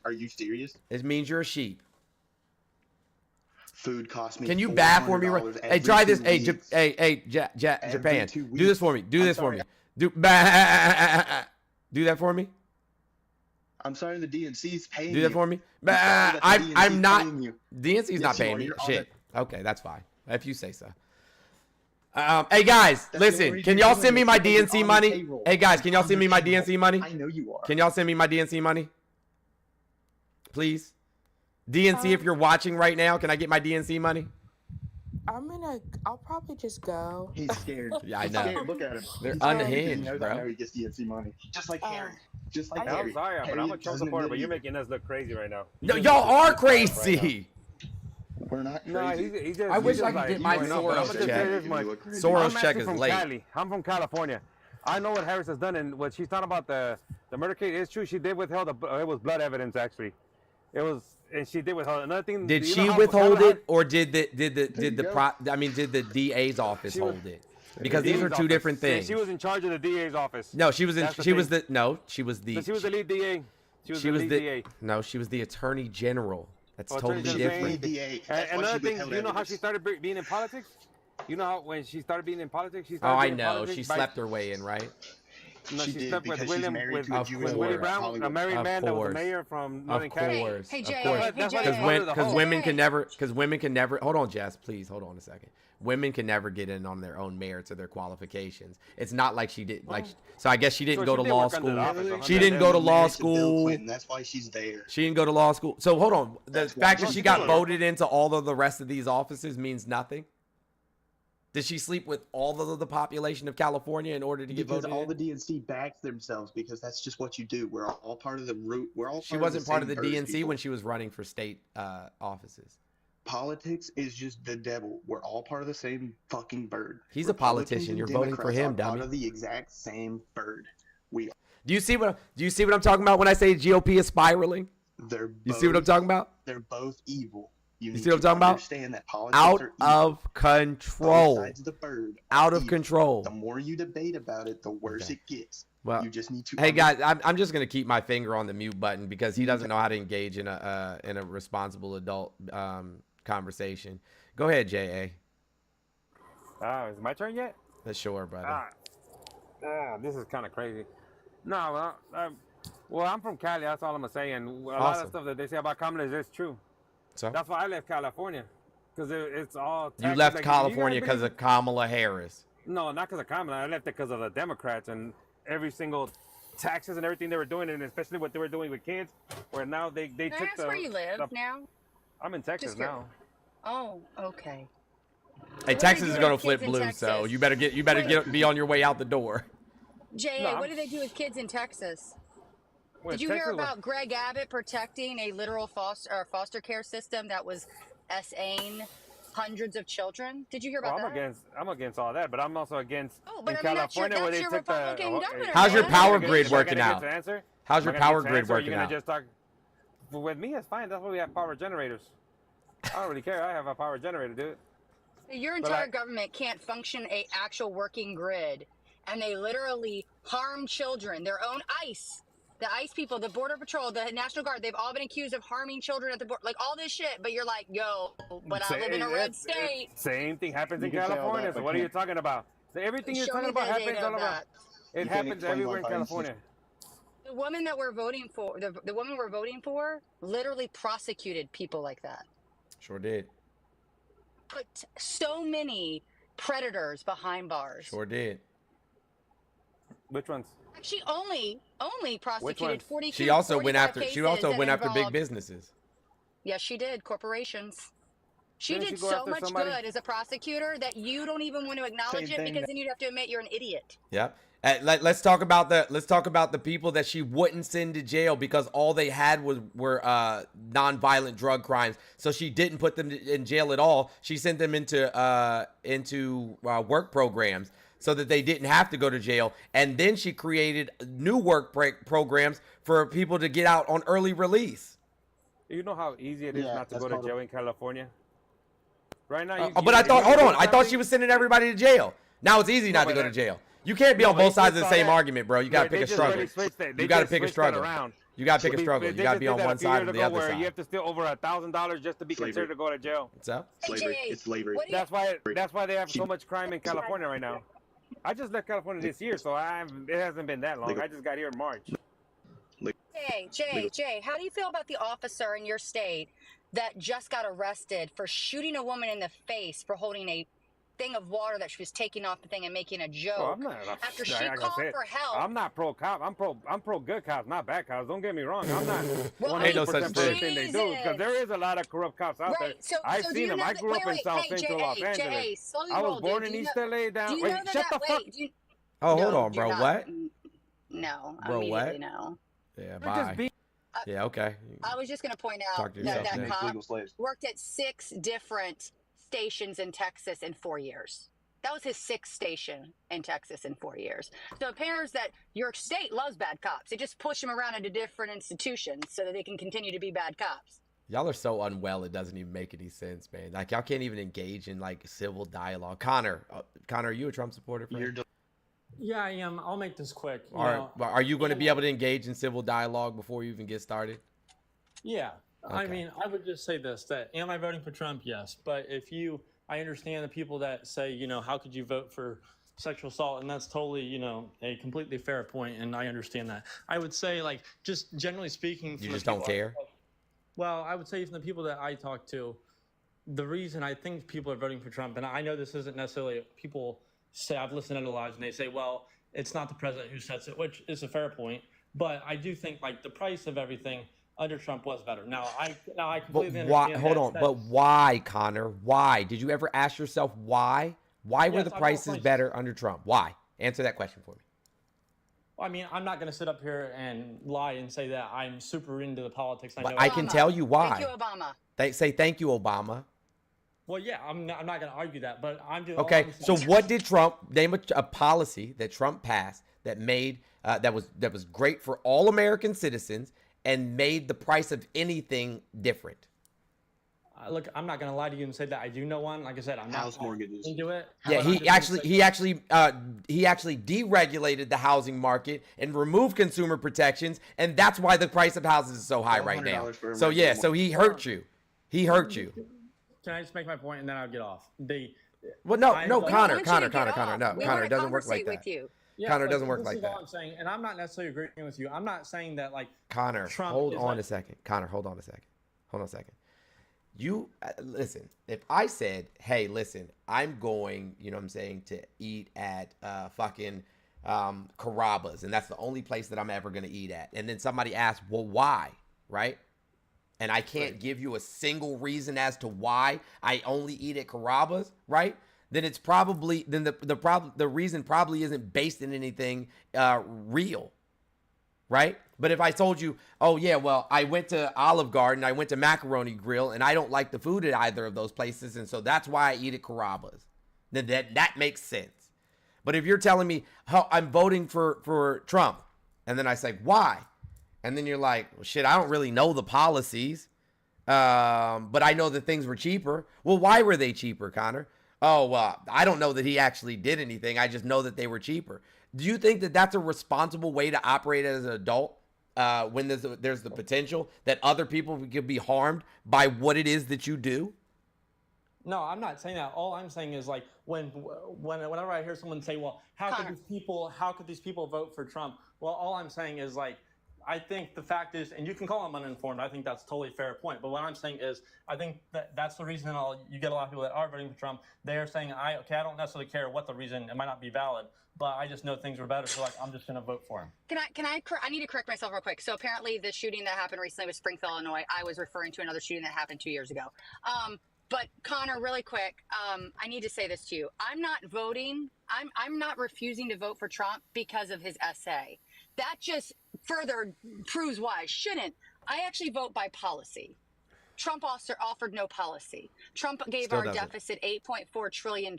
Are you serious? It means you're a sheep. Food costs me. Can you bad for me? Hey, try this. Hey, Japan. Do this for me. Do this for me. Do that for me. I'm sorry, the DNC's paying you. Do that for me. I'm not. DNC's not paying me. Shit. Okay, that's fine. If you say so. Hey guys, listen. Can y'all send me my DNC money? Hey guys, can y'all send me my DNC money? I know you are. Can y'all send me my DNC money? Please. DNC, if you're watching right now, can I get my DNC money? I'll probably just go. He's scared. Yeah, I know. Scared. Look at him. They're unhinged, I bro. know he gets DNC money. Just like Harry. Just like I'm Harry. sorry, but I'm a Trump supporter, but you're making. making us look crazy right now. No, y'all are crazy. We're not crazy. No, he's just, I wish he's I just could get like, my you know, Soros I'm just check. saying this much. Soros I'm check is from late. Cali. I'm from California. I know what Harris has done, and what she's talking about the murder case is true. She did withhold it was blood evidence actually. It was, and she did withhold another thing. Did she withhold it, or did the DA's office hold it? Because these are two different things. She was in charge of the DA's office. No, she was the lead DA. She was the lead DA. No, she was the attorney general. That's Attorney totally General. different. And another thing, you know how she started being in politics? You know how when she started being in politics, she started Oh, I being in know. politics She by- slept her way in, right? No, She she did, slept with because she's William married to a Jewish with lawyer Willie in Brown, a Hollywood. married Of man that was course. the mayor from Of Northern California. course, Hey, of Jay, course. hey, That's why Jay. Because women can never. Hold on, Jess. Please hold on a second. Women can never get in on their own merits or their qualifications. It's not like she did. So I guess she didn't go to law school. She didn't go to law school. That's why she's there. She didn't go to law school. So hold on. The That's fact why that she she's got there. voted into all of the rest of these offices means nothing. Did she sleep with all of the population of California in order to get Because voted all in? the DNC backs themselves, because that's just what you do. We're all part of the root. We're all. She wasn't part of the same herd, DNC people. when she was running for state offices. Politics is just the devil. We're all part of the same fucking bird. He's a politician. Republicans and You're voting for Democrats him, are part dummy. of the exact same bird. Do you see what I'm talking about when I say GOP is spiraling? You see what I'm talking about? They're both evil. You see what I'm talking about? Understand that politics Out are evil. of control. Both sides of the bird Out are of evil. control. The more you debate about it, the worse Okay. it gets. Well, you just need to. hey guys, I'm just gonna keep my finger on the mute button because he doesn't know how to engage in a responsible adult conversation. Go ahead, JA. Is it my turn yet? Sure, brother. This is kind of crazy. No, well, I'm from Cali. That's all I'm gonna say. And a lot Awesome. of stuff that they say about communism is true. So That's why I left California, because it's all. you taxes. left Like, California you guys because believe- of Kamala Harris. No, not because of Kamala. I left it because of the Democrats and every single taxes and everything they were doing, and especially what they were doing with kids. Where now they Can I took ask where you live now? I'm in Texas Just now. Oh, okay. Hey, do Texas they is do gonna with flip kids in blue, Texas? so you better be on your way out the door. Jay, No, what do they do with kids in Texas? Well, Did you Texas hear was- about Greg Abbott protecting a literal foster care system that was SAing hundreds of children? Did you hear about that? I'm against all that, but I'm also against Oh, but in I mean, that's your- California where that's they your took the. Republican governor, How's your man. power Am I grid gonna working get out? to answer? How's your Am I gonna power get to grid answer, or are you working gonna out? just talk? Well, with me, it's fine. That's why we have power generators. I don't really care. I have a power generator, dude. Your But entire government can't function a actual working grid, and they literally harm children. Their own ICE, the ICE people, the Border Patrol, the National Guard, they've all been accused of harming children at the border, like all this shit. But you're like, yo, but I live in a red state. Same thing happens You in can say all California. that, So but what are you can't- talking about? So everything you're Show talking me about the happens data all of over. that. It You can't happens explain everywhere in why violence is- California. The woman that we're voting for, the woman we're voting for, literally prosecuted people like that. Sure did. Put so many predators behind bars. Sure did. Which ones? She only prosecuted ones? 42. She also went 45 after cases that big involved- businesses. Yes, she did. Corporations. She Didn't did she go so after much somebody? good as a prosecutor that you don't even want to acknowledge Same it thing because then you'd have to admit you're an idiot. Yep. Let's talk about the people that she wouldn't send to jail because all they had were nonviolent drug crimes. So she didn't put them in jail at all. She sent them into work programs so that they didn't have to go to jail. And then she created new work programs for people to get out on early release. You know how easy it is Yeah, not to that's go to called jail in California? Right now, But I thought, hold on, I thought she was sending everybody to jail. Now it's easy not to but go to that- jail. You can't be No, on but both they sides of the switched same all that. argument, bro. You got to pick a struggle. You got to pick a struggle. Around. You gotta pick a struggle. You They gotta just be did on that a one few side years or the ago other where side. you have to steal over $1,000 just to be Slavery. considered to go to jail. What's up? Slavery. Jay, It's slavery. what do you, That's why they have so much crime in California right now. I just left California this year, so it hasn't been that long. Legal. I just got here in March. Jay, how do you feel about the officer in your state that just got arrested for shooting a woman in the face for holding a thing of water that she was taking off the thing and making a joke Oh, I'm not. after she like I called said, for help? I'm not pro cop. I'm pro good cops, not bad cops. Don't get me wrong. I'm not Well, 100% Ain't no for such thing. everything they do because there is a lot of corrupt cops out there. Right. So I've so do seen you them. know I that- grew up wait, in South hey, Central Los Angeles. Jay, slowly I was roll, born dude. in Do you East know- LA. do Down. you Wait, know that shut the that- fuck. wait, do you- Oh, hold No, on, bro. you're not- What? No, Bro, immediately what? no. Yeah, You're bye. just being Yeah, okay. I was just going to point out Talk to that yourself, that Nick. cop Legal slaves. worked at 6 different stations in Texas in 4 years. That was his 6th station in Texas in 4 years. So it appears that your state loves bad cops. They just push them around into different institutions so that they can continue to be bad cops. Y'all are so unwell, it doesn't even make any sense, man. Like, y'all can't even engage in, like, civil dialogue. Connor, are you a Trump supporter, friend? You're just Yeah, I am. I'll make this quick. Are you going to be able to engage in civil dialogue before you even get started? Yeah. I Okay. mean, I would just say this, that am I voting for Trump? Yes. But I understand the people that say, how could you vote for sexual assault? And that's totally, a completely fair point, and I understand that. I would say, like, just generally speaking. You just don't care? Well, I would say from the people that I talk to, the reason I think people are voting for Trump, and I know this isn't necessarily people say, I've listened to a lot, and they say, well, it's not the president who sets it, which is a fair point. But I do think, like, the price of everything under Trump was better. Now I But completely why? understand. Hold on. But why, Connor? Why? Did you ever ask yourself why? Why were Yes, the I bought prices prices. better under Trump? Why? Answer that question for me. I mean, I'm not going to sit up here and lie and say that I'm super into the politics. But know I can tell you why. Thank you, Obama. They say thank you, Obama. Well, yeah, I'm not going to argue that, but I'm doing. Okay, so what did Trump name a policy that Trump passed that made that was great for all American citizens and made the price of anything different? Look, I'm not going to lie to you and say that I do know one. Like I said, I'm house not mortgages. into it. Yeah, But I'm just gonna say- he actually deregulated the housing market and removed consumer protections, and that's why the price of houses is so high right now. $1,200 for a So yeah, rental. so he hurt you. He hurt you. Can I just make my point and then I'll get off? Well, no, I- no, We Connor, want you to Connor, get Connor, off. Connor, no, We Connor, wanna it doesn't work conversate like with that. you. Connor, it like, doesn't work this like is that. all I'm saying, and I'm not necessarily agreeing with you. I'm not saying that like Connor, Trump hold is on like- a second. Connor, hold on a second. Hold on a second. You listen. If I said, "Hey, listen, I'm going," you know what I'm saying, to eat at fucking Carrabba's, and that's the only place that I'm ever going to eat at, and then somebody asks, "Well, why?" Right? And I can't give you a single reason as to why I only eat at Carrabba's, right? Then it's probably the reason probably isn't based in anything real, right? But if I told you, oh yeah, well, I went to Olive Garden, I went to Macaroni Grill, and I don't like the food at either of those places, and so that's why I eat at Carrabba's, then that makes sense. But if you're telling me how I'm voting for Trump, and then I say why, and then you're like, well, shit, I don't really know the policies, but I know that things were cheaper. Well, why were they cheaper, Connor? Oh, well, I don't know that he actually did anything. I just know that they were cheaper. Do you think that that's a responsible way to operate as an adult when there's the potential that other people could be harmed by what it is that you do? No, I'm not saying that. All I'm saying is like whenever I hear someone say, "Well, how Connor. could these people vote for Trump?" Well, all I'm saying is like, I think the fact is, and you can call them uninformed. I think that's totally a fair point. But what I'm saying is, I think that's the reason you get a lot of people that are voting for Trump. They are saying, I don't necessarily care what the reason. It might not be valid, but I just know things were better. So like, I'm just going to vote for him. I need to correct myself real quick. So apparently the shooting that happened recently was Springfield, Illinois. I was referring to another shooting that happened 2 years ago. But Connor, really quick, I need to say this to you. I'm not voting. I'm not refusing to vote for Trump because of his essay. That just further proves why I shouldn't. I actually vote by policy. Trump also offered no policy. Trump gave Still our doesn't. deficit $8.4 trillion.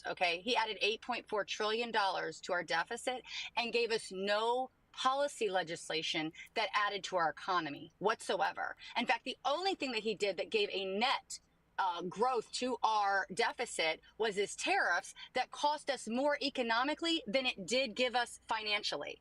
Okay. He added $8.4 trillion to our deficit and gave us no policy legislation that added to our economy whatsoever. In fact, the only thing that he did that gave a net growth to our deficit was his tariffs that cost us more economically than it did give us financially.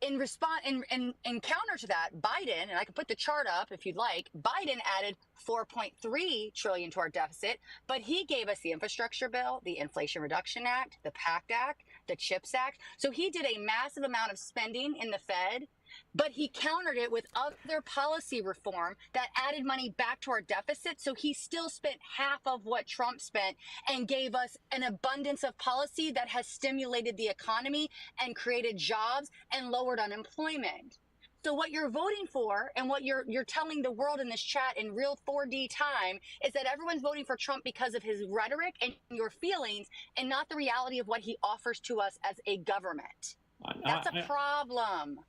in response, in counter to that, Biden, and I can put the chart up if you'd like, Biden added 4.3 trillion to our deficit, but he gave us the infrastructure bill, the Inflation Reduction Act, the PACT Act, the CHIPS Act. So he did a massive amount of spending in the Fed, but he countered it with other policy reform that added money back to our deficit. So he still spent half of what Trump spent and gave us an abundance of policy that has stimulated the economy and created jobs and lowered unemployment. So what you're voting for and what you're telling the world in this chat in real 4D time is that everyone's voting for Trump because of his rhetoric and your feelings and not the reality of what he offers to us as a government. That's a problem.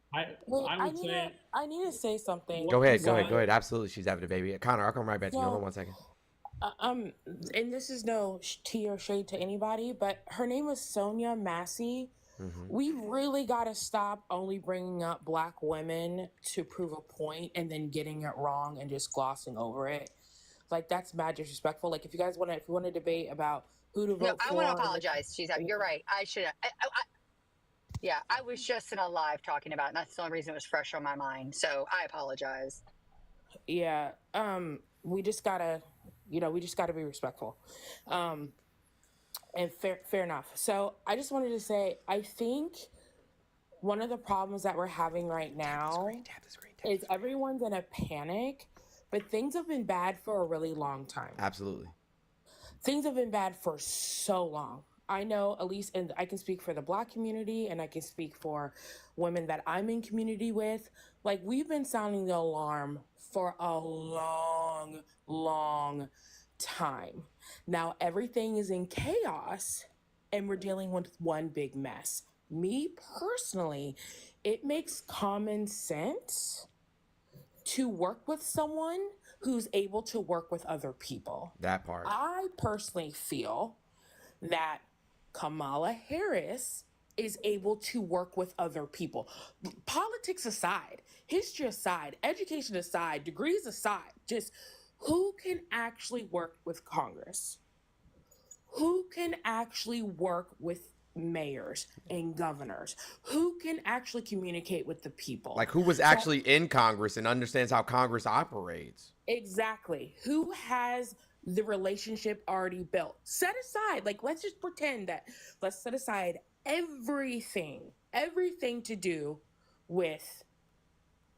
Wait, I need to say something. Go ahead. Absolutely, she's having a baby. Connor, I'll come right back to you. Hold on 1 second. And this is no tea or shade to anybody, but her name was Sonia Massey. We really got to stop only bringing up Black women to prove a point and then getting it wrong and just glossing over it. Like, that's mad disrespectful. Like, if you guys want to debate about who to vote for. I want to apologize. You're right. I should have. Yeah, I was just in a live talking about it, and that's the only reason it was fresh on my mind. So I apologize. Yeah. We just gotta be respectful. And fair enough. So I just wanted to say, I think one of the problems that we're having right now is everyone's in a panic, but things have been bad for a really long time. Absolutely. Things have been bad for so long. I know, at least, and I can speak for the Black community, and I can speak for women that I'm in community with. Like, we've been sounding the alarm for a long, long time. Now everything is in chaos, and we're dealing with one big mess. Me personally, it makes common sense to work with someone who's able to work with other people. That part. I personally feel that Kamala Harris is able to work with other people. Politics aside, history aside, education aside, degrees aside, just who can actually work with Congress? Who can actually work with mayors and governors? Who can actually communicate with the people? Like, who was actually in Congress and understands how Congress operates? Exactly. Who has the relationship already built? Set aside, like, let's just pretend that, let's set aside everything to do with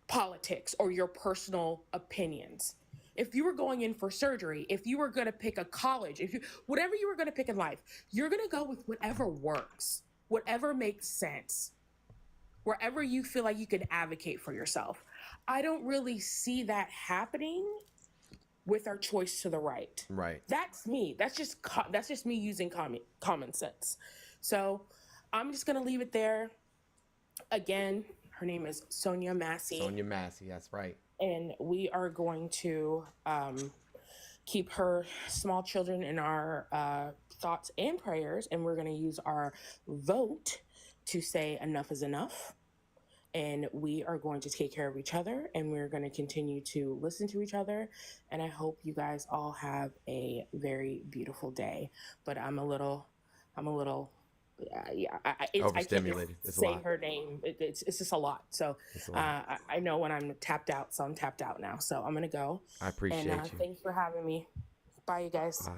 politics or your personal opinions. If you were going in for surgery, if you were going to pick a college, whatever you were going to pick in life, you're going to go with whatever works, whatever makes sense, wherever you feel like you can advocate for yourself. I don't really see that happening with our choice to the right. Right. That's me. That's just me using common sense. So I'm just going to leave it there. Again, her name is Sonia Massey. Sonia Massey, that's right. And we are going to keep her small children in our thoughts and prayers. And we're going to use our vote to say enough is enough. And we are going to take care of each other. And we're going to continue to listen to each other. And I hope you guys all have a very beautiful day. But I'm a little I overstimulated. Can't say her name. It's just a lot. So I know when I'm tapped out, so I'm tapped out now. So I'm gonna go. I appreciate you. Thanks for having me. Bye, you guys. Bye.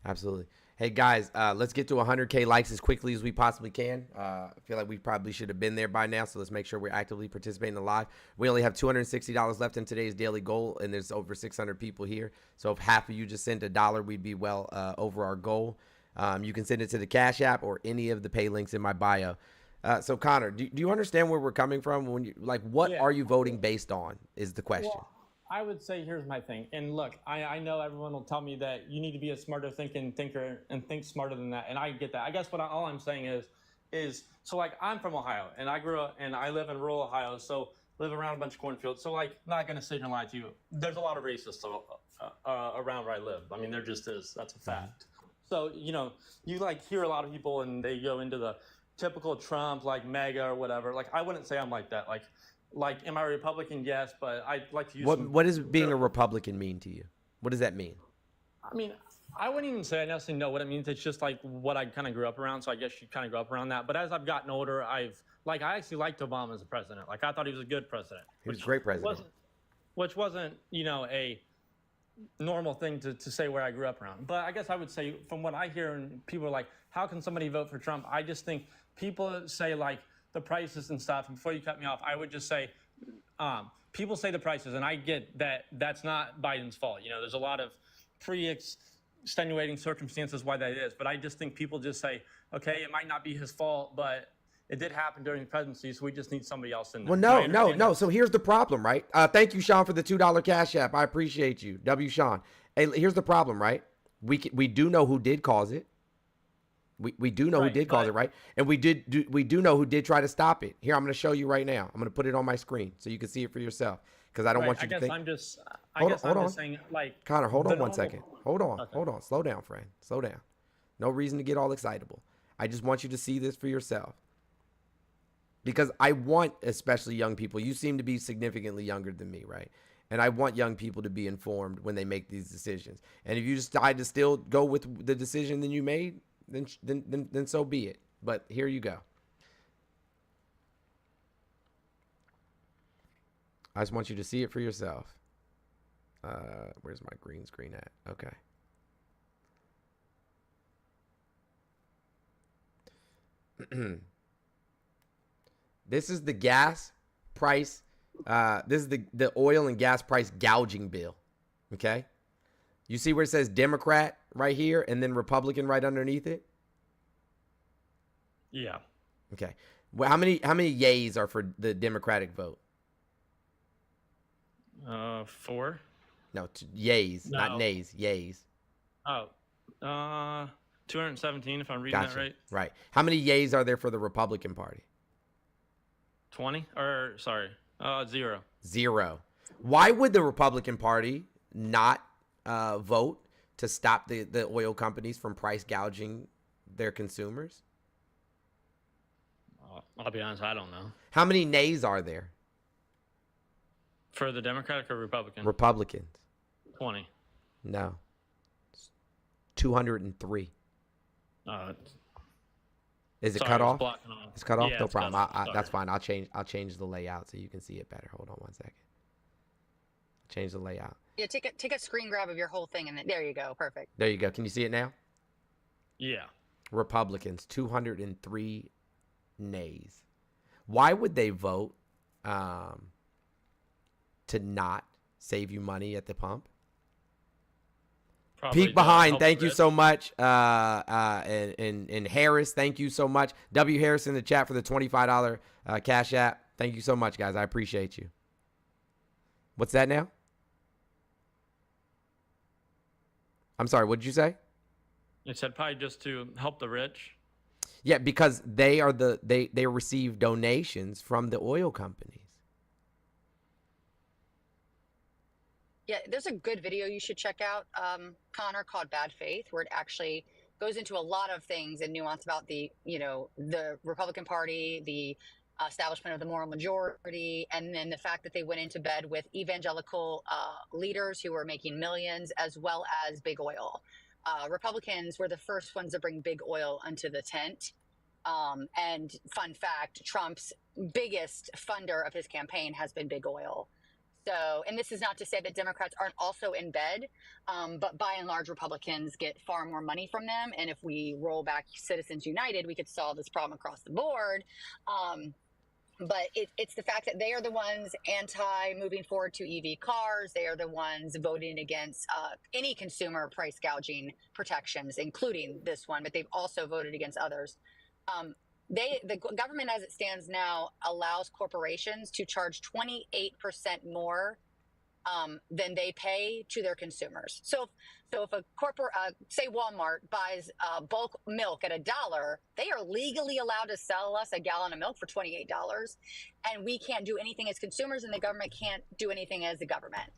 Absolutely. Hey guys, let's get to 100K likes as quickly as we possibly can. I feel like we probably should have been there by now, so let's make sure we're actively participating in the live. We only have $260 left in today's daily goal, and there's over 600 people here. So if half of you just sent $1, we'd be well over our goal. You can send it to the Cash App or any of the pay links in my bio. So Connor, do you understand where we're coming from? When you what are you voting based on is the question. Well, I would say here's my thing. And look, I know everyone will tell me that you need to be a smarter thinking thinker and think smarter than that. And I get that. I guess all I'm saying is so like I'm from Ohio and I grew up and I live in rural Ohio. So live around a bunch of cornfields. So like, not going to sit here and lie to you. There's a lot of racists around where I live. I mean, there just is. That's a fact. So, you like hear a lot of people and they go into the typical Trump, like MAGA or whatever. Like, I wouldn't say I'm like that. Like, am I a Republican? Yes, but I like to use what does being a Republican mean to you? What does that mean? I mean, I wouldn't even say I necessarily know what it means. It's just like what I kind of grew up around. So I guess you kind of grew up around that. But as I've gotten older, I've like I actually liked Obama as a president. Like I thought he was a good president. He was a great president. Which wasn't, you know, a normal thing to say where I grew up around. But I guess I would say, from what I hear, and people are like, how can somebody vote for Trump? I just think people say like the prices and stuff. And before you cut me off, I would just say, people say the prices, and I get that that's not Biden's fault. You know, there's a lot of extenuating circumstances why that is. But I just think people just say, okay, it might not be his fault, but it did happen during the presidency, so we just need somebody else in there. Well, no. So here's the problem, right? Thank you, Sean, for the $2 Cash App. I appreciate you. W. Sean. Hey, here's the problem, right? We do know who did cause it. We do know who did cause it, right? And we do know who did try to stop it. Here, I'm going to show you right now. I'm going to put it on my screen so you can see it for yourself, because I don't want you to think. I guess I'm just saying, like, Connor, hold on 1 second. Hold on. Slow down, friend. Slow down. No reason to get all excitable. I just want you to see this for yourself. Because I want, especially young people, you seem to be significantly younger than me, right? And I want young people to be informed when they make these decisions. And if you decide to still go with the decision that you made, then so be it. But here you go. I just want you to see it for yourself. Where's my green screen at? Okay. This is the gas price. This is the oil and gas price gouging bill. Okay. You see where it says Democrat right here and then Republican right underneath it? Yeah. Okay. Well, how many yays are for the Democratic vote? 4. No, yays, No. not nays. Yays. Oh, 217 if I'm reading Gotcha. that right. Right. How many yays are there for the Republican Party? 20 or sorry, 0. 0. Why would the Republican Party not vote to stop the oil companies from price gouging their consumers? I'll be honest, I don't know. How many nays are there? For the Democratic or Republican? Republicans. 20. No. 203. Is it cut off? It's cut off? Yeah, No it's cut problem. off. That's fine. I'll change the layout so you can see it better. Hold on 1 second. Change the layout. Yeah, take a screen grab of your whole thing, and then there you go. Perfect. There you go. Can you see it now? Yeah. Republicans, 203 nays. Why would they vote to not save you money at the pump? Probably Peek behind, help thank the you rich. so much. And Harris, thank you so much. W. Harris in the chat for the $25 Cash App. Thank you so much, guys. I appreciate you. What's that now? I'm sorry, what did you say? It said probably just to help the rich. Yeah, because they receive donations from the oil companies. Yeah, there's a good video you should check out, Connor, called Bad Faith, where it actually goes into a lot of things and nuance about the Republican Party, the establishment of the moral majority, and then the fact that they went into bed with evangelical leaders who were making millions, as well as big oil. Republicans were the first ones to bring big oil onto the tent. And fun fact, Trump's biggest funder of his campaign has been big oil. So, and this is not to say that Democrats aren't also in bed, but by and large, Republicans get far more money from them. And if we roll back Citizens United, we could solve this problem across the board. But it's the fact that they are the ones moving forward to EV cars. They are the ones voting against any consumer price gouging protections, including this one, but they've also voted against others. The government, as it stands now, allows corporations to charge 28% more than they pay to their consumers. So if a corporate, say Walmart, buys bulk milk at $1, they are legally allowed to sell us a gallon of milk for $28, and we can't do anything as consumers, and the government can't do anything as the government.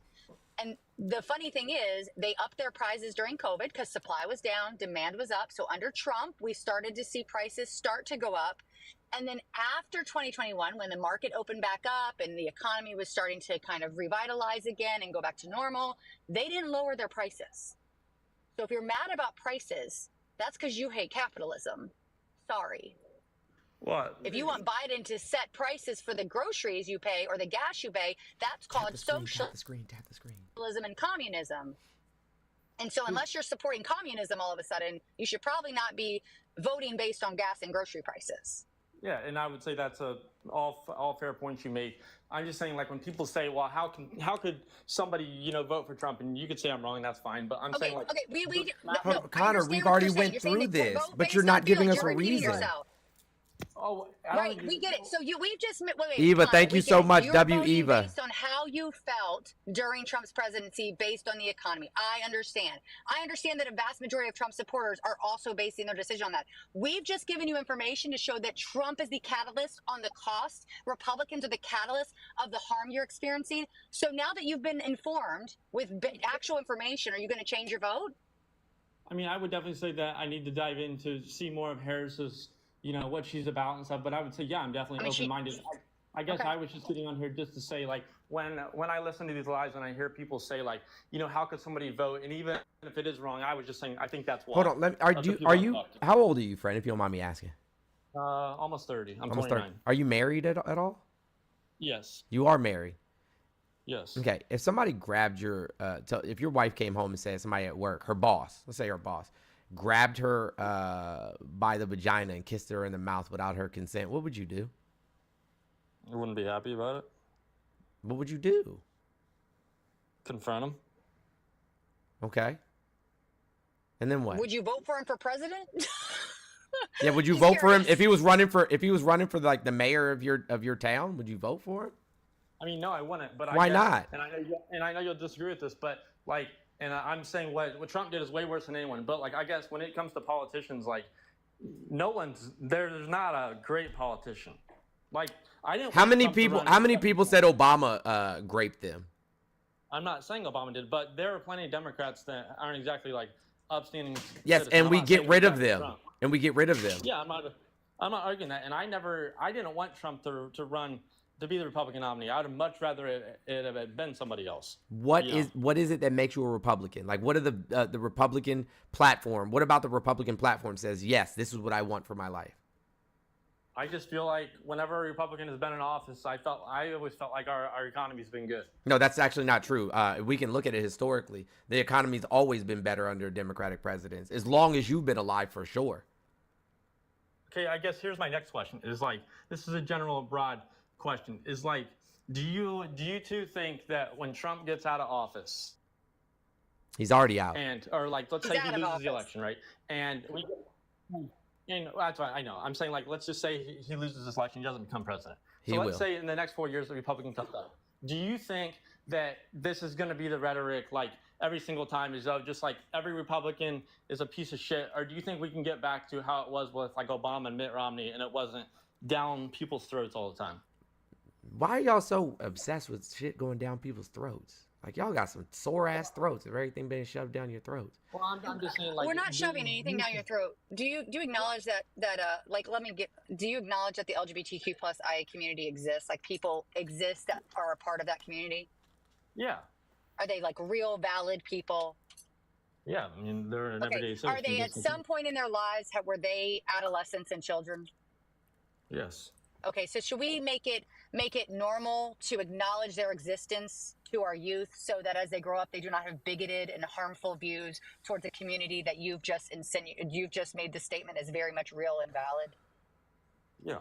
And the funny thing is, they upped their prices during COVID because supply was down, demand was up. So under Trump, we started to see prices start to go up. And then after 2021, when the market opened back up and the economy was starting to kind of revitalize again and go back to normal, they didn't lower their prices. So if you're mad about prices, that's because you hate capitalism. Sorry. What? If you want Biden to set prices for the groceries you pay or the gas you pay, that's Tap called the screen, socialism tap the screen, tap the screen. and communism. And so unless you're supporting communism all of a sudden, you should probably not be voting based on gas and grocery prices. Yeah, and I would say that's all fair points you make. I'm just saying, like, when people say, well, how could somebody, vote for Trump? And you could say I'm wrong, and that's fine. But I'm saying, like, no, Connor, we've already went through this, but you're not giving us a reason. oh, Right, we get it. So we've just wait, Eva, Connor, thank you so much. You're W. voting Eva. based on how you felt during Trump's presidency, based on the economy. I understand. I understand that a vast majority of Trump supporters are also basing their decision on that. We've just given you information to show that Trump is the catalyst on the cost. Republicans are the catalyst of the harm you're experiencing. So now that you've been informed with actual information, are you going to change your vote? I mean, I would definitely say that I need to dive in to see more of Harris's, what she's about and stuff. But I would say, yeah, I'm definitely open-minded. I guess I was just getting on here just to say, like, when I listen to these lives and I hear people say, like, how could somebody vote? And even if it is wrong, I was just saying, I think that's why. Hold on. Are you? How old are you, friend? If you don't mind me asking. Almost 30. I'm almost 29. 30. Are you married at all? Yes. You are married. Yes. Okay. If somebody grabbed your, if your wife came home and said somebody at work, her boss, let's say her boss, grabbed her by the vagina and kissed her in the mouth without her consent, what would you do? I wouldn't be happy about it. What would you do? Confront him. Okay. And then what? Would you vote for him for president? Yeah, would you vote for him if he was running for like the mayor of your town? Would you vote for him? I mean, no, I wouldn't. But why not? And I know you'll disagree with this, but like, and I'm saying what Trump did is way worse than anyone. But like, I guess when it comes to politicians, like, there's not a great politician. Like, I didn't. How many people said Obama raped them? I'm not saying Obama did, but there are plenty of Democrats that aren't exactly like upstanding. Yes, citizens. and we get rid of them. And we get rid of them. Yeah, I'm not arguing that. And I didn't want Trump to run to be the Republican nominee. I would have much rather it have been somebody else. What is it that makes you a Republican? Like, what are the Republican platform? What about the Republican platform says, yes, this is what I want for my life? I just feel like whenever a Republican has been in office, I always felt like our economy's been good. No, that's actually not true. We can look at it historically. The economy's always been better under Democratic presidents, as long as you've been alive, for sure. Okay, I guess here's my next question. Is like, this is a general broad question. Is like, do you two think that when Trump gets out of office, he's already out, or like, let's say he loses the election, right? And that's why I know. I'm saying, like, let's just say he loses this election, he doesn't become president. So let's say in the next 4 years the Republican comes up. Do you think that this is going to be the rhetoric, like, every single time is just like every Republican is a piece of shit? Or do you think we can get back to how it was with like Obama and Mitt Romney and it wasn't down people's throats all the time? Why are y'all so obsessed with shit going down people's throats? Like, y'all got some sore ass throats of everything being shoved down your throats. Well, I'm just saying, like, we're not shoving anything down your throat. Do you acknowledge that do you acknowledge that the LGBTQ plus IA community exists? Like, people exist that are a part of that community? Yeah. Are they like real valid people? Yeah, I mean, they're an everyday citizen. Are they at some point in their lives, were they adolescents and children? Yes. Okay, so should we make it normal to acknowledge their existence to our youth so that as they grow up, they do not have bigoted and harmful views towards a community that you've just made the statement as very much real and valid? Yeah.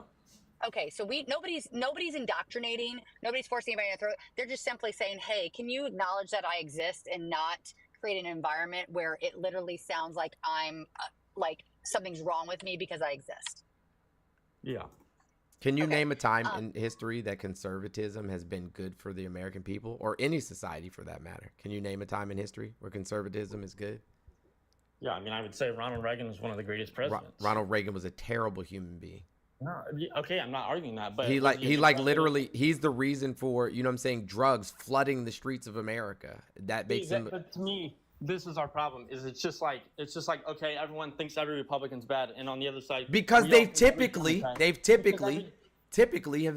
Okay, so nobody's indoctrinating, nobody's forcing anybody to throw. They're just simply saying, hey, can you acknowledge that I exist and not create an environment where it literally sounds like I'm like something's wrong with me because I exist? Yeah. Can you name a time in history that conservatism has been good for the American people, or any society for that matter? Can you name a time in history where conservatism is good? Yeah, I mean, I would say Ronald Reagan was one of the greatest presidents. Ronald Reagan was a terrible human being. No, okay, I'm not arguing that, but literally, he's the reason for, you know what I'm saying, drugs flooding the streets of America. That makes him. But to me, this is our problem. It's just like okay, everyone thinks every Republican's bad, and on the other side, because they've typically have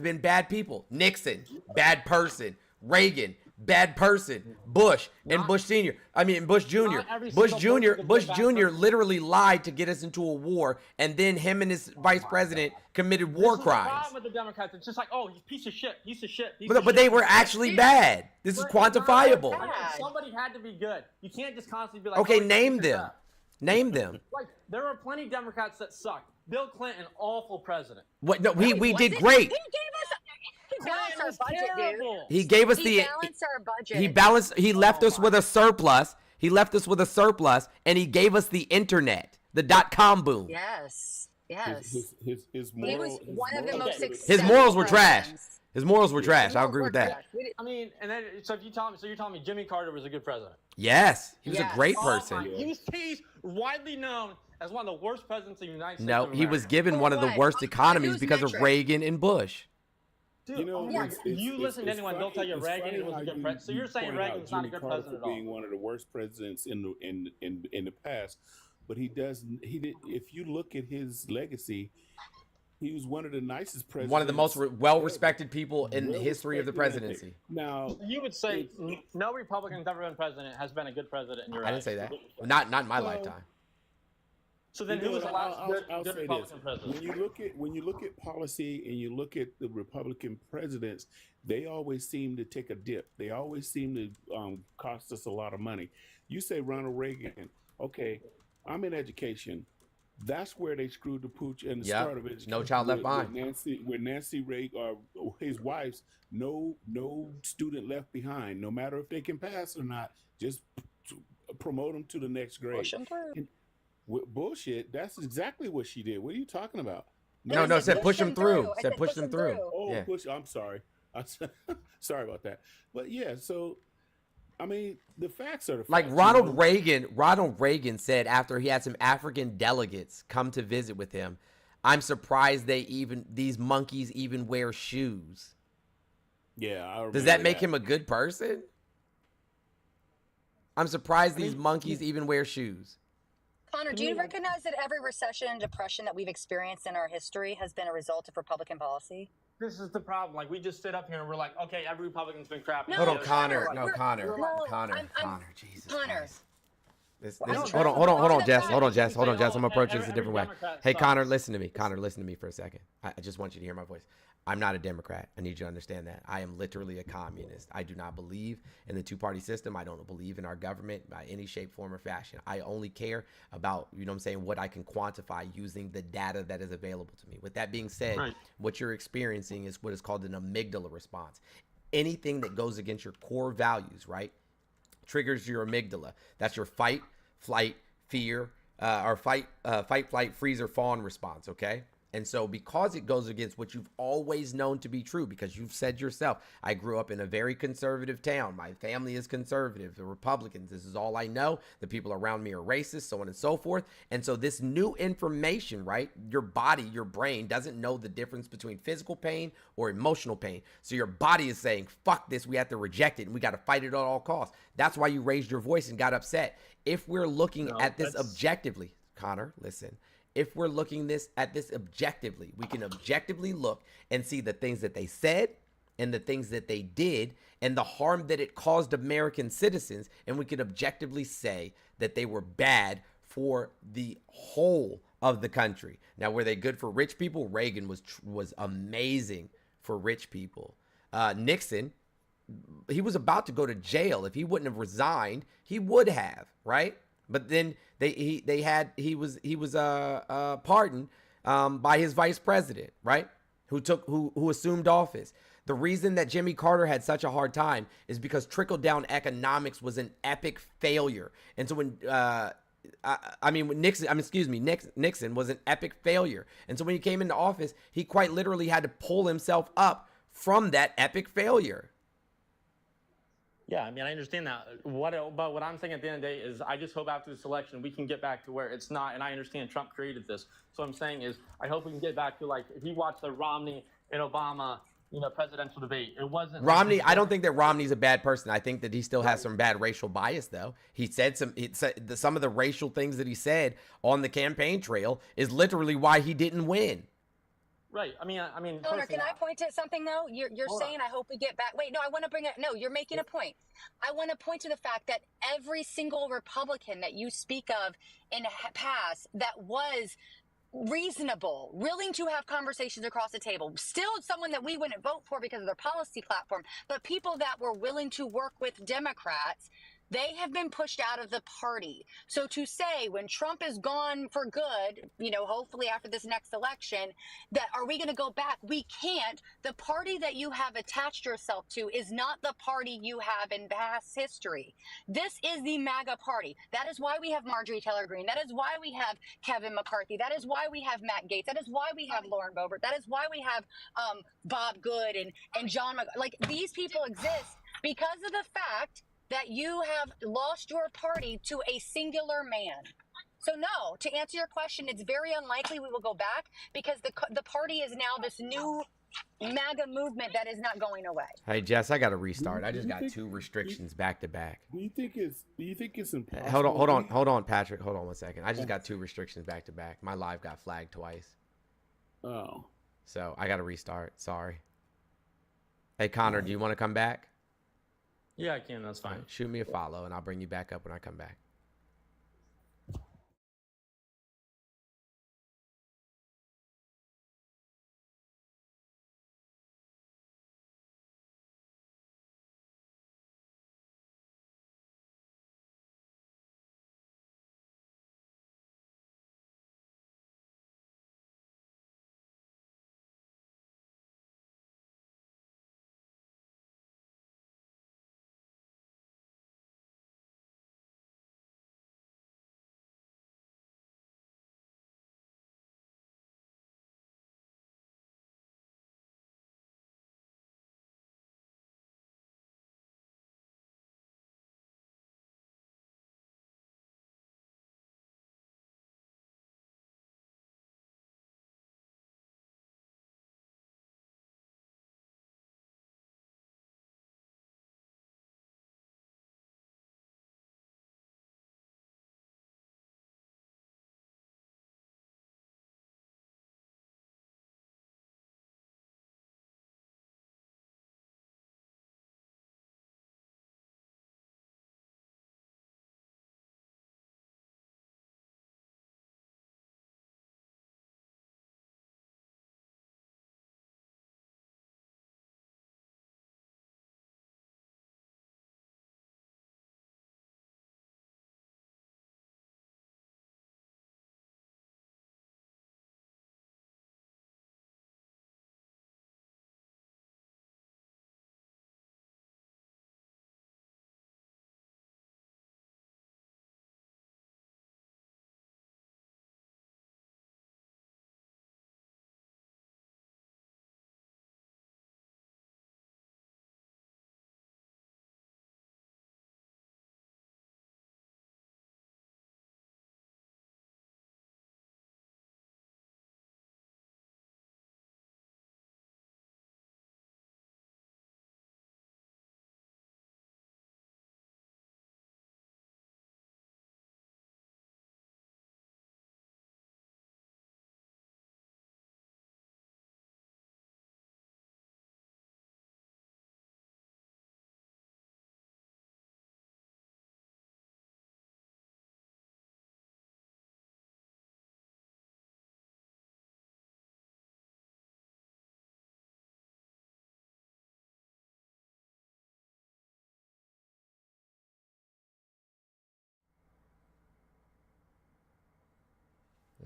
been bad people. Nixon, bad person. Reagan, bad person. Bush and Bush Senior. I mean Bush Jr. Not every Bush single Jr. person is a Bush bad Jr. person. literally lied to get us into a war, and then him and his vice president committed war This is the crimes. problem with the Democrats. It's just like, oh, he's a piece of shit, piece of shit, piece But of shit. they were actually bad. This is But it's not quantifiable. bad. Somebody had to be good. You can't just constantly be like, Okay, oh, he's a name piece of them. crap. Name them. Like, there are plenty of Democrats that sucked. Bill Clinton, awful president. What? No, we Was did it? great. He balanced our was budget, dude. terrible. He gave us He the. balanced our budget. He balanced. He left Oh us with my. a surplus. He left us with a surplus, and he gave us the internet, the .com boom. Yes. Yes. His He was moral, one of the most Okay. His successful morals were trash. presidents. His morals were trash. I'll Morals agree were with that. trash. We did- I mean, and then so if you tell me, so you're telling me Jimmy Carter was a good president? Yes, he was a Yes. great Oh person. my- he's widely known as one of the worst presidents of the United States. No, of he was America. given For one of the what? worst On economies whose because of metric? Reagan and Bush. Dude, You know, oh my it's- God. You listen to it's anyone, they'll tell you it's Reagan funny was a how good president. So you're saying point out Reagan's not a Jimmy good Carter president at for being all? one of the worst presidents in the past, but he did. If you look at his legacy, he was one of the nicest presidents. One of the most well-respected people in the history of the Well-respected. presidency. Now, You would say no Republican who's ever been president has been a good president in your I didn't eyes. say that. Not in my Well, lifetime. So then you know who was what, the last good I'll say this: Republican president? when you look at policy and you look at the Republican presidents, they always seem to take a dip. They always seem to cost us a lot of money. You say Ronald Reagan, okay? I'm in education. That's where they screwed the pooch in the Yep. start of education. No child left behind. With Nancy Reagan, or his wife's, no student left behind. No matter if they can pass or not, just promote them to the next grade. Push 'em through. And bullshit. That's exactly what she did. What are you talking about? No, I said push them through. I Said push them through. Oh, Yeah. I'm sorry. Sorry about that. But yeah, so I mean, the facts are the facts. Like you know? Ronald Reagan said after he had some African delegates come to visit with him, I'm surprised these monkeys even wear shoes. Yeah, I Does that make him a good person? I'm surprised these monkeys even wear shoes. Connor, do you recognize that every recession and depression that we've experienced in our history has been a result of Republican policy? This is the problem. Like, we just sit up here and we're like, okay, every Republican's been crappy. No, Hold on, no, Connor. no, No, we're- Connor. no, Connor. I'm- Connor. Jesus Connor. Christ. This, I don't hold know. on, Jess. Hold on, You Jess. say, Hold on, Jess. I'm oh, gonna approach this a every different way. Democrat Hey, sucks. Connor, listen to me. Connor, listen to me for a second. I just want you to hear my voice. I'm not a Democrat. I need you to understand that. I am literally a communist. I do not believe in the two-party system. I don't believe in our government by any shape, form, or fashion. I only care about, you know what I'm saying, what I can quantify using the data that is available to me. With that being said, Right. what you're experiencing is what is called an amygdala response. Anything that goes against your core values, right, triggers your amygdala. That's your fight, flight, fear, or fight, flight, freeze, or fawn response, okay? And so because it goes against what you've always known to be true, because you've said yourself, I grew up in a very conservative town. My family is conservative. The Republicans, this is all I know. The people around me are racist, so on and so forth. And so this new information, right? Your body, your brain doesn't know the difference between physical pain or emotional pain. So your body is saying, fuck this, we have to reject it and we got to fight it at all costs. That's why you raised your voice and got upset. If we're looking at this objectively, Connor, listen. If we're looking at this objectively, we can objectively look and see the things that they said and the things that they did and the harm that it caused American citizens. And we can objectively say that they were bad for the whole of the country. Now, were they good for rich people? Reagan was amazing for rich people. Nixon, he was about to go to jail. If he wouldn't have resigned, he would have, right? But then he was pardoned by his vice president, right? Who assumed office. The reason that Jimmy Carter had such a hard time is because trickle down economics was an epic failure. And so when Nixon was an epic failure. And so when he came into office, he quite literally had to pull himself up from that epic failure. Yeah, I mean, I understand that. But what I'm saying at the end of the day is I just hope after this election we can get back to where it's not, and I understand Trump created this. So what I'm saying is I hope we can get back to, like, if you watch the Romney and Obama, presidential debate, it wasn't Romney. I don't think that Romney's a bad person. I think that he still has some bad racial bias, though. He said some of the racial things that he said on the campaign trail is literally why he didn't win. Right. I mean, Owner, personally, can I point to something though? You're hold saying on. I hope we get back. Wait, no, I want to bring it. No, you're making a point. I want to point to the fact that every single Republican that you speak of in past that was reasonable, willing to have conversations across the table, still someone that we wouldn't vote for because of their policy platform, but people that were willing to work with Democrats, they have been pushed out of the party. So to say when Trump is gone for good, hopefully after this next election, that are we going to go back? We can't. The party that you have attached yourself to is not the party you have in past history. This is the MAGA party. That is why we have Marjorie Taylor Greene. That is why we have Kevin McCarthy. That is why we have Matt Gaetz. That is why we have Lauren Boebert. That is why we have Bob Good and John. Like these people exist because of the fact that you have lost your party to a singular man. So no, to answer your question, it's very unlikely we will go back because the party is now this new MAGA movement that is not going away. Hey Jess, I got to restart. I just got 2 restrictions back to back. Do you think it's impossible? Hold on, Patrick. Hold on 1 second. I just got 2 restrictions back to back. My live got flagged twice. Oh. So I got to restart. Sorry. Hey Connor, do you want to come back? Yeah, I can. That's fine. Right, shoot me a follow, and I'll bring you back up when I come back.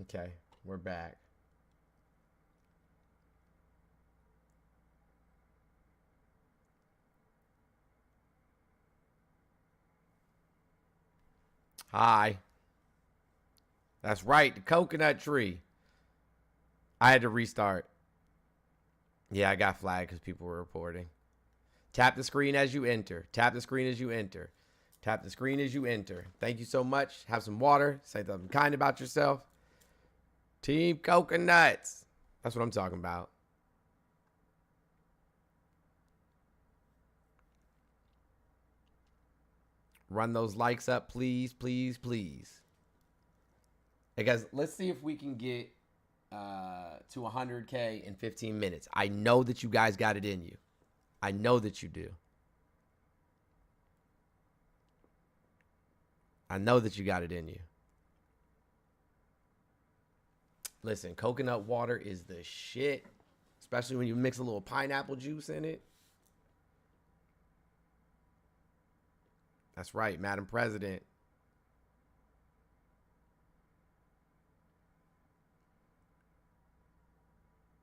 Okay, we're back. Hi. That's right, the coconut tree. I had to restart. Yeah, I got flagged because people were reporting. Tap the screen as you enter. Tap the screen as you enter. Tap the screen as you enter. Thank you so much. Have some water. Say something kind about yourself. Team Coconuts. That's what I'm talking about. Run those likes up, please, please, please. Hey guys, let's see if we can get to 100K in 15 minutes. I know that you guys got it in you. I know that you do. I know that you got it in you. Listen, coconut water is the shit, especially when you mix a little pineapple juice in it. That's right, Madam President.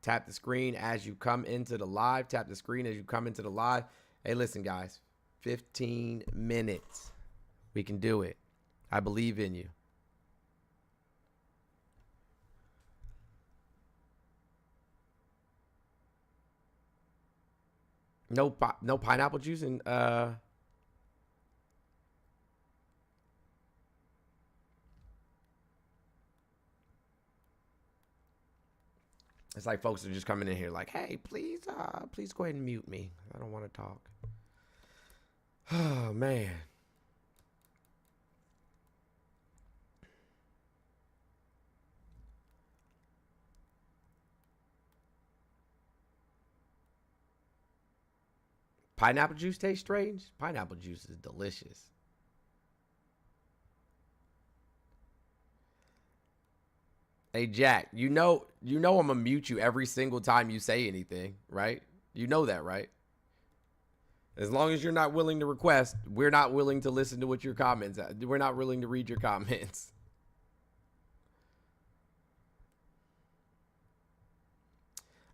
Tap the screen as you come into the live. Tap the screen as you come into the live. Hey, listen, guys. 15 minutes. We can do it. I believe in you. No pineapple juice and it's like folks are just coming in here like, hey, please go ahead and mute me. I don't want to talk. Oh man. Pineapple juice tastes strange. Pineapple juice is delicious. Hey Jack, you know I'm gonna mute you every single time you say anything, right? You know that, right? As long as you're not willing to request, we're not willing to listen to what your comments are. We're not willing to read your comments.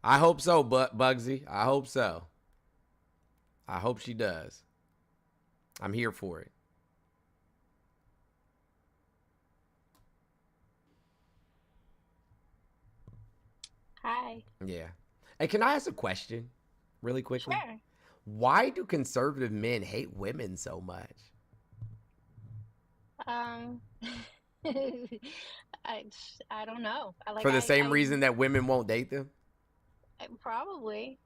I hope so, Bugsy. I hope so. I hope she does. I'm here for it. Hi. Yeah. Hey, can I ask a question really quickly? Sure. Why do conservative men hate women so much? I I don't know. For the same reason that women won't date them? Probably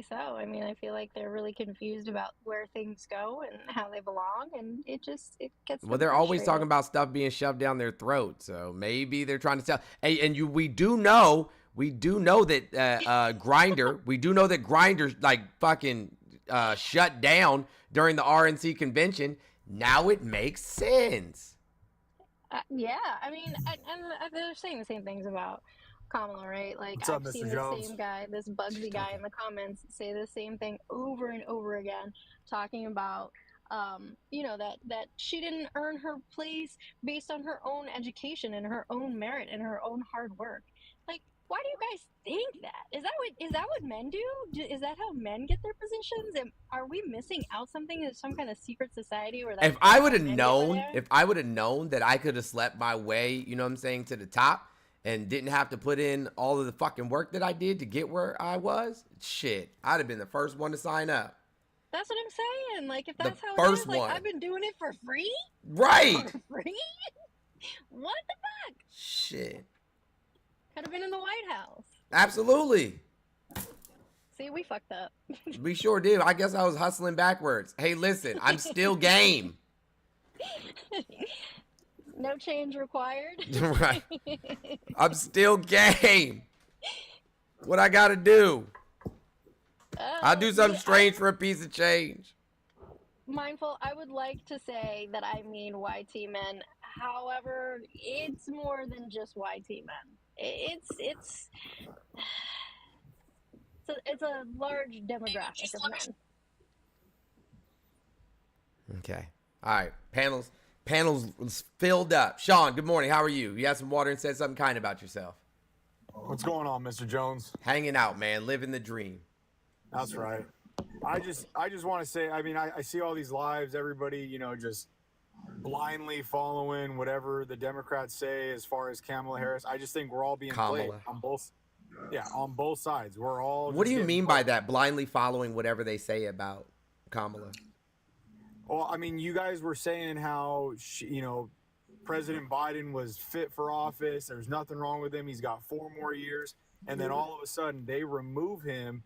so. I mean, I feel like they're really confused about where things go and how they belong, and it gets. Well, they're always talking about stuff being shoved down their throat, so maybe they're trying to tell. Hey, and we do know that Grinder, we do know that Grindr's like fucking shut down during the RNC convention. Now it makes sense. Yeah, I mean, and they're saying the same things about Kamala, right? Like, What's up, I've seen Mr. the Jones? same guy, this Bugsy guy in the comments, say the same thing over and over again, talking about, that she didn't earn her place based on her own education and her own merit and her own hard work. Like, why do you guys think that? Is that what men do? Is that how men get their positions? And are we missing out something in some kind of secret society where If I would have known that I could have slept my way, you know what I'm saying, to the top and didn't have to put in all of the fucking work that I did to get where I was, shit, I'd have been the first one to sign up. That's what I'm saying. Like, if that's how first it is, like, one. I've been doing it for free? Right. For free? What the fuck? Shit. Could have been in the White House. Absolutely. See, we fucked up. We sure did. I guess I was hustling backwards. Hey, listen, I'm still game. No change required. Right. I'm still game. What I gotta do? I'll do something strange for a piece of change. Mindful, I would like to say that I mean YT men. However, it's more than just YT men. It's a large demographic of men. Okay. All right. Panels filled up. Sean, good morning. How are you? You had some water and said something kind about yourself. What's going on, Mr. Jones? Hanging out, man. Living the dream. That's right. I just want to say, I mean, I see all these lives, everybody, just blindly following whatever the Democrats say as far as Kamala Harris. I just think we're all being played on both sides. We're all. What do you mean by that? Blindly following whatever they say about Kamala? Well, I mean, you guys were saying how President Biden was fit for office. There's nothing wrong with him. He's got 4 more years, and then all of a sudden they remove him.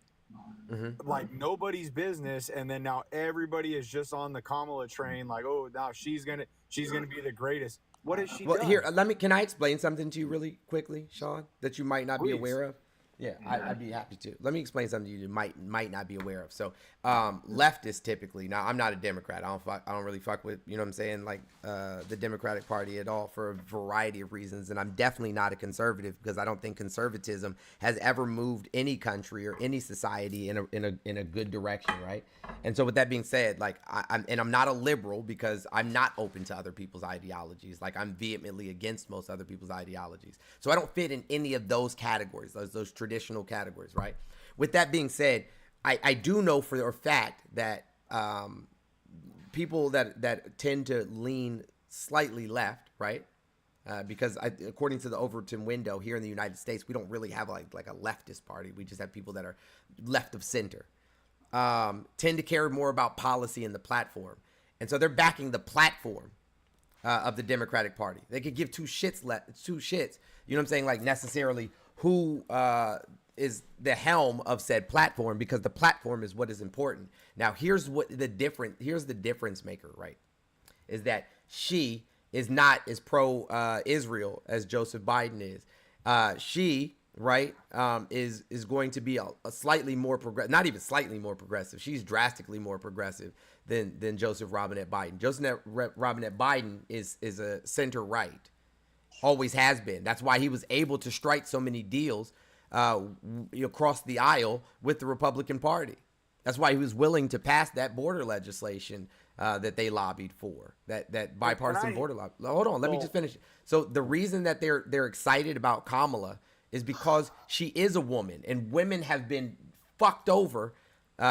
Mm-hmm. Like nobody's business, and then now everybody is just on the Kamala train. Like, oh, now she's gonna be the greatest. What has she Well, done? here, can I explain something to you really quickly, Sean, that you might not be Please. aware of? Yeah, I'd be happy to. Let me explain something you might not be aware of. So, leftists typically. Now, I'm not a Democrat. I don't really fuck with, you know what I'm saying, like the Democratic Party at all for a variety of reasons. And I'm definitely not a conservative because I don't think conservatism has ever moved any country or any society in a good direction, right? And so, with that being said, like I'm not a liberal because I'm not open to other people's ideologies. Like I'm vehemently against most other people's ideologies. So I don't fit in any of those categories, those traditional categories, right? With that being said, I do know for a fact that people that tend to lean slightly left, right? Because according to the Overton window here in the United States, we don't really have like a leftist party. We just have people that are left of center. Tend to care more about policy and the platform. And so they're backing the platform of the Democratic Party. They could give two shits, you know what I'm saying, like necessarily who is the helm of said platform, because the platform is what is important. Now, here's the difference maker, right? Is that she is not as pro Israel as Joseph Biden is. She, right, is going to be a slightly more progressive, not even slightly more progressive. She's drastically more progressive than Joseph Robinette Biden. Joseph Robinette Biden is a center right, always has been. That's why he was able to strike so many deals across the aisle with the Republican Party. That's why he was willing to pass that border legislation that they lobbied for, that bipartisan border lobby. Hold on, let me just finish. So the reason that they're excited about Kamala is because she is a woman, and women have been fucked over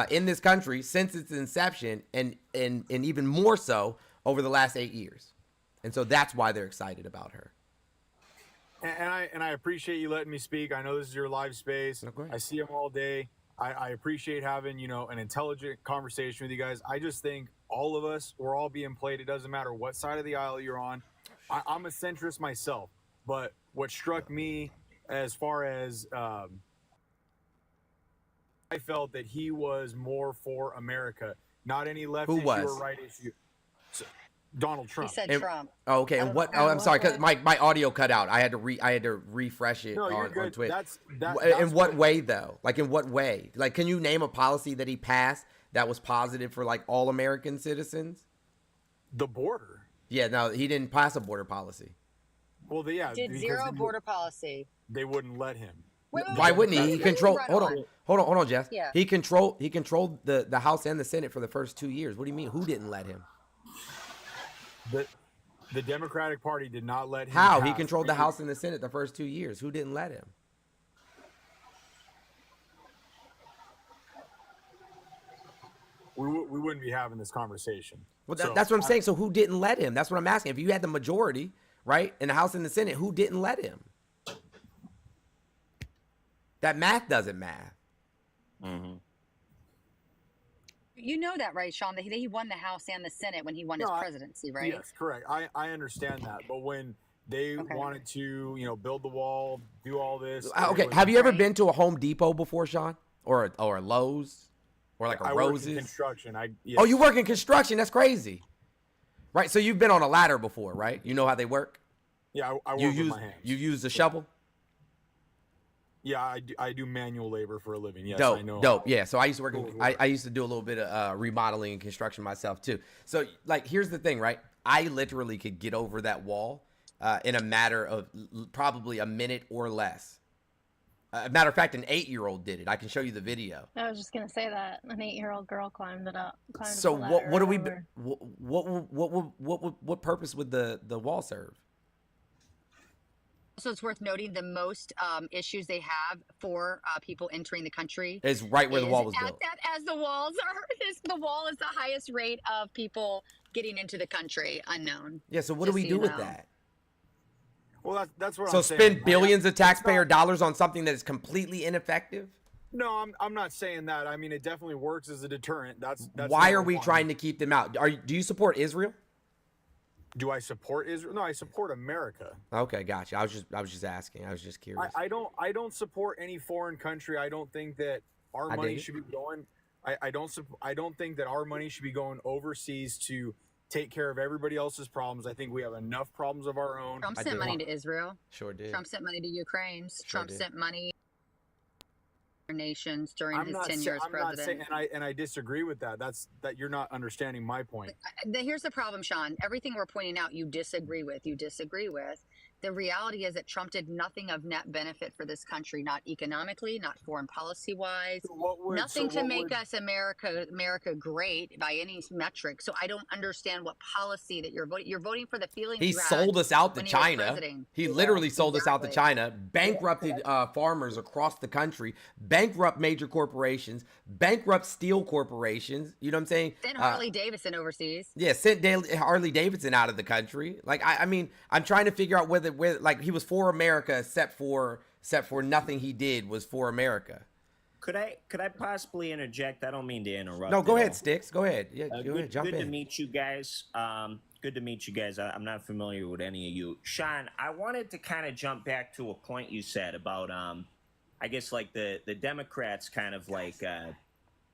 in this country since its inception, and even more so over the last 8 years. And so that's why they're excited about her. And I appreciate you letting me speak. I know this is your live space. Okay. I see them all day. I appreciate having, an intelligent conversation with you guys. I just think all of us, we're all being played. It doesn't matter what side of the aisle you're on. I'm a centrist myself, but what struck me as far as I felt that he was more for America, not any left Who issue was? or right issue. So, Donald Trump. He said And- Trump. Oh, okay. And what? Oh, I'm sorry, because my audio cut out. I had to refresh it No, you're on good. Twitch. That's In what way though? Like in what way? Like, can you name a policy that he passed that was positive for like all American citizens? The border. Yeah, no, he didn't pass a border policy. Well, Did because zero border policy. They wouldn't let him. Why wouldn't he? He controlled. Run Hold on, Jess. Yeah. He controlled the House and the Senate for the first 2 years. What do you mean? Who didn't let him? The Democratic Party did not let him. How? He pass. controlled the House and the Senate the first 2 years. Who didn't let him? We wouldn't be having this conversation. Well, So, that's what I'm saying. So who didn't let him? That's what I'm asking. If you had the majority, right, in the House and the Senate, who didn't let him? That math doesn't math. Mm-hmm. You know that, right, Sean? That he won the House and the Senate when he won his presidency, right? Yes, correct. I understand that, but when they wanted to, build the wall, do all this. Okay, have you ever been to a Home Depot before, Sean, or a Lowe's, or like a I Roses? work in construction. Oh, you work in construction? That's crazy, right? So you've been on a ladder before, right? You know how they work. Yeah, I work You with use my hands. you use the shovel. Yeah, I do manual labor for a living. Yes, Dope, I know. dope. Yeah, so I used to work. Cool. I used to do a little bit of remodeling and construction myself too. So like, here's the thing, right? I literally could get over that wall in a matter of probably a minute or less. Matter of fact, an 8-year-old did it. I can show you the video. I was just gonna say that an 8-year-old girl climbed it up. So what do we? What purpose would the wall serve? So it's worth noting the most issues they have for people entering the country Is right where the wall was built. As the walls are, the wall is the highest rate of people getting into the country unknown. Yeah. So what do we do with that? Well, that's what So I'm saying. spend billions of taxpayer dollars on something that is completely ineffective? No, I'm not saying that. I mean, it definitely works as a deterrent. That's Why are number we one. trying to keep them out? Do you support Israel? Do I support Israel? No, I support America. Okay, gotcha. I was just asking. I was just curious. I don't support any foreign country. I don't think that our money should be going. I don't think that our money should be going overseas to take care of everybody else's problems. I think we have enough problems of our own. Trump I sent did. money to Israel. Sure did. Trump sent money to Ukraine. Trump did. sent money to nations during his 10 I'm years not president. saying, and I disagree with that. That you're not understanding my point. Here's the problem, Sean. Everything we're pointing out, you disagree with. You disagree with. The reality is that Trump did nothing of net benefit for this country, not economically, not foreign policy wise, nothing to make us America great by any metric. So I don't understand what policy that you're voting. You're voting for the feelings. He you had sold us out to when he was China. president. He literally sold us out to exactly. China, bankrupted farmers across the country, bankrupt major corporations, bankrupt steel corporations. You know what I'm saying? Sent Harley Davidson overseas. Yeah, sent Harley Davidson out of the country. Like, I mean, I'm trying to figure out whether like he was for America, except for nothing he did was for America. Could I possibly interject? I don't mean to interrupt. No, go ahead, Sticks. Go ahead. Yeah, go ahead. Jump in. Good to meet you guys. Good to meet you guys. I'm not familiar with any of you. Sean, I wanted to kind of jump back to a point you said about, I guess, like the Democrats kind of like,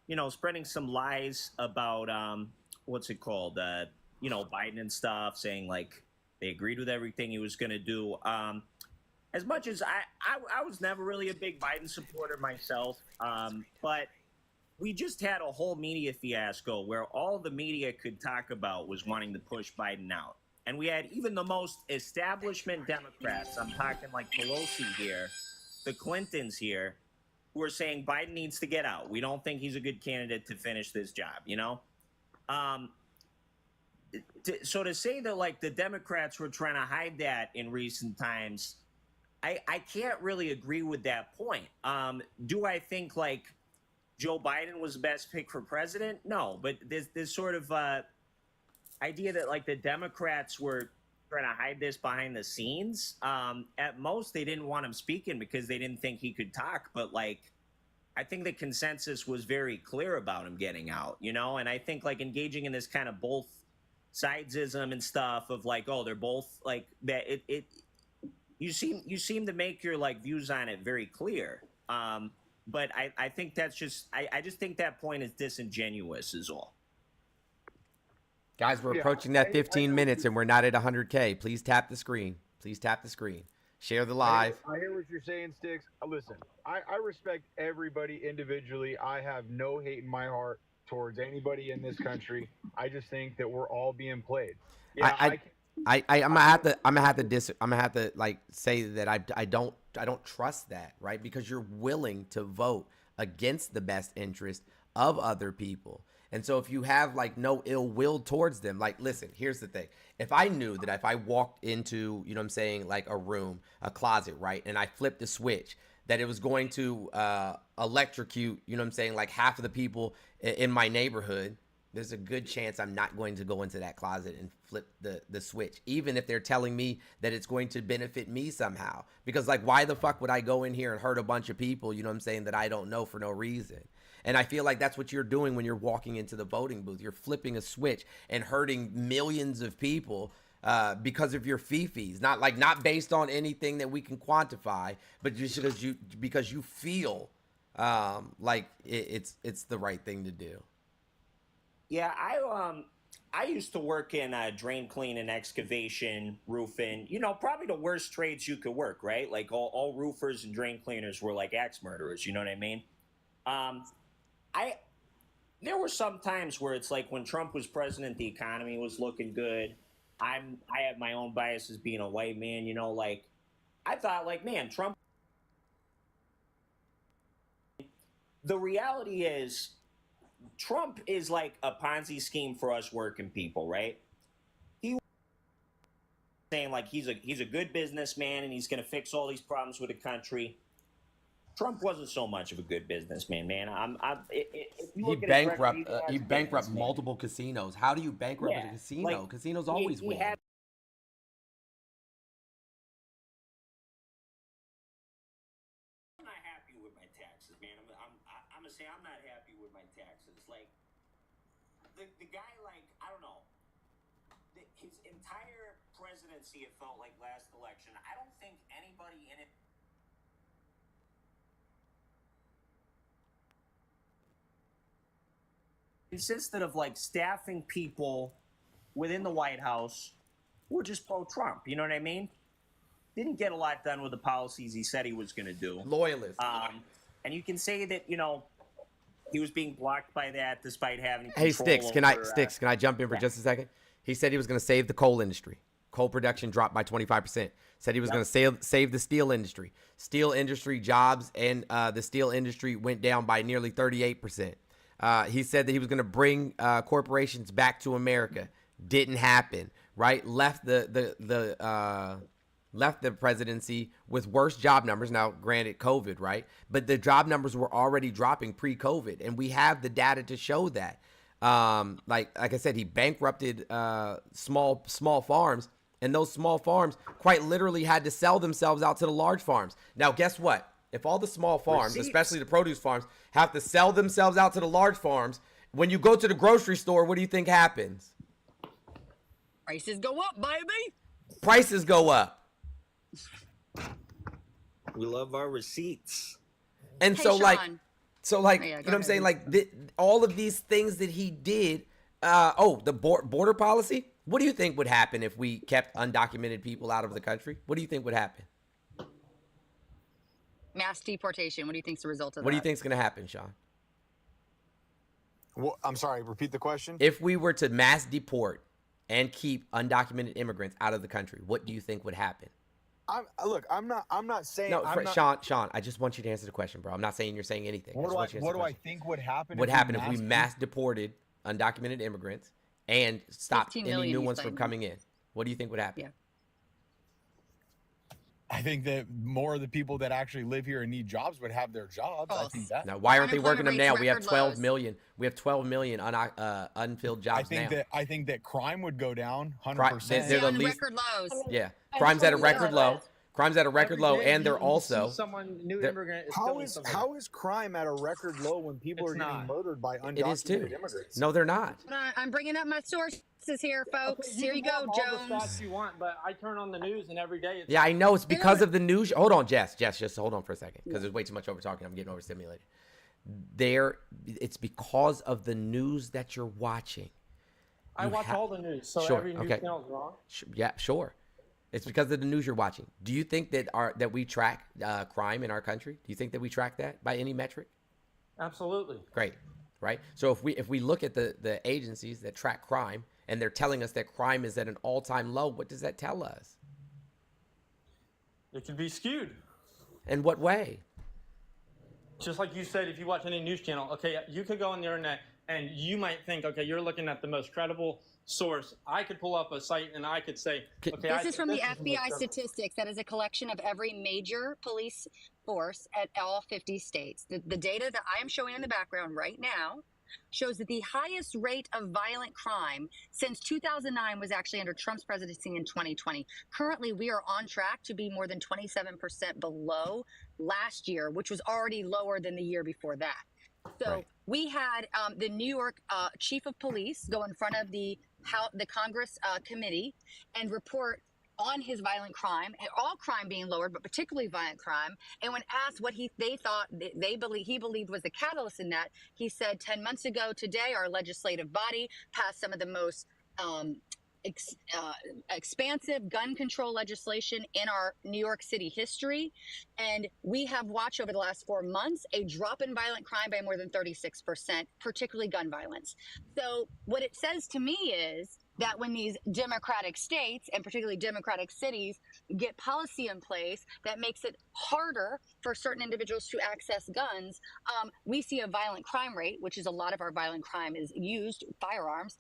you know, spreading some lies about, what's it called? You know, Biden and stuff, saying like they agreed with everything he was going to do. As much as I was never really a big Biden supporter myself, but we just had a whole media fiasco where all the media could talk about was wanting to push Biden out. And we had even the most establishment Democrats, I'm talking like Pelosi here, the Clintons here, who are saying Biden needs to get out. We don't think he's a good candidate to finish this job, you know? So to say that like the Democrats were trying to hide that in recent times, I can't really agree with that point. Do I think like Joe Biden was the best pick for president? No, but there's sort of idea that like the Democrats were trying to hide this behind the scenes. At most, they didn't want him speaking because they didn't think he could talk. But like, I think the consensus was very clear about him getting out, you know? And I think like engaging in this kind of both sidesism and stuff of like, oh, they're both like that. You seem to make your like views on it very clear. But I think that's just, I just think that point is disingenuous is all. Guys, we're approaching that 15 minutes and we're not at 100K. Please tap the screen. Please tap the screen. Share the live. I hear what you're saying, Sticks. Listen, I respect everybody individually. I have no hate in my heart towards anybody in this country. I just think that we're all being played. Yeah, I'm gonna have to like say that I don't trust that, right? Because you're willing to vote against the best interest of other people. And so if you have like no ill will towards them, like, listen, here's the thing. If I knew that if I walked into, you know what I'm saying, like a room, a closet, right, and I flipped the switch, that it was going to electrocute, you know what I'm saying, like half of the people in my neighborhood, there's a good chance I'm not going to go into that closet and flip the switch, even if they're telling me that it's going to benefit me somehow. Because like, why the fuck would I go in here and hurt a bunch of people, you know what I'm saying, that I don't know for no reason? And I feel like that's what you're doing when you're walking into the voting booth. You're flipping a switch and hurting millions of people because of your fifis. Not based on anything that we can quantify, but just because you feel like it's the right thing to do. Yeah, I used to work in drain cleaning, excavation, roofing. You know, probably the worst trades you could work, right? Like all roofers and drain cleaners were like axe murderers. You know what I mean? There were some times where it's like when Trump was president, the economy was looking good. I have my own biases being a white man, you know, like I thought like, man, Trump. The reality is Trump is like a Ponzi scheme for us working people, right? He was saying like he's a good businessman and he's going to fix all these problems with the country. Trump wasn't so much of a good businessman, man. He bankrupt multiple casinos. How do you bankrupt a casino? Like, casinos always win. I'm not happy with my taxes, man. I'm gonna say I'm not happy with my taxes. Like the guy, like I don't know, his entire presidency. It felt like last election. I don't think anybody in it. Consisted of like staffing people within the White House who were just pro-Trump. You know what I mean? Didn't get a lot done with the policies he said he was going to do. Loyalists. And you can say that, you know, he was being blocked by that despite having control Hey, Sticks, can I jump in for yeah. just a second? He said he was going to save the coal industry. Coal production dropped by 25%. Said he was going to save the steel industry. Steel industry jobs and the steel industry went down by nearly 38%. He said that he was going to bring corporations back to America. Didn't happen, right? Left the presidency with worse job numbers. Now, granted, COVID, right? But the job numbers were already dropping pre-COVID, and we have the data to show that. Like I said, he bankrupted small farms, and those small farms quite literally had to sell themselves out to the large farms. Now, guess what? If all the small farms, especially the produce farms, have to sell themselves out to the large farms, when you go to the grocery store, what do you think happens? Prices go up, baby. Prices go up. We love our receipts. And Hey, so, Sean. like, Oh, yeah, you know what I'm ahead. saying? Like, all of these things that he did. The border policy. What do you think would happen if we kept undocumented people out of the country? What do you think would happen? Mass deportation. What do you think's the result of that? What do you think's going to happen, Sean? Well, I'm sorry. Repeat the question. If we were to mass deport and keep undocumented immigrants out of the country, what do you think would happen? I'm not saying. No, I'm not, Sean, I just want you to answer the question, bro. I'm not saying you're saying anything. What do I think would happen? What happened if we mass deported undocumented immigrants and stopped 15 any million, new he's ones from saying. coming in? What do you think would happen? Yeah. I think that more of the people that actually live here and need jobs would have their jobs. I think that. Now, why aren't they working them now? Unemployment We have rate's 12 record million. We have 12 million unfilled jobs now. I think that crime would go down 100%. They're the On least. record lows. Yeah, crime's at a record low. Crime's at a record low, and they're also. New immigrant is killing somebody. How is crime at a record low when people It's are getting not. murdered by undocumented It is too. immigrants? No, they're not. I'm bringing up my sources here, folks. Okay, Here you can go, have all the Jones. stats you want, but I turn on the news and every day it's Yeah, I know it's because of the news. Hold on, Jess, just hold on for a second, because there's way too much over talking. I'm getting overstimulated. It's because of the news that you're watching. I watch all the news, so Sure, every news okay. channel is wrong. Yeah, sure. It's because of the news you're watching. Do you think that we track crime in our country? Do you think that we track that by any metric? Absolutely. Great, right? So if we look at the agencies that track crime and they're telling us that crime is at an all-time low, what does that tell us? It can be skewed. In what way? Just like you said, if you watch any news channel, okay, you could go on the internet and you might think, okay, you're looking at the most credible source. I could pull up a site and I could say, okay, This is from the most FBI credible. statistics. That is a collection of every major police force at all 50 states. The data that I am showing in the background right now shows that the highest rate of violent crime since 2009 was actually under Trump's presidency in 2020. Currently, we are on track to be more than 27% below last year, which was already lower than the year before that. So Right. we had the New York chief of police go in front of the Congress committee and report on his violent crime, and all crime being lowered, but particularly violent crime. And when asked what he believed was the catalyst in that, he said 10 months ago today, our legislative body passed some of the most expansive gun control legislation in our New York City history. And we have watched over the last 4 months a drop in violent crime by more than 36%, particularly gun violence. So what it says to me is that when these democratic states and particularly democratic cities get policy in place that makes it harder for certain individuals to access guns, we see a violent crime rate, which is a lot of our violent crime is used, firearms,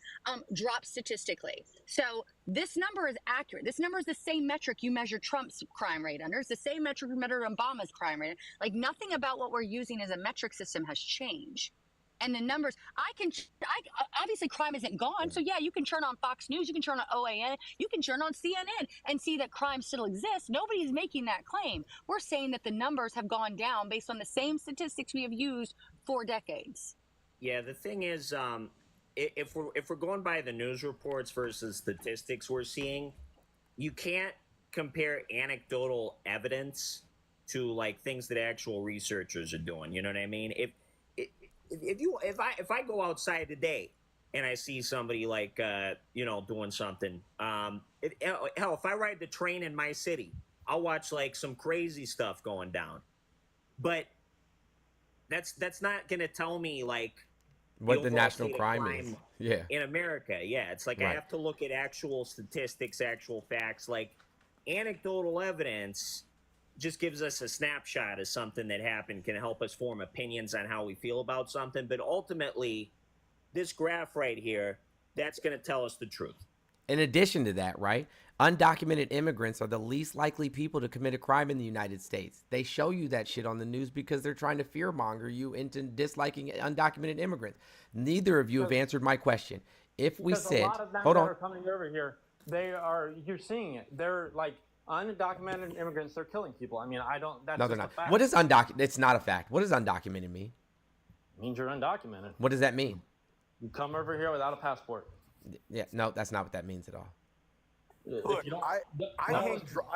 drop statistically. So this number is accurate. This number is the same metric you measure Trump's crime rate under. It's the same metric you measure Obama's crime rate. Like nothing about what we're using as a metric system has changed. And the numbers, obviously crime isn't gone. So yeah, you can turn on Fox News, you can turn on OAN, you can turn on CNN and see that crime still exists. Nobody's making that claim. We're saying that the numbers have gone down based on the same statistics we have used for decades. Yeah, the thing is, if we're going by the news reports versus statistics we're seeing, you can't compare anecdotal evidence to like things that actual researchers are doing. You know what I mean? If I go outside today and I see somebody like, you know, doing something. Hell, if I ride the train in my city, I'll watch like some crazy stuff going down. But that's not gonna tell me like What the overall national state of crime is. Yeah. in America. Yeah, it's like I Right. have to look at actual statistics, actual facts. Like anecdotal evidence just gives us a snapshot of something that happened, can help us form opinions on how we feel about something. But ultimately, this graph right here, that's going to tell us the truth. In addition to that, right, undocumented immigrants are the least likely people to commit a crime in the United States. They show you that shit on the news because they're trying to fearmonger you into disliking undocumented immigrants. Neither of you have answered my question. If we Because said, a lot of them hold that on, are coming over here, you're seeing it. They're like undocumented immigrants. They're killing people. I mean, that's no, just they're a not. fact. What is undocumented? It's not a fact. What does undocumented mean? It means you're undocumented. What does that mean? You come over here without a passport. Yeah, no, that's not what that means at all. Look, I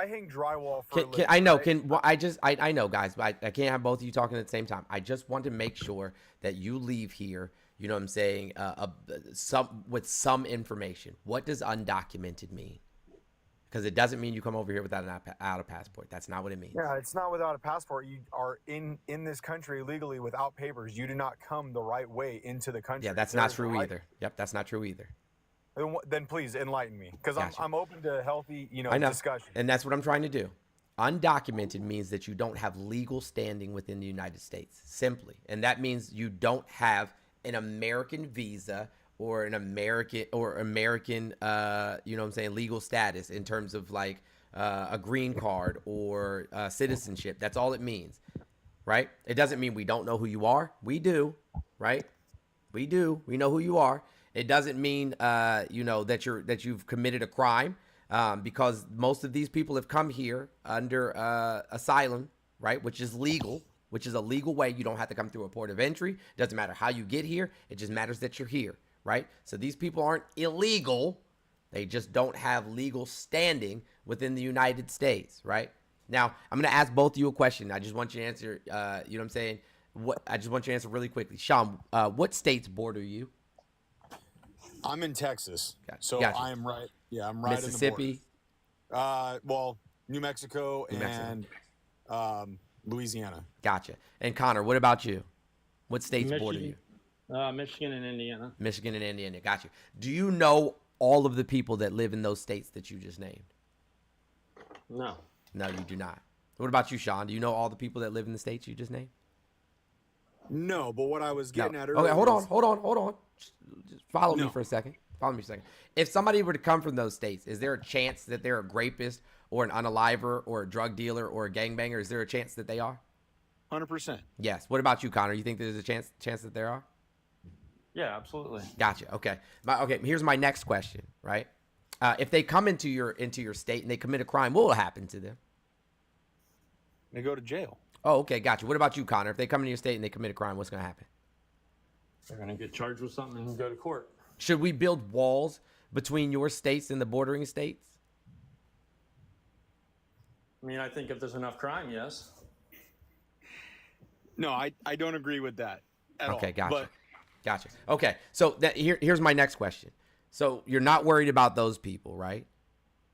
hang drywall for a living. I know. Right? I know, guys, but I can't have both of you talking at the same time. I just want to make sure that you leave here. You know what I'm saying? With some information. What does undocumented mean? Because it doesn't mean you come over here without a passport. That's not what it means. Yeah, it's not without a passport. You are in this country legally without papers. You do not come the right way into the country. Yeah, that's not true either. Yep, that's not true either. Then please enlighten me, because Gotcha. I'm open to healthy, I know. discussion. And that's what I'm trying to do. Undocumented means that you don't have legal standing within the United States, simply. And that means you don't have an American visa or an American, you know what I'm saying, legal status in terms of like a green card or citizenship. That's all it means, right? It doesn't mean we don't know who you are. We do, right? We do. We know who you are. It doesn't mean, that you've committed a crime, because most of these people have come here under asylum, right, which is legal, which is a legal way. You don't have to come through a port of entry. It doesn't matter how you get here. It just matters that you're here, right? So these people aren't illegal. They just don't have legal standing within the United States, right? Now, I'm going to ask both of you a question. I just want you to answer, you know what I'm saying? I just want you to answer really quickly. Sean, what states border you? I'm in Texas, so Gotcha. I'm right. Yeah, I'm right Mississippi. in the border. Well, New Mexico and Louisiana. Gotcha. And Connor, what about you? What states border you? Michigan and Indiana. Michigan and Indiana. Got you. Do you know all of the people that live in those states that you just named? No. No, you do not. What about you, Sean? Do you know all the people that live in the states you just named? No, but what I was getting at earlier. Okay, hold on. Just follow me for a second. If somebody were to come from those states, is there a chance that they're a rapist or an unaliver or a drug dealer or a gangbanger? Is there a chance that they are? 100%. Yes. What about you, Connor? You think there's a chance that there are? Yeah, absolutely. Gotcha. Okay. Here's my next question. Right? If they come into your state and they commit a crime, what will happen to them? They go to jail. Oh, okay, gotcha. What about you, Connor? If they come into your state and they commit a crime, what's going to happen? They're going to get charged with something and go to court. Should we build walls between your states and the bordering states? I mean, I think if there's enough crime, yes. No, I don't agree with that at all. Okay, gotcha. But Gotcha. Okay, so here's my next question. So you're not worried about those people, right?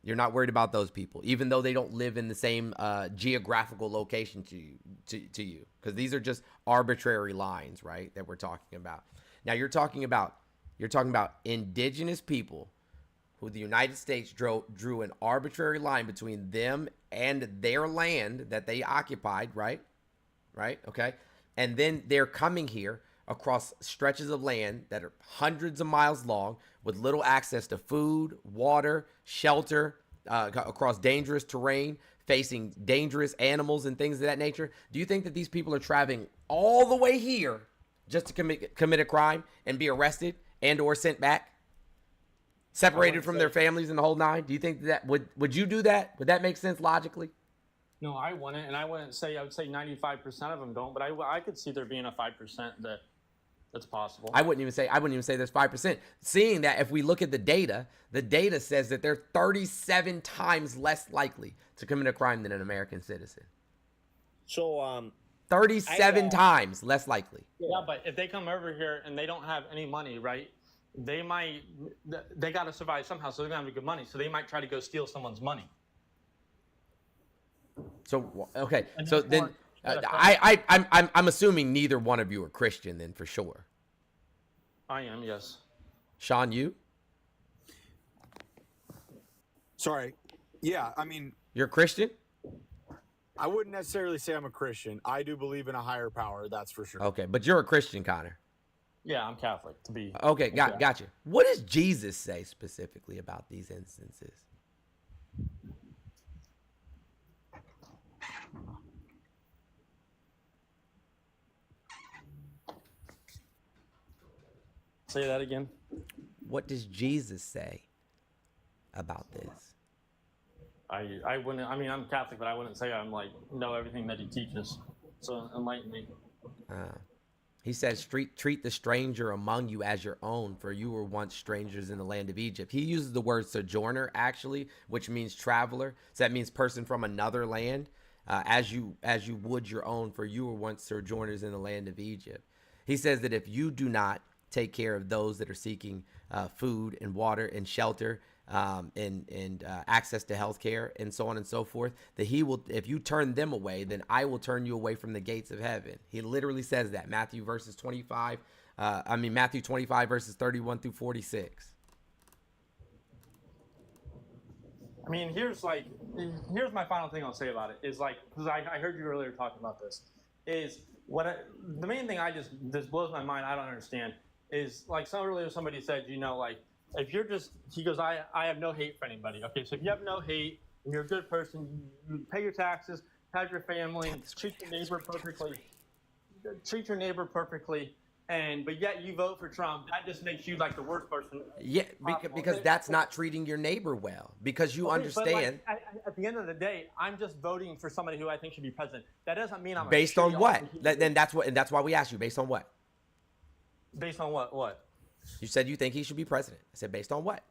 You're not worried about those people, even though they don't live in the same geographical location to you, because these are just arbitrary lines, right? That we're talking about. Now you're talking about indigenous people who the United States drew an arbitrary line between them and their land that they occupied, right? Right? Okay. And then they're coming here across stretches of land that are hundreds of miles long with little access to food, water, shelter, across dangerous terrain, facing dangerous animals and things of that nature. Do you think that these people are traveling all the way here just to commit a crime and be arrested and or sent back, separated from their families and the whole nine? Do you think that would you do that? Would that make sense logically? No, I wouldn't, and I would say 95% of them don't, but I could see there being a 5% that's possible. I wouldn't even say there's 5%. Seeing that if we look at the data says that they're 37 times less likely to commit a crime than an American citizen. So 37 times less likely. Yeah, but if they come over here and they don't have any money, right? they got to survive somehow, so they're gonna have good money. So they might try to go steal someone's money. So okay, so then I'm assuming neither one of you are Christian then for sure. I am, yes. Sean, you? Sorry. Yeah, I mean, You're Christian? I wouldn't necessarily say I'm a Christian. I do believe in a higher power, that's for sure. Okay, but you're a Christian, Connor. Yeah, I'm Catholic to be. Okay, got you. What does Jesus say specifically about these instances? Say that again. What does Jesus say about this? I wouldn't. I mean, I'm Catholic, but I wouldn't say I'm like know everything that he teaches. So enlighten me. He says, treat the stranger among you as your own, for you were once strangers in the land of Egypt. He uses the word sojourner, actually, which means traveler. So that means person from another land, as you would your own, for you were once sojourners in the land of Egypt. He says that if you do not take care of those that are seeking food and water and shelter, and access to health care and so on and so forth, that he will, if you turn them away, then I will turn you away from the gates of heaven. He literally says that. Matthew 25 verses 31 through 46. I mean, here's my final thing I'll say about it is like, because I heard you earlier talking about this, is the main thing this blows my mind, I don't understand, is like somebody said, you know, like, if you're just, he goes, I have no hate for anybody. Okay, so if you have no hate and you're a good person, you pay your taxes, have your family, treat your neighbor perfectly, but yet you vote for Trump, that just makes you like the worst person. Yeah, because that's not treating your neighbor well. Because you understand. But like, at the end of the day, I'm just voting for somebody who I think should be president. That doesn't mean I'm based on what? Then that's why we asked you. Based on what? Based on what? What? You said you think he should be president. I said based on what?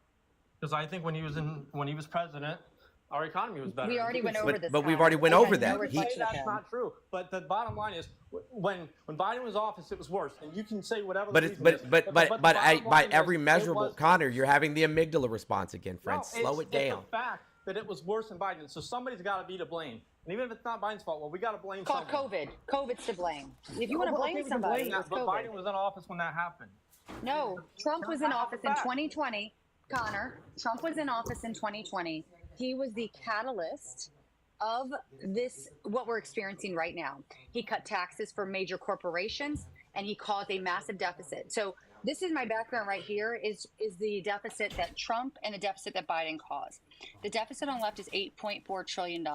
Because I think when he was president, our economy was better. We already went over this. But we've already went over that. That's not true. But the bottom line is, when Biden was in office, it was worse. And you can say whatever. By every measurable, Connor, you're having the amygdala response again, friend. Slow it down. It's the fact that it was worse than Biden. So somebody's got to be to blame. And even if it's not Biden's fault, well, we got to blame. It's called COVID. COVID's to blame. If you want to blame somebody, but Biden was in office when that happened. No, Trump was in office in 2020. Connor, Trump was in office in 2020. He was the catalyst of this, what we're experiencing right now. He cut taxes for major corporations, and he caused a massive deficit. So this is my background right here, is the deficit that Trump and the deficit that Biden caused. The deficit on the left is $8.4 trillion.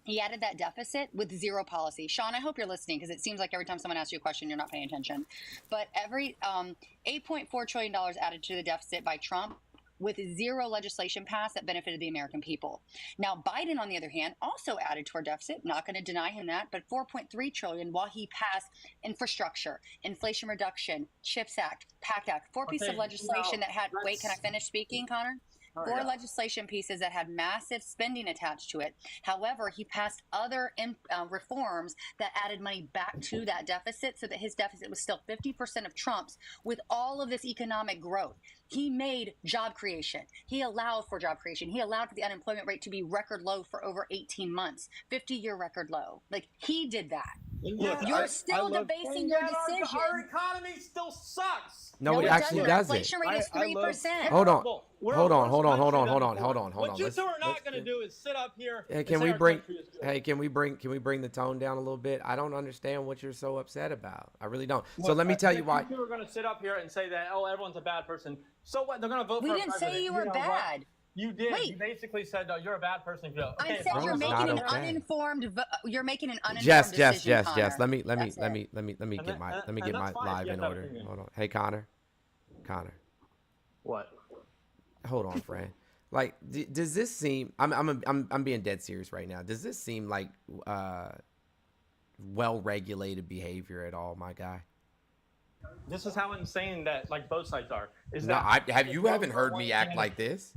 He added that deficit with zero policy. Sean, I hope you're listening, because it seems like every time someone asks you a question, you're not paying attention. But every $8.4 trillion added to the deficit by Trump with zero legislation passed that benefited the American people. Now, Biden, on the other hand, also added to our deficit. Not going to deny him that, but $4.3 trillion while he passed infrastructure, Inflation Reduction, CHIPS Act, PACT Act, four pieces of legislation that had. Wait, can I finish speaking, Connor? Four legislation pieces that had massive spending attached to it. However, he passed other reforms that added money back to that deficit so that his deficit was still 50% of Trump's with all of this economic growth. He made job creation. He allowed for job creation. He allowed for the unemployment rate to be record low for over 18 months, 50-year record low. Like, he did that. Look, You're still debasing your decision. Our economy still sucks. No, it actually doesn't. Inflation rate is 3%. Hold on. Hold on. What you two are not going to do is sit up here. Hey, can we bring the tone down a little bit? I don't understand what you're so upset about. I really don't. So let me tell you why. You were going to sit up here and say that, oh, everyone's a bad person. So what? They're going to vote for We didn't say you were bad. You did. Wait. You basically said, no, you're a bad person. I said you're making an uninformed. You're making an uninformed Jess. decision. Let me get my live in order. Hold on. Hey, Connor. What? Hold on, friend. Like, does this seem? I'm being dead serious right now. Does this seem like well-regulated behavior at all, my guy? This is how insane that like both sides are. You haven't heard me act like this.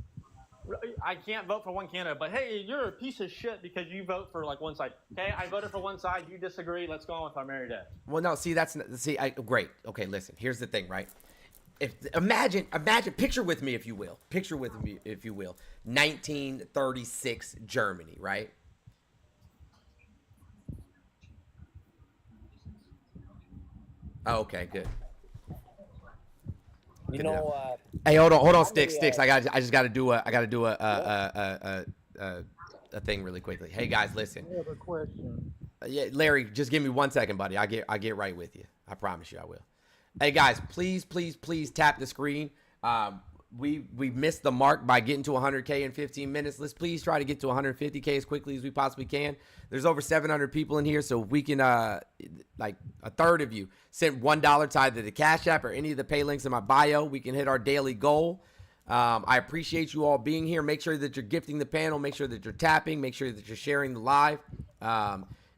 I can't vote for one candidate, but hey, you're a piece of shit because you vote for like one side. Okay, I voted for one side. You disagree. Let's go on with our merry day. Well, no, see, great. Okay, listen. Here's the thing, right? Imagine, picture with me if you will. Picture with me if you will. 1936 Germany, right? Oh, okay, good. You Good to know, Hey, hold on, I'm sticks. I just gotta do a thing really quickly. Hey guys, listen. I have a question. Yeah, Larry, just give me 1 second, buddy. I get right with you. I promise you, I will. Hey guys, please tap the screen. We missed the mark by getting to 100K in 15 minutes. Let's please try to get to 150K as quickly as we possibly can. There's over 700 people in here, so if we can, like a third of you sent $1 to either the Cash App or any of the pay links in my bio, we can hit our daily goal. I appreciate you all being here. Make sure that you're gifting the panel. Make sure that you're tapping. Make sure that you're sharing the live.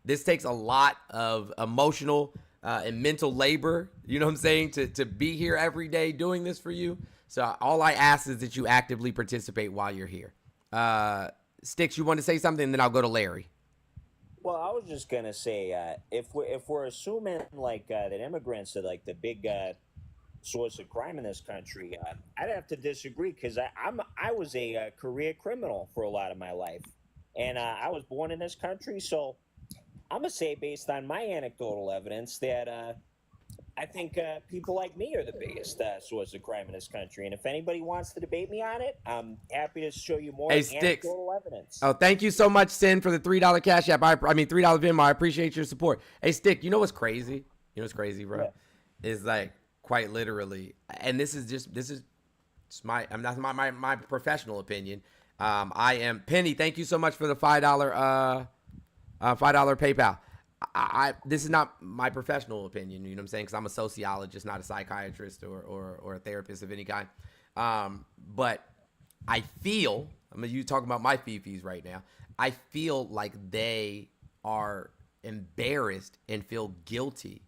This takes a lot of emotional and mental labor, you know what I'm saying, to be here every day doing this for you. So all I ask is that you actively participate while you're here. Sticks, you want to say something, then I'll go to Larry. well, I was just gonna say, if we're assuming like that immigrants are like the big source of crime in this country, I'd have to disagree because I was a career criminal for a lot of my life, and I was born in this country, so I'm gonna say based on my anecdotal evidence that I think people like me are the biggest source of crime in this country. And if anybody wants to debate me on it, I'm happy to show you more anecdotal evidence. Oh, thank you so much, Sin, for the $3 Cash App. I mean, $3 Venmo. I appreciate your support. Hey, Stick, you know what's crazy? You know what's crazy, bro? Yeah. Is like quite literally, and this is my my professional opinion. I am Penny. Thank you so much for the $5 PayPal. This is not my professional opinion, you know what I'm saying? Because I'm a sociologist, not a psychiatrist or a therapist of any kind. But I feel, you talking about my fifis right now, I feel like they are embarrassed and feel guilty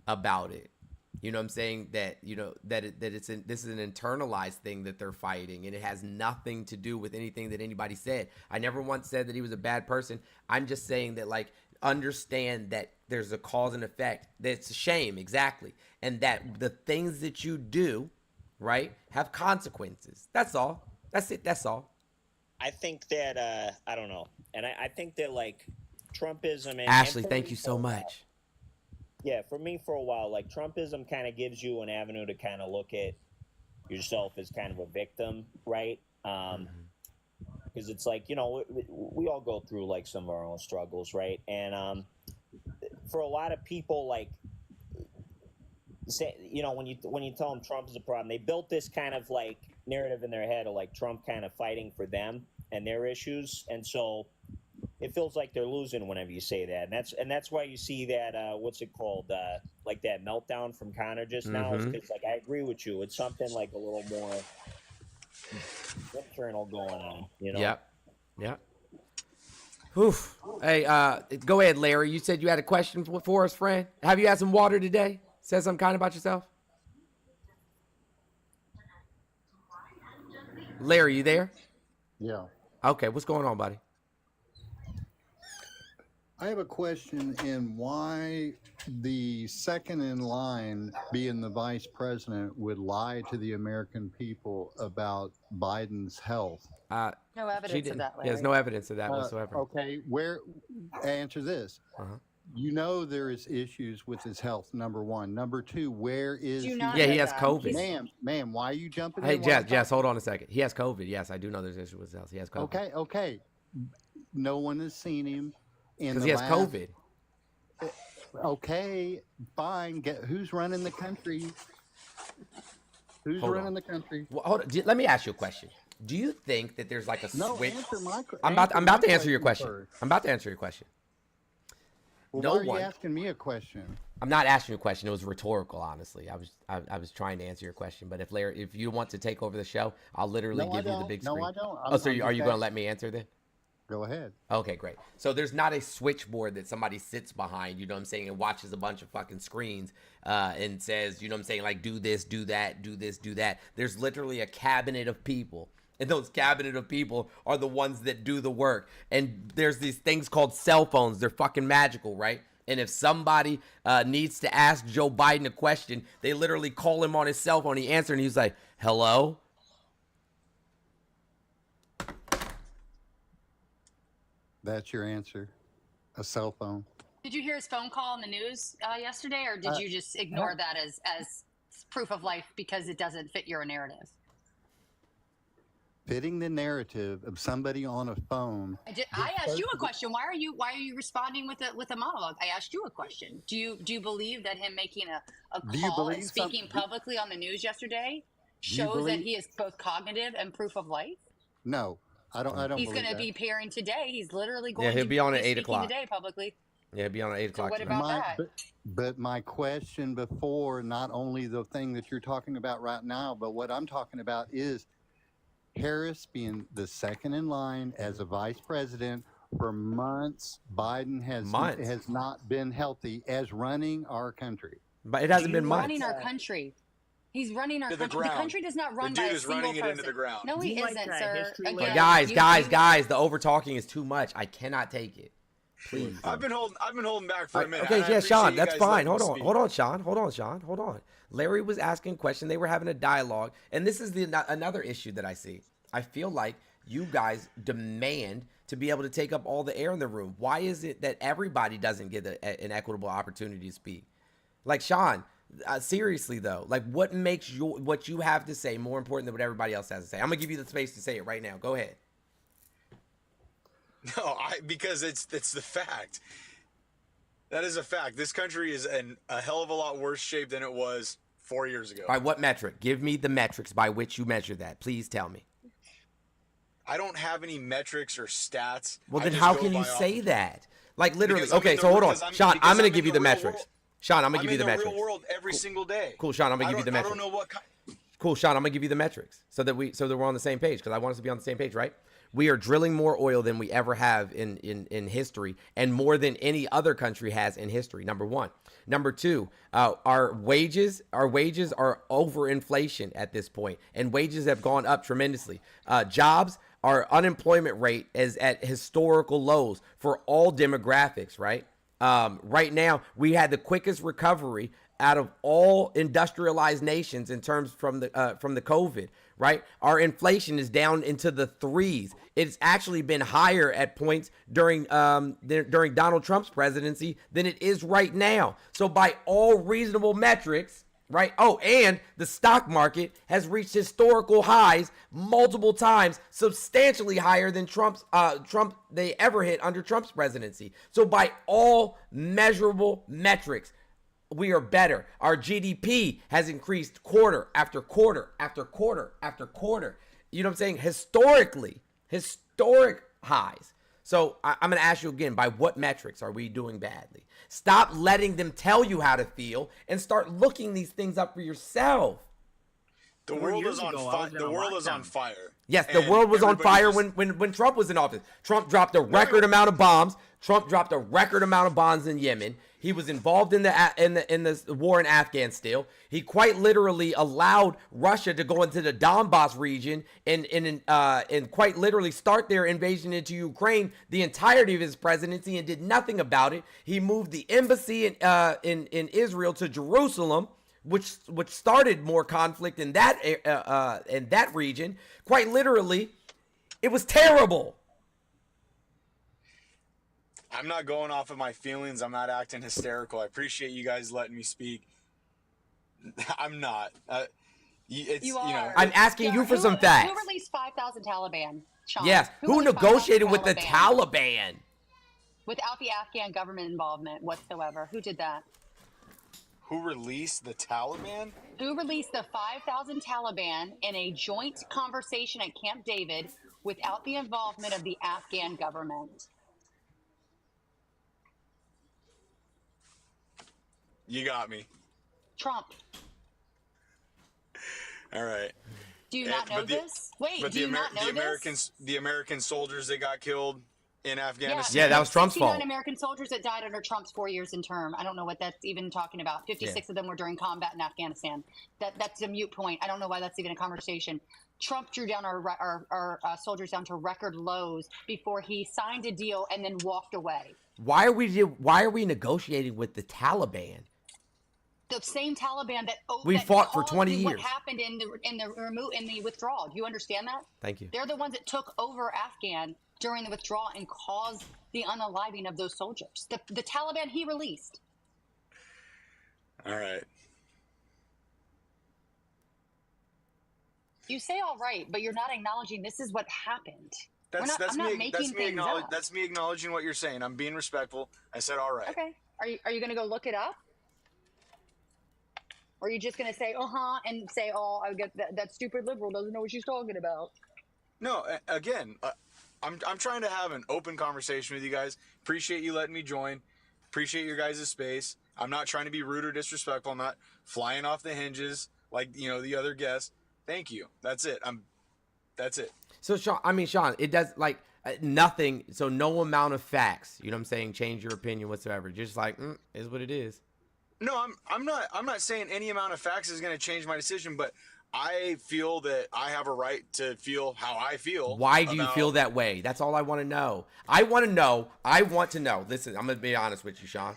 about it. You know what I'm saying? That, you know, this is an internalized thing that they're fighting, and it has nothing to do with anything that anybody said. I never once said that he was a bad person. I'm just saying that, like, understand that there's a cause and effect. That's a shame, exactly. And that the things that you do, right, have consequences. That's all. That's it. That's all. I think that, I don't know. And I think that, like, Trumpism... And Ashley, thank you so much. Yeah, for me, for a while, like, Trumpism kind of gives you an avenue to kind of look at yourself as kind of a victim, right? Because it's like, you know, we all go through, like, some of our own struggles, right? And for a lot of people, like, say, you know, when you tell them Trump is a problem, they built this kind of, like, narrative in their head of, like, Trump kind of fighting for them and their issues. And so it feels like they're losing whenever you say that. And that's why you see that, what's it called? Like that meltdown from Connor just now. It's like, I agree with you. It's something like a little more internal going on, you know? Yep. Oof. Hey, go ahead, Larry. You said you had a question for us, friend. Have you had some water today? Said something kind about yourself? Larry, you there? Yeah. Okay, what's going on, buddy? I have a question in why the second in line, being the vice president, would lie to the American people about Biden's health. No evidence of that, Larry. There's no evidence of that whatsoever. Okay, answer this. You know there is issues with his health, number one. Number two, where is he? Yeah, he has COVID. Ma'am, why are you jumping Hey, in? Jess, hold on a second. He has COVID. Yes, I do know there's issues with his health. He has COVID. Okay. No one has seen him. Because he has COVID. Okay, fine. Who's running the country? Who's running the country? Well, hold on. Let me ask you a question. Do you think that there's like a switch? Answer my question. I'm about to answer your question. I'm about to answer your question. Well, why are you asking me a question? I'm not asking you a question. It was rhetorical, honestly. I was trying to answer your question. But if you want to take over the show, I'll literally give you the big screen. No, I don't. Are you going to let me answer then? Go ahead. Okay, great. So there's not a switchboard that somebody sits behind, you know what I'm saying, and watches a bunch of fucking screens and says, you know what I'm saying, like, do this, do that, do this, do that. There's literally a cabinet of people. And those cabinet of people are the ones that do the work. And there's these things called cell phones. They're fucking magical, right? And if somebody needs to ask Joe Biden a question, they literally call him on his cell phone. He answers, and he's like, hello? That's your answer? A cell phone? Did you hear his phone call on the news yesterday, or did you just ignore that as proof of life because it doesn't fit your narrative? Fitting the narrative of somebody on a phone. I asked you a question. Why are you responding with a monologue? I asked you a question. Do you believe that him making a call and speaking publicly on the news yesterday shows that he is both cognitive and proof of life? No, I don't. He's going to be appearing today. He's literally going he'll to be on at be 8 speaking o'clock today publicly. Yeah, it'd be on at 8 o'clock. So what about that? But my question before, not only the thing that you're talking about right now, but what I'm talking about is Harris being the second in line as a vice president for months. Biden has not been healthy as running our country. But it hasn't been months. Running our country. He's running our country. The country does not run by a single running person. it into the ground. No, he isn't, sir. Again, guys, the over talking is too much. I cannot take it. Please. I've been holding back for a minute. Okay, yeah, Sean, that's fine. Hold on, Sean. Larry was asking a question. They were having a dialogue, and this is another issue that I see. I feel like you guys demand to be able to take up all the air in the room. Why is it that everybody doesn't get an equitable opportunity to speak? Like, Sean, seriously though, like, what makes what you have to say more important than what everybody else has to say? I'm gonna give you the space to say it right now. Go ahead. No, because it's the fact. That is a fact. This country is in a hell of a lot worse shape than it was 4 years ago. By what metric? Give me the metrics by which you measure that. Please tell me. I don't have any metrics or stats. Well, then how can you say that? Like, literally. Okay, so hold on. Sean, I'm going to give you the metrics. Sean, I'm going to give you the metrics. I'm in the real world every single day. Cool, Sean, I'm going to give you the metrics. I don't know what Cool, Sean, I'm going to give you the metrics so that we're on the same page, because I want us to be on the same page, right? We are drilling more oil than we ever have in history, and more than any other country has in history, number one. Number two, our wages are over inflation at this point, and wages have gone up tremendously. Jobs, our unemployment rate is at historical lows for all demographics, right? Right now, we had the quickest recovery out of all industrialized nations in terms from the COVID, right? Our inflation is down into the 3s. It's actually been higher at points during Donald Trump's presidency than it is right now. So by all reasonable metrics, right? Oh, and the stock market has reached historical highs multiple times, substantially higher than they ever hit under Trump's presidency. So by all measurable metrics, we are better. Our GDP has increased quarter after quarter after quarter after quarter. You know what I'm saying? Historic highs. So I'm going to ask you again, by what metrics are we doing badly? Stop letting them tell you how to feel and start looking these things up for yourself. The world is on fire. The world is on fire. Yes, the world was on fire when Trump was in office. Trump dropped a record amount of bombs. Trump dropped a record amount of bombs in Yemen. He was involved in the war in Afghan still. He quite literally allowed Russia to go into the Donbass region and quite literally start their invasion into Ukraine the entirety of his presidency and did nothing about it. He moved the embassy in Israel to Jerusalem, which started more conflict in that region. Quite literally, it was terrible. I'm not going off of my feelings. I'm not acting hysterical. I appreciate you guys letting me speak. I'm not. You are. You know, I'm asking you for some facts. Who released 5,000 Taliban, Sean? Yes. Who negotiated with the Taliban? Without the Afghan government involvement whatsoever. Who did that? Who released the Taliban? Who released the 5,000 Taliban in a joint conversation at Camp David without the involvement of the Afghan government? You got me. Trump. All right. Do you not know this? Wait, do you not know this? The American soldiers that got killed in Afghanistan. Yeah, that was Trump's fault. 69 American soldiers that died under Trump's 4 years in term. I don't know what that's even talking about. 56 of them were during combat in Afghanistan. That's a mute point. I don't know why that's even a conversation. Trump drew down our soldiers down to record lows before he signed a deal and then walked away. Why are we negotiating with the Taliban? The same Taliban that we that fought for caused 20 years. What happened in the withdrawal? Do you understand that? Thank you. They're the ones that took over Afghan during the withdrawal and caused the unaliving of those soldiers. The Taliban he released. All right. You say all right, but you're not acknowledging this is what happened. That's me acknowledging what you're saying. I'm being respectful. I said all right. Okay. Are you going to go look it up? Or are you just going to say, and say, oh, I get that stupid liberal doesn't know what she's talking about? No, again, I'm trying to have an open conversation with you guys. Appreciate you letting me join. Appreciate your guys' space. I'm not trying to be rude or disrespectful. I'm not flying off the hinges like, the other guests. Thank you. That's it. That's it. So, Sean, it does, like, nothing, so no amount of facts, you know what I'm saying, change your opinion whatsoever. Just like, is what it is. No, I'm not saying any amount of facts is going to change my decision, but I feel that I have a right to feel how I feel. Why do you feel that way? That's all I want to know. I want to know. Listen, I'm going to be honest with you, Sean.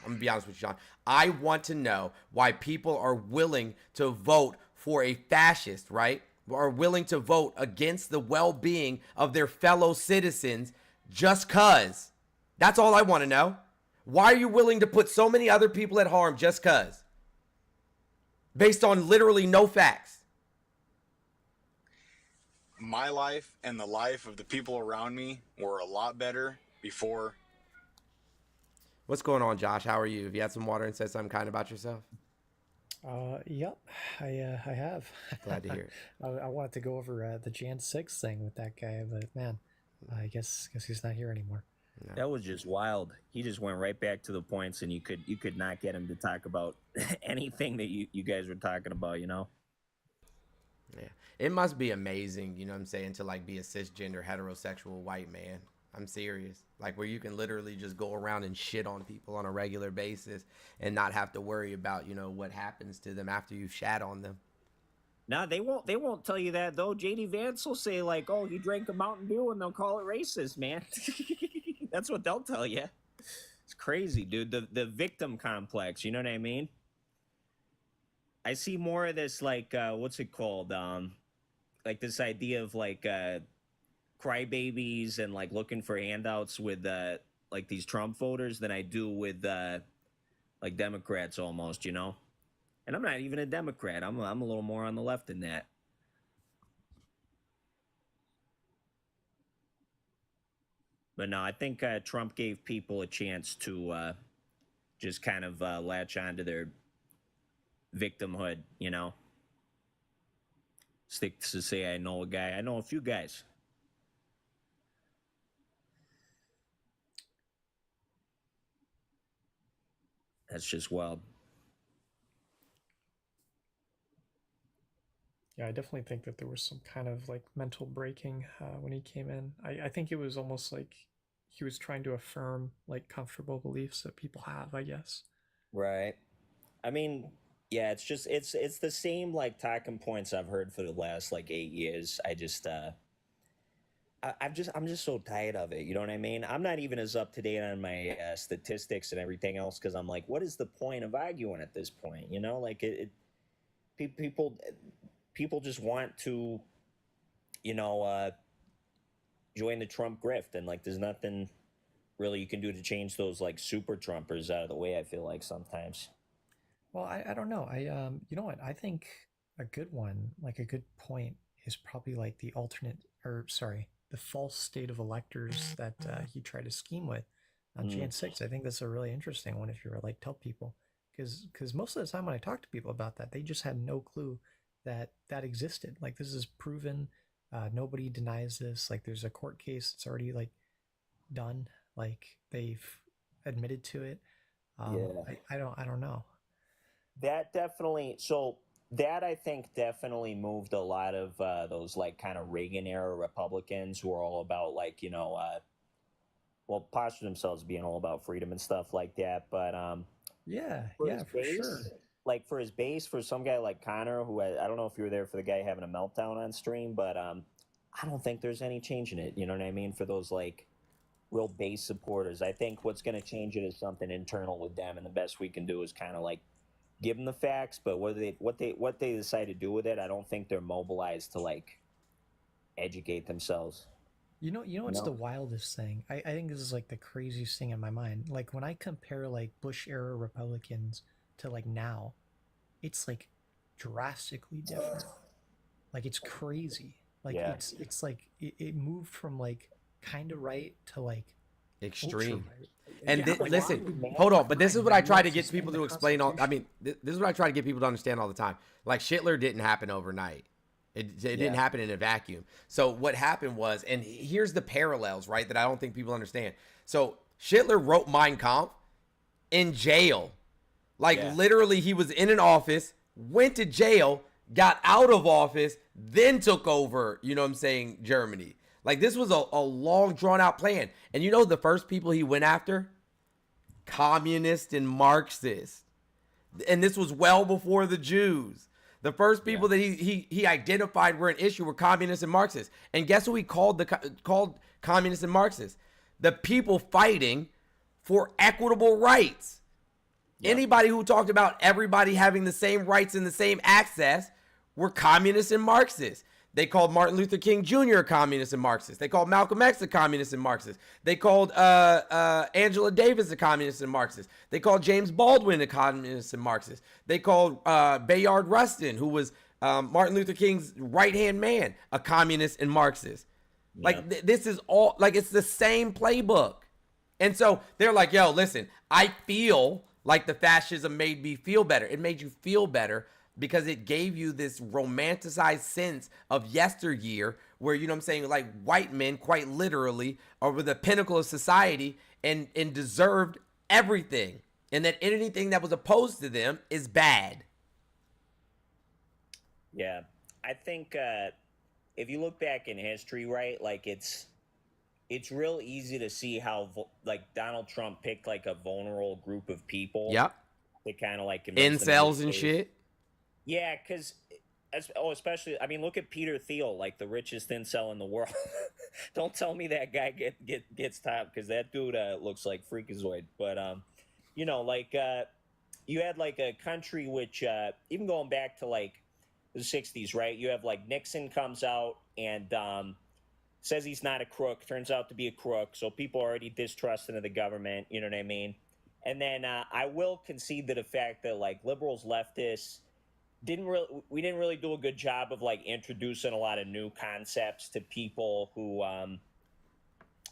I want to know why people are willing to vote for a fascist, right? Are willing to vote against the well-being of their fellow citizens just cause. That's all I want to know. Why are you willing to put so many other people at harm just cause? Based on literally no facts. My life and the life of the people around me were a lot better before. What's going on, Josh? How are you? Have you had some water and said something kind about yourself? Yep, I have. Glad to hear it. I wanted to go over the Jan 6 thing with that guy, but man, I guess he's not here anymore. No. That was just wild. He just went right back to the points, and you could not get him to talk about anything that you guys were talking about, Yeah. It must be amazing, you know what I'm saying, to like be a cisgender heterosexual white man. I'm serious. Like where you can literally just go around and shit on people on a regular basis and not have to worry about, what happens to them after you've shat on them. No, they won't tell you that though. JD Vance will say like, "Oh, he drank a Mountain Dew," and they'll call it racist, man. That's what they'll tell you. It's crazy, dude. The victim complex, you know what I mean? I see more of this like what's it called? Like this idea of like crybabies and like looking for handouts with like these Trump voters than I do with like Democrats almost, And I'm not even a Democrat. I'm a little more on the left than that. But no, I think Trump gave people a chance to just kind of latch onto their victimhood, Stick to say I know a few guys. That's just wild. Yeah, I definitely think that there was some kind of like mental breaking when he came in. I think it was almost like he was trying to affirm like comfortable beliefs that people have, I guess. Right. I mean, yeah, it's the same like talking points I've heard for the last like 8 years. I'm just so tired of it. You know what I mean? I'm not even as up to date on my statistics and everything else because I'm like, what is the point of arguing at this point? Like people just want to, join the Trump grift, and like there's nothing really you can do to change those like super Trumpers out of the way. I feel like sometimes. Well, I don't know. You know what? I think a good one, like a good point, is probably like the false state of electors that he tried to scheme with on Jan 6. I think that's a really interesting one if you were like tell people, because most of the time when I talk to people about that, they just had no clue that existed. Like this is proven. Nobody denies this. Like there's a court case. It's already like done. Like they've admitted to it. Yeah. I don't know. That I think definitely moved a lot of those like kind of Reagan era Republicans who are all about like, posture themselves being all about freedom and stuff like that. But yeah, for sure. like for his base, for some guy like Connor, who I don't know if you were there for the guy having a meltdown on stream, but I don't think there's any change in it. You know what I mean? For those like real base supporters, I think what's going to change it is something internal with them, and the best we can do is kind of like give them the facts. But what they decide to do with it, I don't think they're mobilized to like educate themselves. You know what's the wildest thing? I think this is like the craziest thing in my mind. Like when I compare like Bush era Republicans to like now, it's like drastically different. Like it's crazy. Like it's like it moved from like kind of right to like extreme. ultra-right. And Yeah, like, listen, hold on, but this is what I try to get people to explain. I mean, this is what I try to get people to understand all the time. Like Hitler didn't happen overnight. It didn't happen in a vacuum. So what happened was, and here's the parallels, right, that I don't think people understand. So Hitler wrote Mein Kampf in jail. Like literally he was in an office, went to jail, got out of office, then took over, you know what I'm saying, Germany. Like this was a long drawn out plan. And you know the first people he went after? Communists and Marxists. And this was well before the Jews. The first people that he identified were an issue were communists and Marxists. And guess who he called called communists and Marxists? The people fighting for equitable rights. Anybody who talked about everybody having the same rights and the same access were communists and Marxists. They called Martin Luther King Jr. a communist and Marxist. They called Malcolm X a communist and Marxist. They called Angela Davis a communist and Marxist. They called James Baldwin a communist and Marxist. They called Bayard Rustin, who was Martin Luther King's right-hand man, a communist and Marxist. Like this is all, like it's the same playbook. And so they're like, yo, listen, I feel like the fascism made me feel better. It made you feel better because it gave you this romanticized sense of yesteryear where, you know what I'm saying, like white men quite literally are the pinnacle of society and deserved everything. And that anything that was opposed to them is bad. Yeah. I think if you look back in history, right, like it's real easy to see how like Donald Trump picked like a vulnerable group of people. Yep. To kind of like incels and shit. Yeah, because especially, I mean, look at Peter Thiel, like the richest incel in the world. Don't tell me that guy gets top, because that dude looks like Freakazoid. But you know, like you had like a country which even going back to like the 60s, right? You have like Nixon comes out and says he's not a crook, turns out to be a crook, so people are already distrusting of the government. You know what I mean? And then I will concede to the fact that like liberals, leftists didn't really do a good job of like introducing a lot of new concepts to people who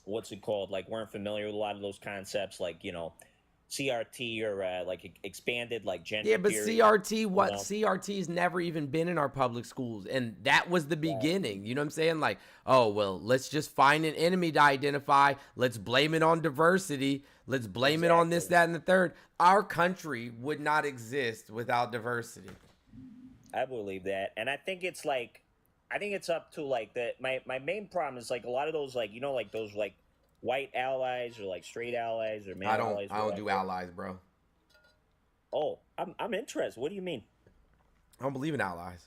what's it called, like weren't familiar with a lot of those concepts, like, you know, CRT or like expanded like gender. Yeah, but theory, CRT, you know? CRT's never even been in our public schools, and that was the beginning. You know what I'm saying? Like, oh well, let's just find an enemy to identify. Let's blame it on diversity. Let's blame it on this, that, and the third. Our country would not exist without diversity. I believe that, and I think it's like, I think it's up to like the my main problem is like a lot of those, like, you know, like those like white allies or like straight allies or male allies. I don't do allies, bro. Oh, I'm interested. What do you mean? I don't believe in allies.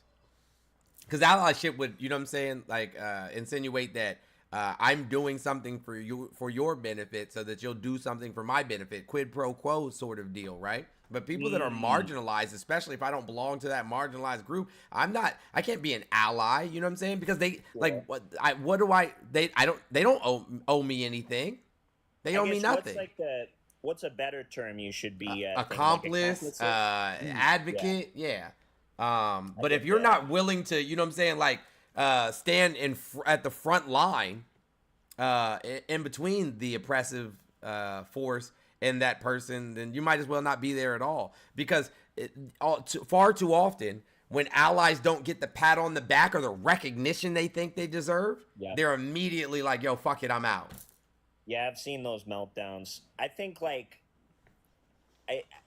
Because allyship would, you know what I'm saying, like insinuate that I'm doing something for you, for your benefit, so that you'll do something for my benefit. Quid pro quo sort of deal, right? But people that are marginalized, especially if I don't belong to that marginalized group, I can't be an ally, you know what I'm saying? Because they like they don't owe me anything. They owe me nothing. What's a better term you should be accomplice, advocate, yeah. But if you're not willing to, you know what I'm saying, like stand at the front line in between the oppressive force and that person, then you might as well not be there at all. Because far too often, when allies don't get the pat on the back or the recognition they think they deserve, they're immediately like, yo, fuck it, I'm out. Yeah, I've seen those meltdowns. I think, like,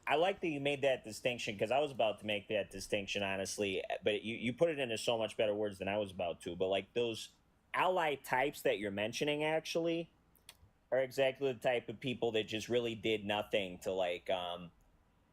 I like that you made that distinction, because I was about to make that distinction, honestly, but you put it into so much better words than I was about to. But, like, those ally types that you're mentioning, actually, are exactly the type of people that just really did nothing to, like,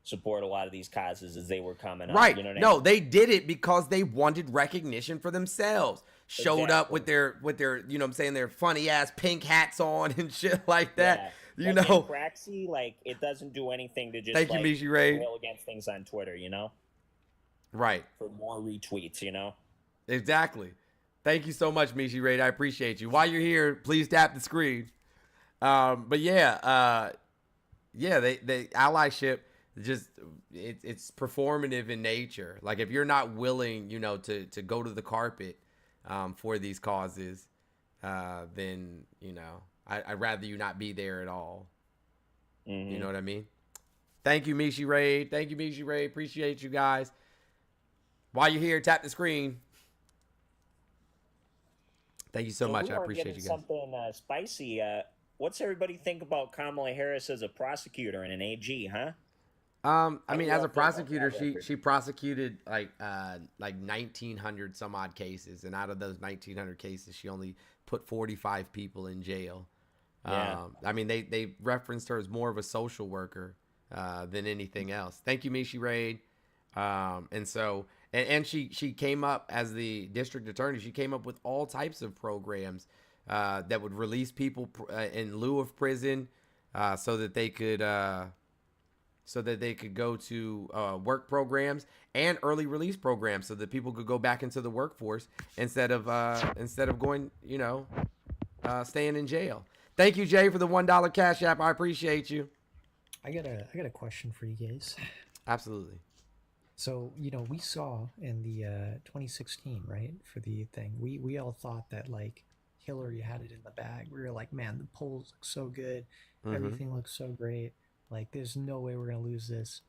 support a lot of these causes as they were coming up. Right. You know what I No, mean? they did it because they wanted recognition for themselves. Showed up with their you know what I'm saying, their funny ass pink hats on and shit like that. Yeah. You like know. Praxi, like it doesn't do anything to just Thank you, like Mishi Ray. rail against things on Twitter, you know? Right. For more retweets, you know? Exactly. Thank you so much, Mishi Ray. I appreciate you. While you're here, please tap the screen. But yeah, they allyship just it's performative in nature. Like if you're not willing, you know, to go to the carpet for these causes, then you know I'd rather you not be there at all. Mm-hmm. You know what I mean? Thank you, Mishi Ray. Thank you, Mishi Ray. Appreciate you guys. While you're here, tap the screen. Thank you so much. I appreciate you guys. Something spicy. What's everybody think about Kamala Harris as a prosecutor and an AG, huh? I mean, as a prosecutor, she prosecuted like 1,900 some odd cases, and out of those 1,900 cases, she only put 45 people in jail. Yeah. I mean, they referenced her as more of a social worker than anything else. Thank you, Mishi Raid. And so, and she came up as the district attorney. She came up with all types of programs that would release people in lieu of prison, so that they could go to work programs and early release programs, so that people could go back into the workforce instead of going, you know, staying in jail. Thank you, Jay, for the $1 Cash App. I appreciate you. I got a question for you guys. Absolutely. So, you know, we saw in the 2016, right, for the thing, we all thought that, like, Hillary had it in the bag. We were like, man, the polls look so good. Everything looks so great. Like, there's no way we're going to lose this.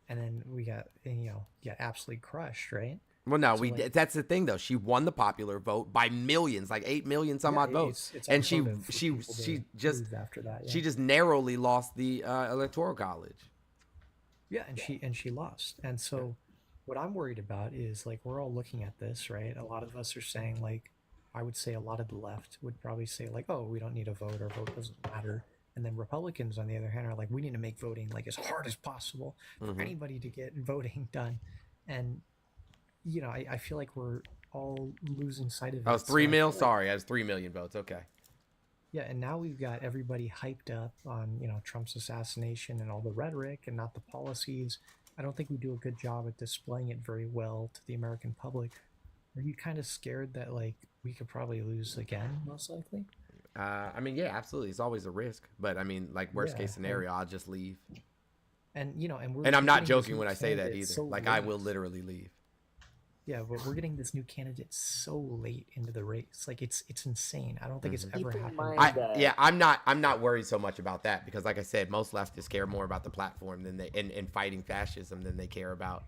And then we got, you know, absolutely crushed, right? Well, no, So, that's the thing, though. She won the popular vote by millions, like 8 million some odd votes. It's And she unheard of for people to just lose after that, she yeah. just narrowly lost the electoral college. Yeah, and she lost. And so what I'm worried about is, like, we're all looking at this, right? A lot of us are saying, like, I would say a lot of the left would probably say, like, oh, we don't need a vote, our vote doesn't matter. And then Republicans, on the other hand, are like, we need to make voting like as hard as possible for anybody to get voting done. And, you know, I feel like we're all losing sight of it. I was 3 mil. Sorry, I was 3 million votes. Okay. Yeah, and now we've got everybody hyped up on, you know, Trump's assassination and all the rhetoric and not the policies. I don't think we do a good job at displaying it very well to the American public. Are you kind of scared that, like, we could probably lose again, most likely? I mean, yeah, absolutely. It's always a risk, but I mean, like, worst case scenario, I'll just leave. And you know, and I'm not joking when I say that either. So like, late. I will literally leave. Yeah, but we're getting this new candidate so late into the race. Like, it's insane. I don't think it's ever happened. I'm not worried so much about that, because, like I said, most leftists care more about the platform than they in fighting fascism than they care about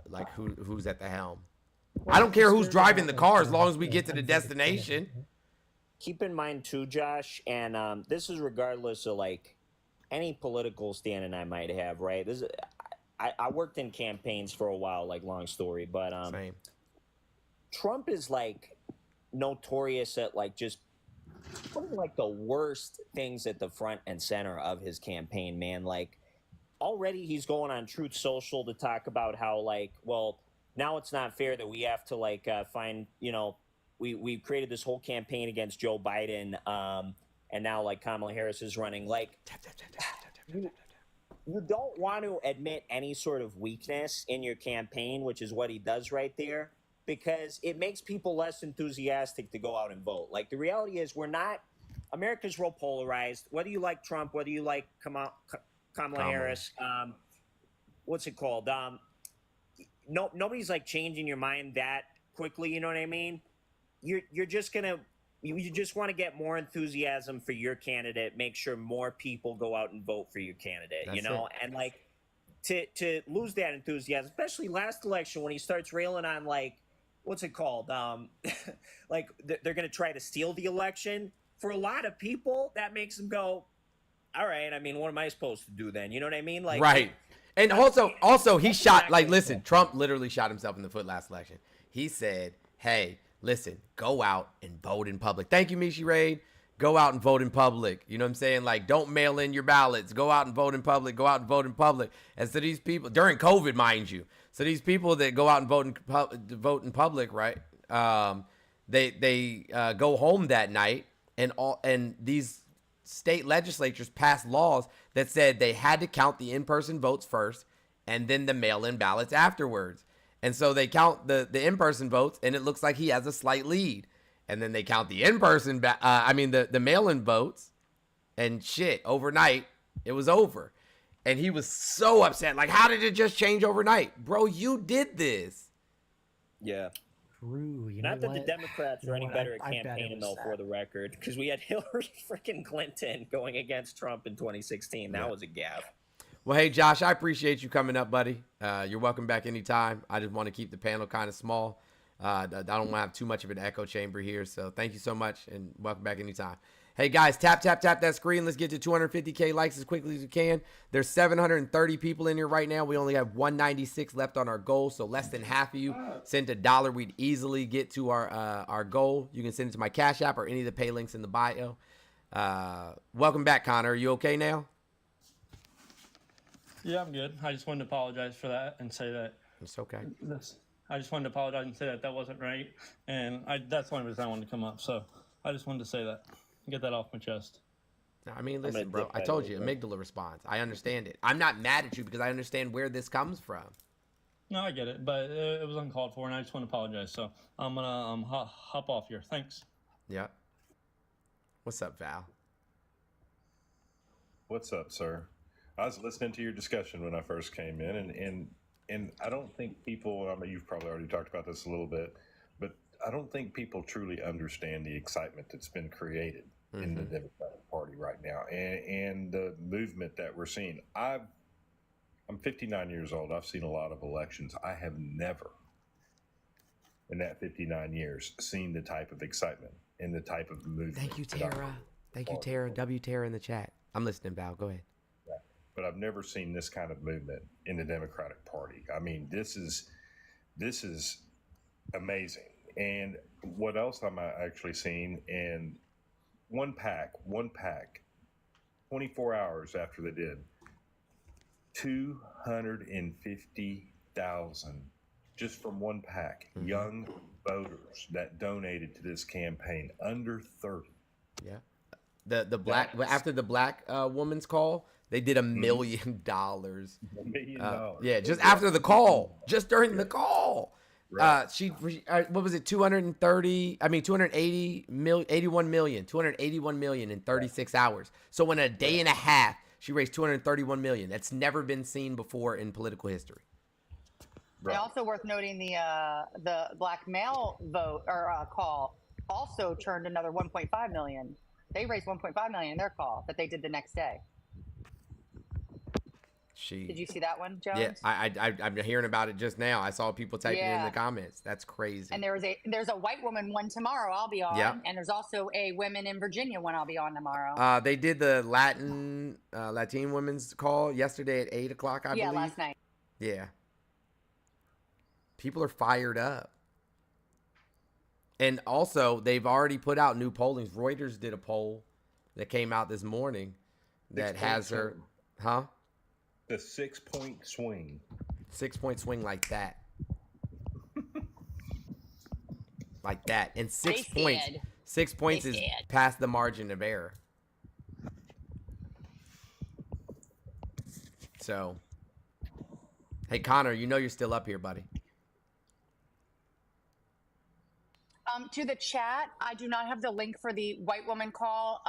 like who's at the helm. I don't care who's driving the car as long as we get to the destination. Keep in mind too, Josh, and this is regardless of like any political standing I might have, right? This is, I worked in campaigns for a while, like, long story, but Same. Trump is like notorious at like just putting like the worst things at the front and center of his campaign, man. Like, already he's going on Truth Social to talk about how, like, well, now it's not fair that we have to like find, you know, we created this whole campaign against Joe Biden, and now like Kamala Harris is running. Like, you don't want to admit any sort of weakness in your campaign, which is what he does right there, because it makes people less enthusiastic to go out and vote. Like, the reality is, America's real polarized. Whether you like Trump, whether you like Kamala Harris, what's it called? Nobody's like changing your mind that quickly. You know what I mean? You just want to get more enthusiasm for your candidate. Make sure more people go out and vote for your candidate. That's you know, and like to lose that enthusiasm, especially last election when he starts railing on like, what's it called? Like they're going to try to steal the election. For a lot of people, that makes them go, all right, I mean, what am I supposed to do then? You know what I mean? Like, right. And also he shot, like, listen, Trump literally shot himself in the foot last election. He said, hey, listen, go out and vote in public. Thank you, Mishi Raid. go out and vote in public. You know what I'm saying? Like, don't mail in your ballots. Go out and vote in public. Go out and vote in public. And so these people, during COVID, mind you, so these people that go out and vote in public, right? They go home that night, and these state legislatures passed laws that said they had to count the in-person votes first, and then the mail-in ballots afterwards. And so they count the in-person votes, and it looks like he has a slight lead. And then they count the in-person, the mail-in votes, and shit, overnight, it was over. And he was so upset. Like, how did it just change overnight? Bro, you did this. Yeah. True. Not that the Democrats are any better at campaigning, though, for the record, because we had Hillary freaking Clinton going against Trump in 2016. That was a gaffe. Well, hey, Josh, I appreciate you coming up, buddy. You're welcome back anytime. I just want to keep the panel kind of small. I don't want to have too much of an echo chamber here. So thank you so much, and welcome back anytime. Hey, guys, tap that screen. Let's get to 250K likes as quickly as we can. There's 730 people in here right now. We only have 196 left on our goal, so less than half of you sent $1. We'd easily get to our goal. You can send it to my Cash App or any of the pay links in the bio. Welcome back, Connor. Are you okay now? Yeah, I'm good. I just wanted to apologize for that and say that it's okay. I just wanted to apologize and say that wasn't right, and that's the only reason I wanted to come up. So I just wanted to say that, get that off my chest. I mean, listen, bro. I told you, amygdala response. I understand it. I'm not mad at you because I understand where this comes from. No, I get it, but it was uncalled for, and I just want to apologize. So I'm gonna hop off here. Thanks. Yeah. What's up, Val? What's up, sir? I was listening to your discussion when I first came in, and I don't think people, I mean, you've probably already talked about this a little bit, but I don't think people truly understand the excitement that's been created in the Democratic Party right now and the movement that we're seeing. I'm 59 years old. I've seen a lot of elections. I have never, in that 59 years, seen the type of excitement and the type of movement. Thank you, Tara. Thank you, Tara. W Tara in the chat. I'm listening, Val. Go ahead. But I've never seen this kind of movement in the Democratic Party. I mean, this is amazing. And what else am I actually seeing? And one pack, 24 hours after they did, 250,000 just from one pack, young voters that donated to this campaign, under 30. Yeah. The black, after the black woman's call, they did $1 million. $1 million. Yeah, just after the call, just during the call. Right. What was it? 281 million in 36 hours. So in a day and a half, she raised 231 million. That's never been seen before in political history. Right. And also worth noting, the black male vote or call also turned another 1.5 million. They raised 1.5 million in their call that they did the next day. Did you see that one, Jones? Yeah, I'm hearing about it just now. I saw people typing in the comments. That's crazy. And there's a white woman one tomorrow I'll be on. Yep. And there's also a women in Virginia one I'll be on tomorrow. They did the Latin women's call yesterday at 8 o'clock, I believe. Yeah, last night. Yeah. People are fired up. And also, they've already put out new pollings. Reuters did a poll that came out this morning that has her, huh? The 6-point swing. 6-point swing like that. Like that. And 6 points. 6 points is past the margin of error. So, hey, Connor, you know you're still up here, buddy. To the chat, I do not have the link for the white woman call.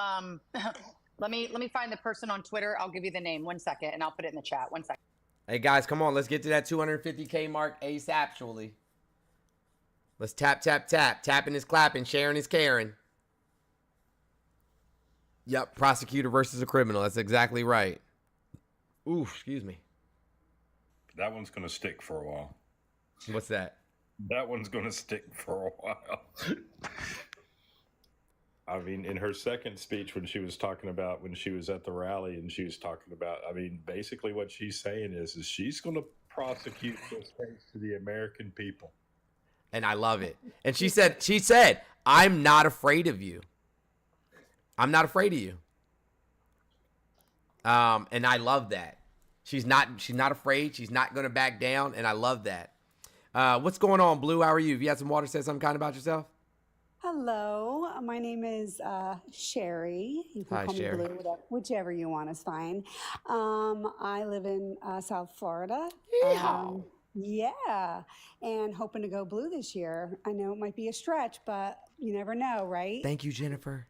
Let me find the person on Twitter. I'll give you the name. 1 second, and I'll put it in the chat. 1 second. Hey, guys, come on. Let's get to that 250K mark ASAP. Let's tap. Tapping is clapping. Sharing is caring. Yep, prosecutor versus a criminal. That's exactly right. Ooh, excuse me. That one's going to stick for a while. What's that? That one's going to stick for a while. I mean, in her second speech, when she was talking about when she was at the rally and she was talking about, I mean, basically what she's saying is she's going to prosecute this case to the American people. And I love it. And she said, I'm not afraid of you. I'm not afraid of you. And I love that. She's not afraid. She's not going to back down. And I love that. What's going on, Blue? How are you? Have you had some water? Say something kind about yourself? Hello, my name is Sherry. You can Hi, call Sherry. me Blue, whichever you want is fine. I live in South Florida. Yeah, and hoping to go blue this year. I know it might be a stretch, but you never know, right? Thank you, Jennifer.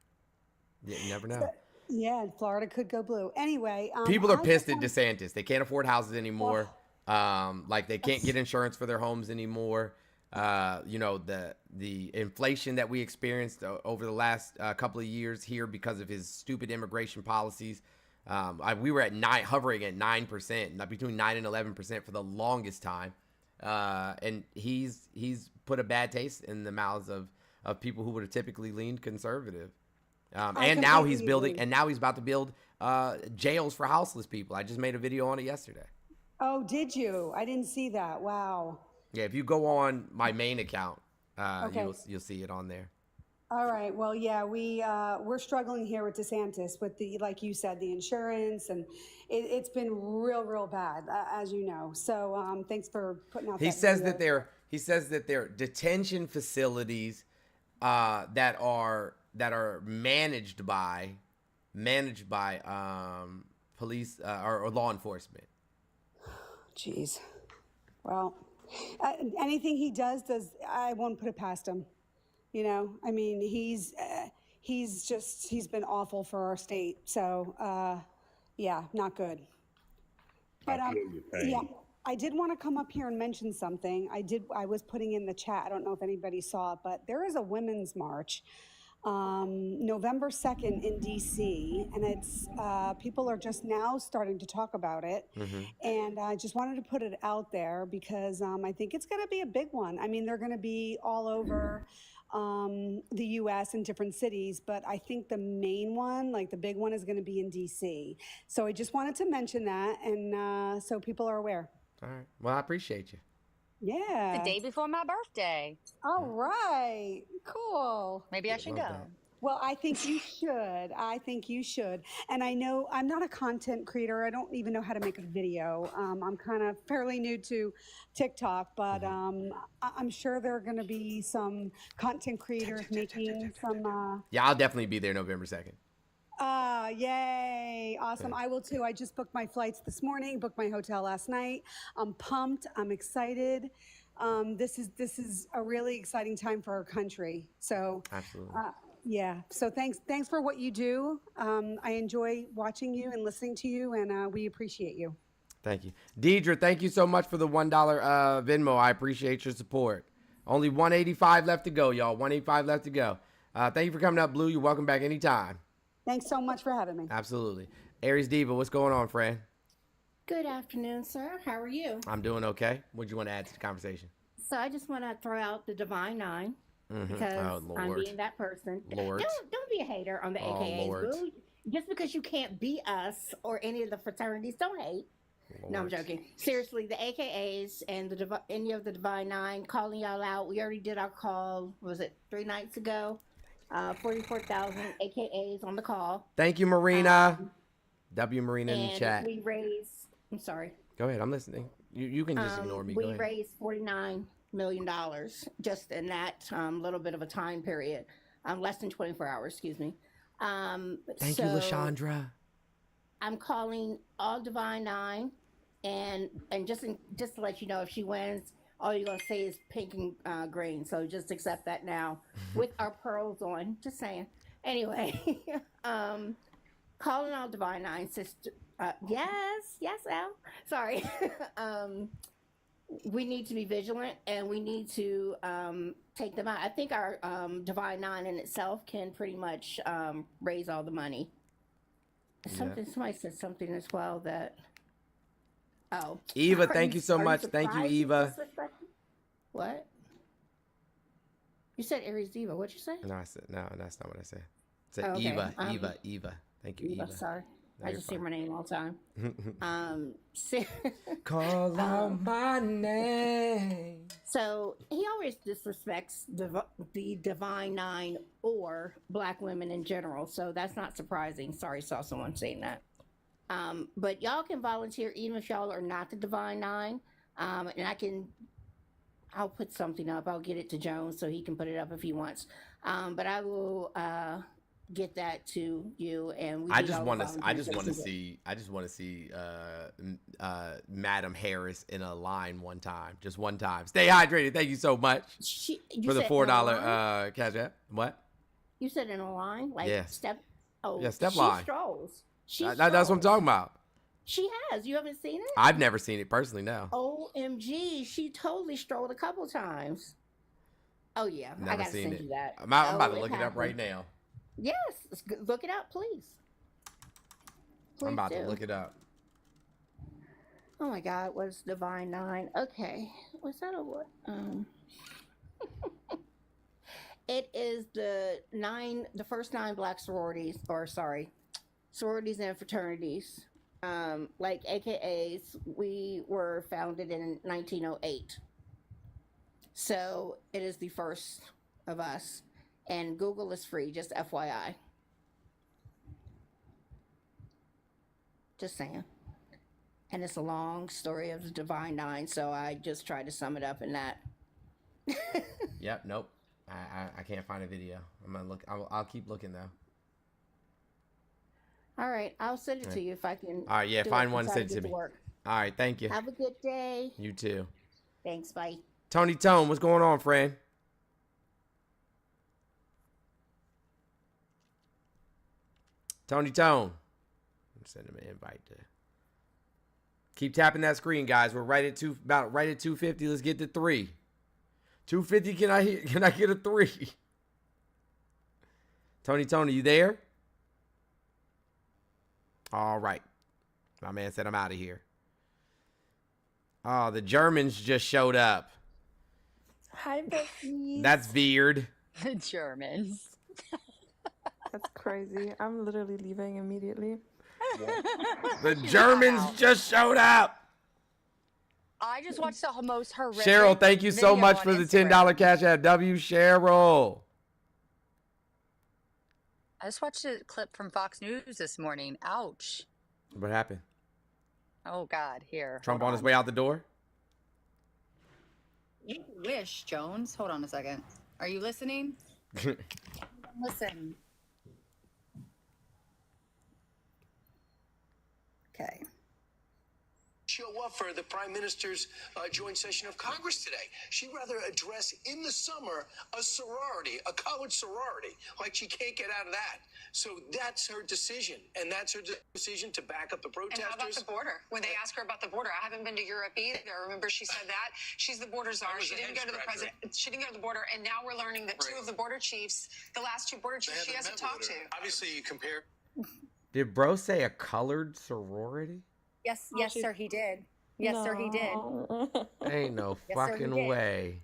Yeah, you never know. Yeah, Florida could go blue. Anyway, People are I pissed just at DeSantis. They can't afford houses anymore. Like they can't get insurance for their homes anymore. You know, the inflation that we experienced over the last couple of years here because of his stupid immigration policies. We were hovering at 9%, between 9 and 11% for the longest time. And he's put a bad taste in the mouths of people who would have typically leaned conservative. And now he's about to build jails for houseless people. I just made a video on it yesterday. Oh, did you? I didn't see that. Wow. Yeah, if you go on my main account, Okay. you'll see it on there. All right. Well, yeah, we're struggling here with DeSantis with like you said, the insurance, and it's been real bad, as you know. So thanks for putting out. He says that they're detention facilities that are managed by police or law enforcement. Jeez. Well, anything he does, I won't put it past him. You know, I mean, he's been awful for our state. So, yeah, not good. But yeah, I did want to come up here and mention something. I was putting in the chat. I don't know if anybody saw it, but there is a women's march November 2nd in DC, and it's people are just now starting to talk about it. And I just wanted to put it out there because I think it's going to be a big one. I mean, they're going to be all over the U.S. in different cities, but I think the main one, like the big one, is going to be in DC. So I just wanted to mention that, and so people are aware. All right. Well, I appreciate you. Yeah. The day before my birthday. All right. Cool. Maybe I should go. Well, I think you should. And I know I'm not a content creator. I don't even know how to make a video. I'm kind of fairly new to TikTok, but I'm sure there are going to be some content creators making some. Yeah, I'll definitely be there November 2nd. Yay. Awesome. I will too. I just booked my flights this morning, booked my hotel last night. I'm pumped. I'm excited. This is a really exciting time for our country. So absolutely. Yeah. So thanks for what you do. I enjoy watching you and listening to you, and we appreciate you. Thank you. Deidre, thank you so much for the $1 Venmo. I appreciate your support. Only 185 left to go, y'all. 185 left to go. Thank you for coming up, Blue. You're welcome back anytime. Thanks so much for having me. Absolutely. Aries Diva, what's going on, friend? Good afternoon, sir. How are you? I'm doing okay. What do you want to add to the conversation? So I just want to throw out the Divine Nine because I'm being that person. Lord. Don't be a hater on the AKAs, boo. Just because you can't be us or any of the fraternities, don't hate. Lord. No, I'm joking. Seriously, the AKAs and any of the Divine Nine, calling y'all out. We already did our call, was it 3 nights ago? 44,000 AKAs on the call. Thank you, Marina. W Marina in the chat. We raised, I'm sorry. Go ahead, I'm listening. You can just ignore me. We raised $49 million just in that little bit of a time period. Less than 24 hours, excuse me. Thank you, LaShondra. I'm calling all Divine Nine, and just to let you know, if she wins, all you're going to say is pink and green. So just accept that now with our pearls on. Just saying. Anyway, calling all Divine Nine sister. Yes, Al. Sorry. We need to be vigilant and we need to take them out. I think our Divine Nine in itself can pretty much raise all the money. Somebody said something as well that. Oh, Eva, thank you so much. Thank you, Eva. What? You said Aries Diva. What'd you say? No, I said no. That's not what I said. I said Eva. Eva. Thank you, Eva. Sorry. I just say my name all the time. Call out my name. So he always disrespects the Divine Nine or Black women in general. So that's not surprising. Sorry, saw someone saying that. But y'all can volunteer even if y'all are not the Divine Nine. And I'll put something up. I'll get it to Jones so he can put it up if he wants. But I will get that to you. And I just want to see Madam Harris in a line one time, just one time. Stay hydrated. Thank you so much for the $4 cash app. What? You said in a line, like step. Oh, yeah, step she line. Strolls. That's what I'm talking about. She has. You haven't seen it? I've never seen it personally. No. OMG, she totally strolled a couple times. Oh yeah, Never I gotta seen send it. you that. I'm about to look it up right now. Yes, look it up, please. I'm about to look it up. Oh my God, what's Divine Nine? Okay, was that a what? It is the first 9 Black sororities, sororities and fraternities. Like AKAs, we were founded in 1908. So it is the first of us. And Google is free, just FYI. Just saying. And it's a long story of the Divine Nine, so I just tried to sum it up in that. Yep, nope. I can't find a video. I'm gonna look. I'll keep looking though. All right, I'll send it to you if I can. All right, yeah, find one, send it to me. All right, thank you. Have a good day. You too. Thanks, bye. Tony Tone, what's going on, friend? Tony Tone. Send him an invite to. Keep tapping that screen, guys. We're right at 250. Let's get to 3. 250. Can I get a 3? Tony, you there? All right. My man said I'm out of here. Oh, the Germans just showed up. Hi, Becky. That's weird. The Germans. That's crazy. I'm literally leaving immediately. The Germans just showed up. I just watched the most horrific. Cheryl, thank you so much for the $10 cash app. Cheryl. I just watched a clip from Fox News this morning. Ouch. What happened? Oh God, here. Trump on his way out the door? You wish, Jones. Hold on a second. Are you listening? Listen. Okay. Show up for the Prime Minister's joint session of Congress today. She'd rather address in the summer a sorority, a college sorority, like she can't get out of that. So that's her decision, and that's her decision to back up the protesters. And how about the border? When they ask her about the border, I haven't been to Europe either. Remember, she said that she's the border czar. She didn't go to the president. She didn't go to the border, and now we're learning that 2 of the border chiefs, the last 2 border chiefs, she hasn't talked to. Obviously, you compare. Did bro say a colored sorority? Yes, sir, he did. Yes, sir, he did. Ain't no Yes, sir, he fucking did. way.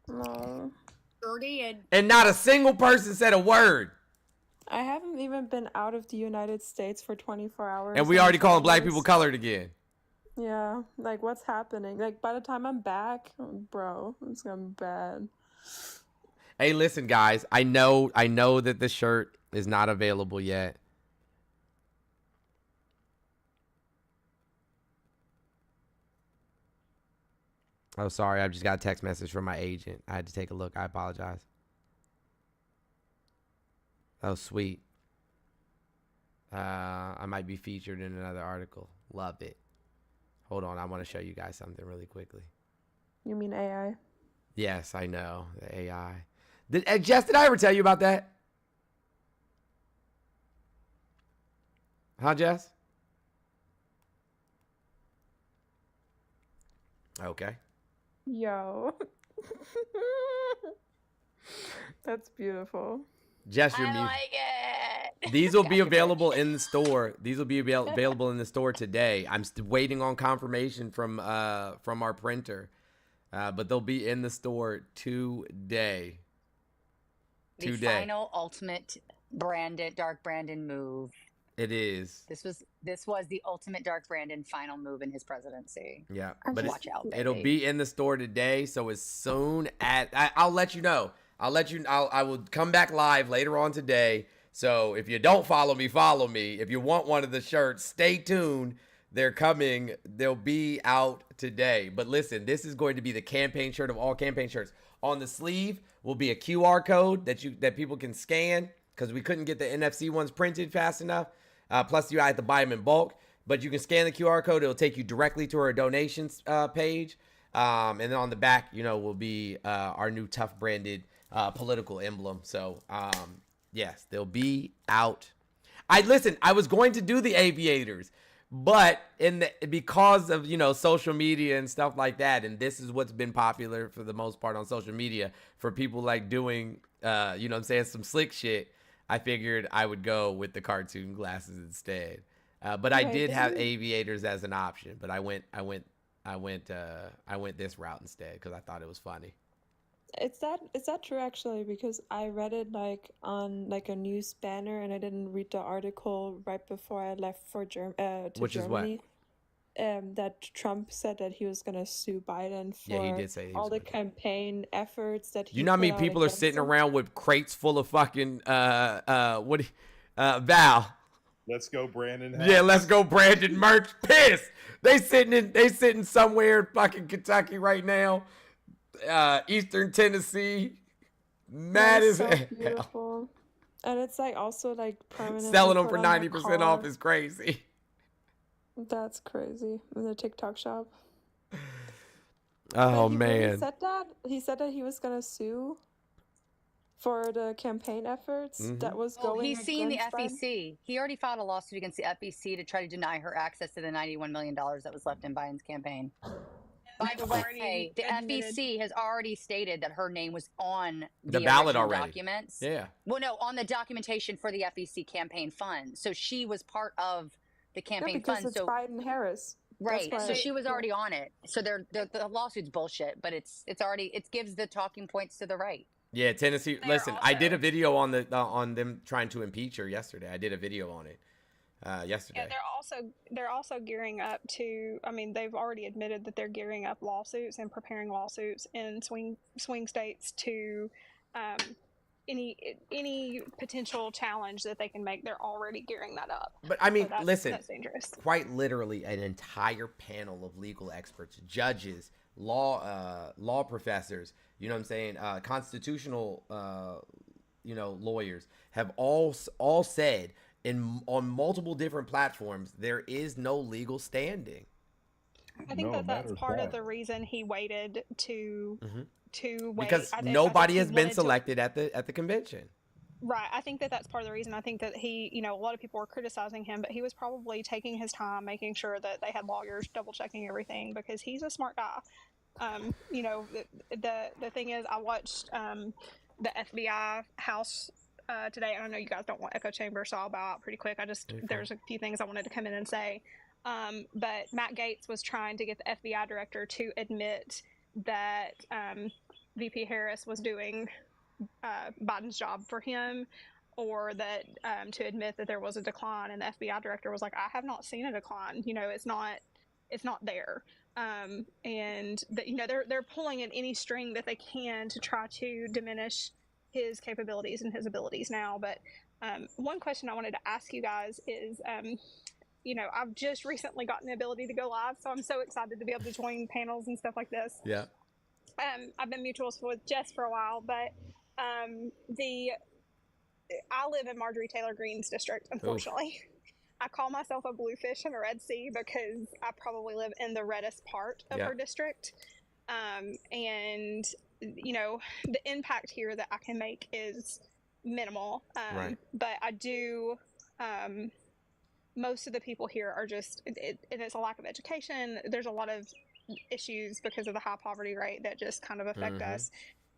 No. Sure did. And not a single person said a word. I haven't even been out of the United States for 24 hours. And we already calling black people colored again. Yeah, like what's happening? Like by the time I'm back, bro, it's gonna be bad. Hey, listen, guys. I know that the shirt is not available yet. Oh, sorry. I just got a text message from my agent. I had to take a look. I apologize. Oh, sweet. I might be featured in another article. Love it. Hold on. I want to show you guys something really quickly. You mean AI? Yes, I know. The AI. Jess, did I ever tell you about that? Huh, Jess? Okay. Yo. That's beautiful. Jess, your music. These will be available in the store. These will be available in the store today. I'm waiting on confirmation from our printer, but they'll be in the store today. The final ultimate branded, dark branded move It is. This was the ultimate Dark Brandon final move in his presidency. Yeah, but but watch out, baby. It'll be in the store today. So as soon as I'll let you know. I will come back live later on today. So if you don't follow me, follow me. If you want one of the shirts, stay tuned. They're coming. They'll be out today. But listen, this is going to be the campaign shirt of all campaign shirts. On the sleeve will be a QR code that people can scan because we couldn't get the NFC ones printed fast enough. Plus, you have to buy them in bulk. But you can scan the QR code. It'll take you directly to our donations page. And then on the back, will be our new TUFF branded political emblem. So, yes, they'll be out. I was going to do the aviators, but because of social media and stuff like that, and this is what's been popular for the most part on social media for people like doing some slick shit. I figured I would go with the cartoon glasses instead. But I did have aviators as an option, but I went this route instead because I thought it was funny. Is that true actually? Because I read it on a news banner, and I didn't read the article right before I left for Germany. Which is what? That Trump said that he was gonna sue Biden for he did say all the campaign efforts that he. You know how many people are sitting around with crates full of fucking Val. Let's go, Brandon. Yeah, let's go, Brandon merch. Pissed. They sitting somewhere in fucking Kentucky right now. Eastern Tennessee, mad as hell. Beautiful. And it's also permanent. Selling them for 90% off is crazy. That's crazy. In the TikTok shop. Oh He man. said that he was gonna sue for the campaign efforts that was going. He's seeing the against Biden. FEC. He already filed a lawsuit against the FEC to try to deny her access to the $91 million that was left in Biden's campaign. By the way, the FEC has already stated that her name was on The ballot already. documents. Yeah. Well, no, on the documentation for the FEC campaign fund. So she was part of the campaign because fund. it's So Biden Harris. right. That's So why- she was already on it. So the lawsuit's bullshit, but it gives the talking points to the right. Yeah, Tennessee. Listen, I did a video on on them trying to impeach her yesterday. I did a video on it yesterday. Yeah, they're also gearing up to. I mean, they've already admitted that they're gearing up lawsuits and preparing lawsuits in swing states to any potential challenge that they can make. They're already gearing that up. But I mean, So listen, that's dangerous. quite literally an entire panel of legal experts, judges, law professors, you know what I'm saying, constitutional lawyers have all said on multiple different platforms there is no legal standing. I think that's part of the reason he waited to wait Because I nobody think has he been wanted to- selected at the convention. Right. I think that's part of the reason. I think that he, a lot of people were criticizing him, but he was probably taking his time, making sure that they had lawyers double checking everything because he's a smart guy. The thing is, I watched the FBI House today. And I know you guys don't want echo chamber, so I'll bow out pretty quick. There's a few things I wanted to come in and say. But Matt Gaetz was trying to get the FBI director to admit that VP Harris was doing Biden's job for him, or that to admit that there was a decline, and the FBI director was like, I have not seen a decline. It's not there. And that they're pulling at any string that they can to try to diminish his capabilities and his abilities now. But one question I wanted to ask you guys is, I've just recently gotten the ability to go live, so I'm so excited to be able to join panels and stuff like this. Yeah. I've been mutuals with Jess for a while, but I live in Marjorie Taylor Greene's district, unfortunately. I call myself a blue fish in a red sea because I probably live in the reddest part of her district. And, the impact here that I can make is minimal. Right. But I do, most of the people here are just, and it's a lack of education. There's a lot of issues because of the high poverty rate that just kind of affect us.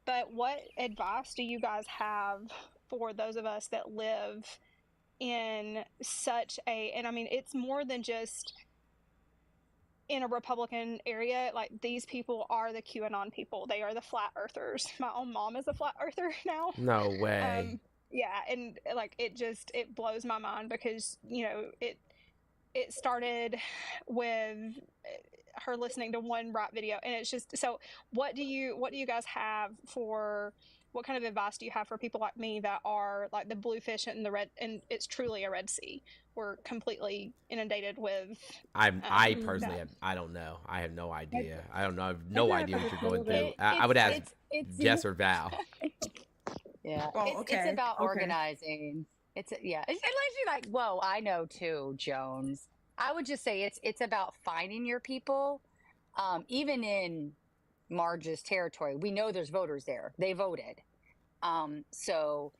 But what advice do you guys have for those of us that live in such and I mean, it's more than just in a Republican area. Like, these people are the QAnon people. They are the flat earthers. My own mom is a flat earther now. No way. Yeah, and like it blows my mind because it started with her listening to one rap video, and it's just so. What do you guys have for? What kind of advice do you have for people like me that are like the bluefish and the red, and it's truly a Red Sea? We're completely inundated with. I personally I don't know. I have no idea. I don't know. I have no idea what you're going through. It, I would ask it's Jess or Val. Yeah, Oh, it's about organizing. Unless you're like, whoa, I know too, Jones. I would just say it's about finding your people. Even in Marge's territory, we know there's voters there. They voted. So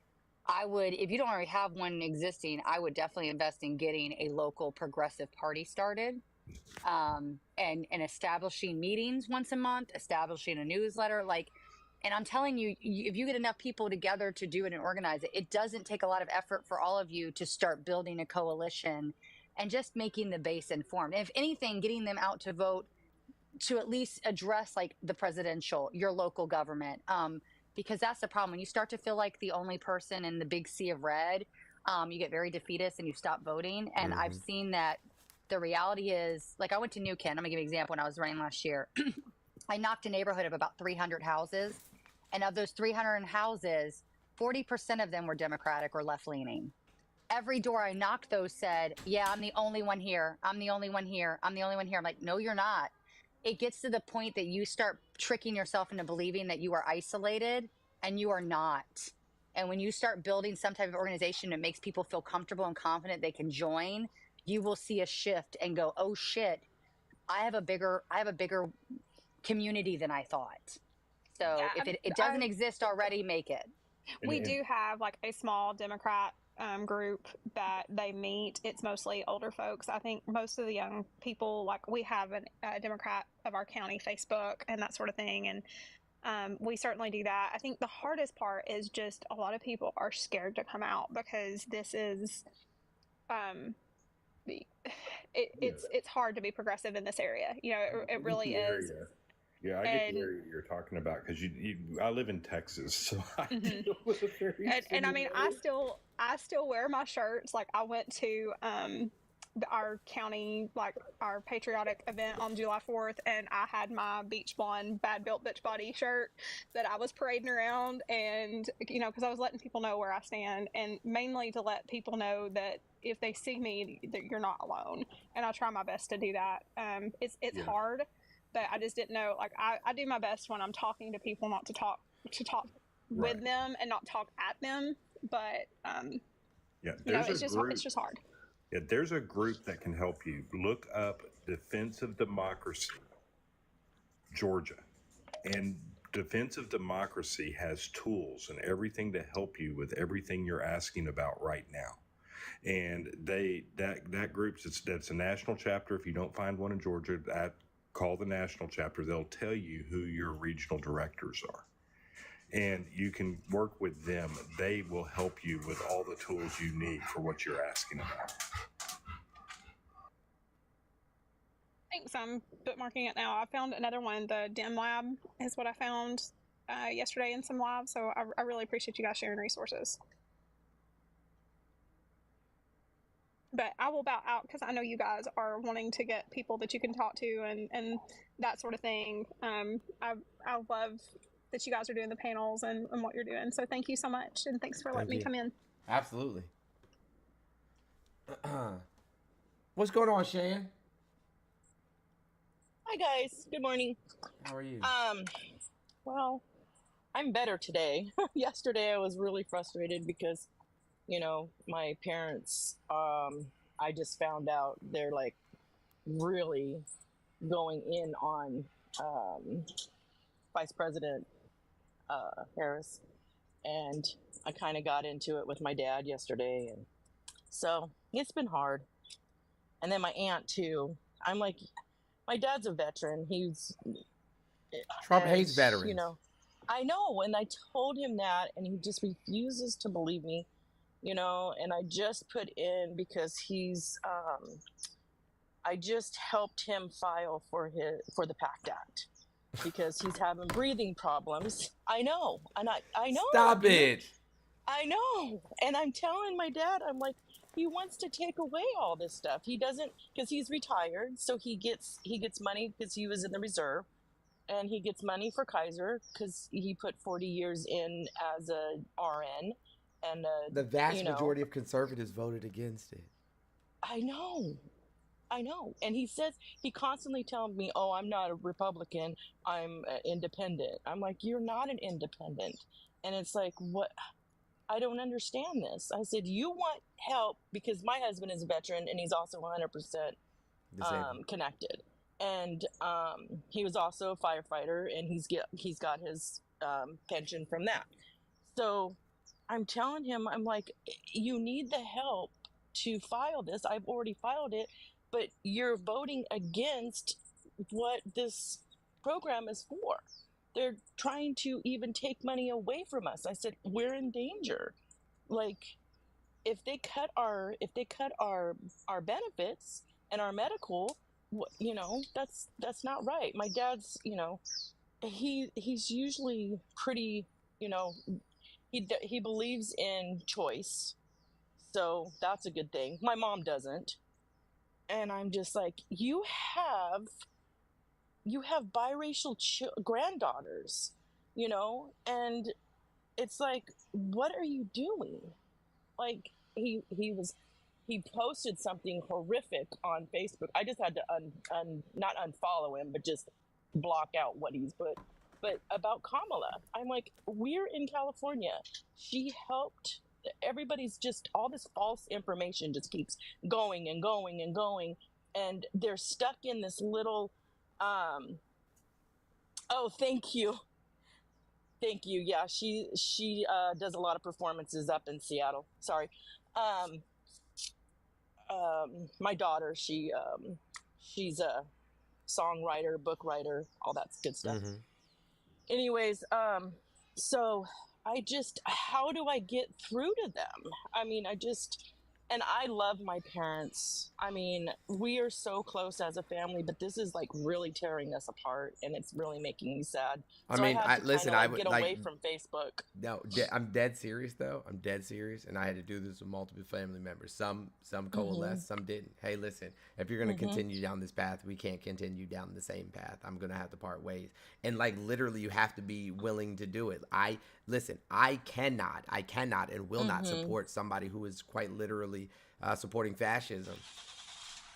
I would, if you don't already have one existing, I would definitely invest in getting a local progressive party started. And establishing meetings once a month, establishing a newsletter, and I'm telling you, if you get enough people together to do it and organize it, it doesn't take a lot of effort for all of you to start building a coalition and just making the base informed. And if anything, getting them out to vote to at least address like the presidential, your local government. Because that's the problem. When you start to feel like the only person in the big sea of red, you get very defeatist and you stop voting. And I've seen that the reality is, like I went to New Kent. I'm gonna give you an example. When I was running last year, I knocked a neighborhood of about 300 houses. And of those 300 houses, 40% of them were Democratic or left-leaning. Every door I knocked, those said, yeah, I'm the only one here. I'm the only one here. I'm the only one here. I'm like, no, you're not. It gets to the point that you start tricking yourself into believing that you are isolated, and you are not. And when you start building some type of organization that makes people feel comfortable and confident they can join, you will see a shift and go, oh shit, I have a bigger community than I thought. So if it doesn't exist already, make it. We do have like a small Democrat group that they meet. It's mostly older folks. I think most of the young people, like we have a Democrat of our county Facebook and that sort of thing. And we certainly do that. I think the hardest part is just a lot of people are scared to come out because this is, it's hard to be progressive in this area. It really is. Yeah, I get the area you're talking about because I live in Texas, so I deal with a very and I mean, I still wear my shirts. Like I went to our county, like our patriotic event on July 4th, and I had my Beach Blonde Bad Built Bitch Body shirt that I was parading around, and because I was letting people know where I stand, and mainly to let people know that if they see me, that you're not alone. And I try my best to do that. It's hard. But I just didn't know, like, I do my best when I'm talking to people not to talk with them and not talk at them. But, it's just hard. Yeah, there's a group that can help you. Look up Defense of Democracy, Georgia. And Defense of Democracy has tools and everything to help you with everything you're asking about right now. And that group, that's a national chapter. If you don't find one in Georgia, call the national chapter. They'll tell you who your regional directors are. And you can work with them. They will help you with all the tools you need for what you're asking about. Thanks. I'm bookmarking it now. I found another one. The DEM Lab is what I found yesterday in some labs. So I really appreciate you guys sharing resources. But I will bow out because I know you guys are wanting to get people that you can talk to and that sort of thing. I love that you guys are doing the panels and what you're doing. So thank you so much. And thanks for letting me come in. Absolutely. What's going on, Shan? Hi, guys. Good morning. How are you? Well, I'm better today. Yesterday, I was really frustrated because my parents, I just found out they're like really going in on Vice President Harris. And I kind of got into it with my dad yesterday. And so it's been hard. And then my aunt too. I'm like, my dad's a veteran. Trump hates veterans. I know. And I told him that and he just refuses to believe me. And I just put in because I just helped him file for the PACT Act because he's having breathing problems. I know. And I know. Stop it. I know. And I'm telling my dad, I'm like, he wants to take away all this stuff. He doesn't, because he's retired, so he gets money because he was in the reserve, and he gets money for Kaiser because he put 40 years in as a RN, and The vast you know, majority of conservatives voted against it. I know. And he constantly tells me, oh, I'm not a Republican, I'm independent. I'm like, you're not an independent. And it's like, what? I don't understand this. I said, you want help because my husband is a veteran and he's also 100% connected. And he was also a firefighter, and he's got his pension from that. So I'm telling him, I'm like, you need the help to file this. I've already filed it, but you're voting against what this program is for. They're trying to even take money away from us. I said, we're in danger. Like, if they cut our benefits and our medical, you know, that's not right. My dad's, you know, he's usually pretty, you know, he believes in choice, so that's a good thing. My mom doesn't, and I'm just like, you have biracial granddaughters, you know, and it's like, what are you doing? Like, he posted something horrific on Facebook. I just had to not unfollow him, but just block out what he's put. But about Kamala, I'm like, we're in California. She helped. Everybody's just, all this false information just keeps going and going and going, and they're stuck in this little. Oh, thank you. Thank you. Yeah, she does a lot of performances up in Seattle. Sorry. My daughter, she's a songwriter, book writer, all that good stuff. Mm-hmm. Anyways, so how do I get through to them? I mean, and I love my parents. I mean, we are so close as a family, but this is like really tearing us apart, and it's really making me sad. I So mean, I had to listen, kind I of would get like away from Facebook. No, I'm dead serious though. I'm dead serious, and I had to do this with multiple family members. Some coalesced, some didn't. Hey, listen, if you're gonna continue down this path, we can't continue down the same path. I'm gonna have to part ways, and like literally, you have to be willing to do it. I cannot, and will not support somebody who is quite literally supporting fascism.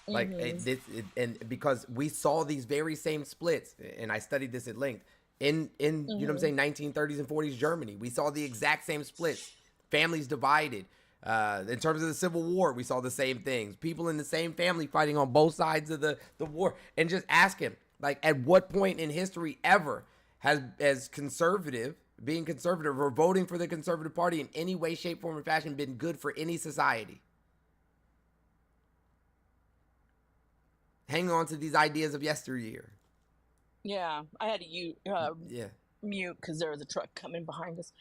Like and because we saw these very same splits, and I studied this at length in you know what I'm saying, 1930s and 40s Germany. We saw the exact same splits, families divided. In terms of the Civil War, we saw the same things. People in the same family fighting on both sides of the war. And just ask him, like, at what point in history ever has being conservative or voting for the conservative party in any way, shape, form, or fashion been good for any society? Hang on to these ideas of yesteryear. Yeah, I had to mute because there was a truck coming behind us.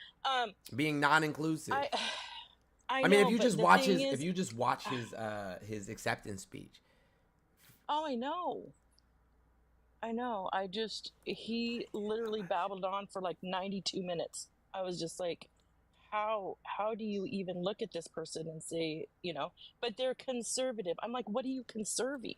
Being non-inclusive. I mean, know, if you but just the watch thing his, is- if you just watch his acceptance speech. Oh, I know. He literally babbled on for like 92 minutes. I was just like, how do you even look at this person and say, you know, but they're conservative. I'm like, what are you conserving?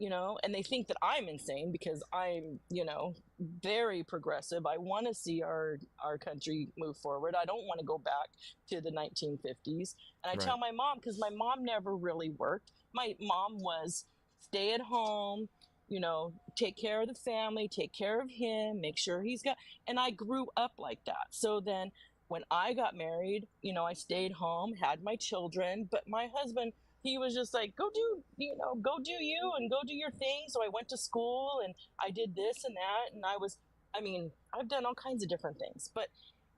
You know, and they think that I'm insane because I'm, you know, very progressive. I want to see our country move forward. I don't want to go back to the 1950s. And I tell my mom, because my mom never really worked. My mom was stay at home, you know, take care of the family, take care of him, make sure he's got, and I grew up like that. So then when I got married, you know, I stayed home, had my children, but my husband, he was just like, go do you and go do your thing. So I went to school and I did this and that. And I've done all kinds of different things, but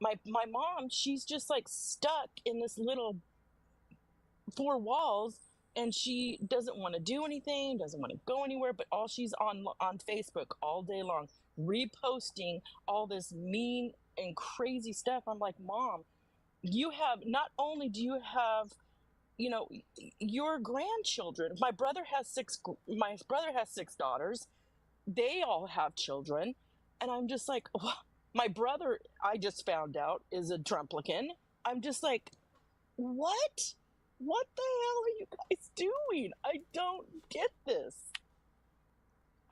my mom, she's just like stuck in this little four walls, and she doesn't want to do anything, doesn't want to go anywhere, but all she's on Facebook all day long, reposting all this mean and crazy stuff. I'm like, Mom, not only do you have, you know, your grandchildren. My brother has six daughters. They all have children. And I'm just like, my brother, I just found out, is a Trumplican. I'm just like, what? What the hell are you guys doing? I don't get this.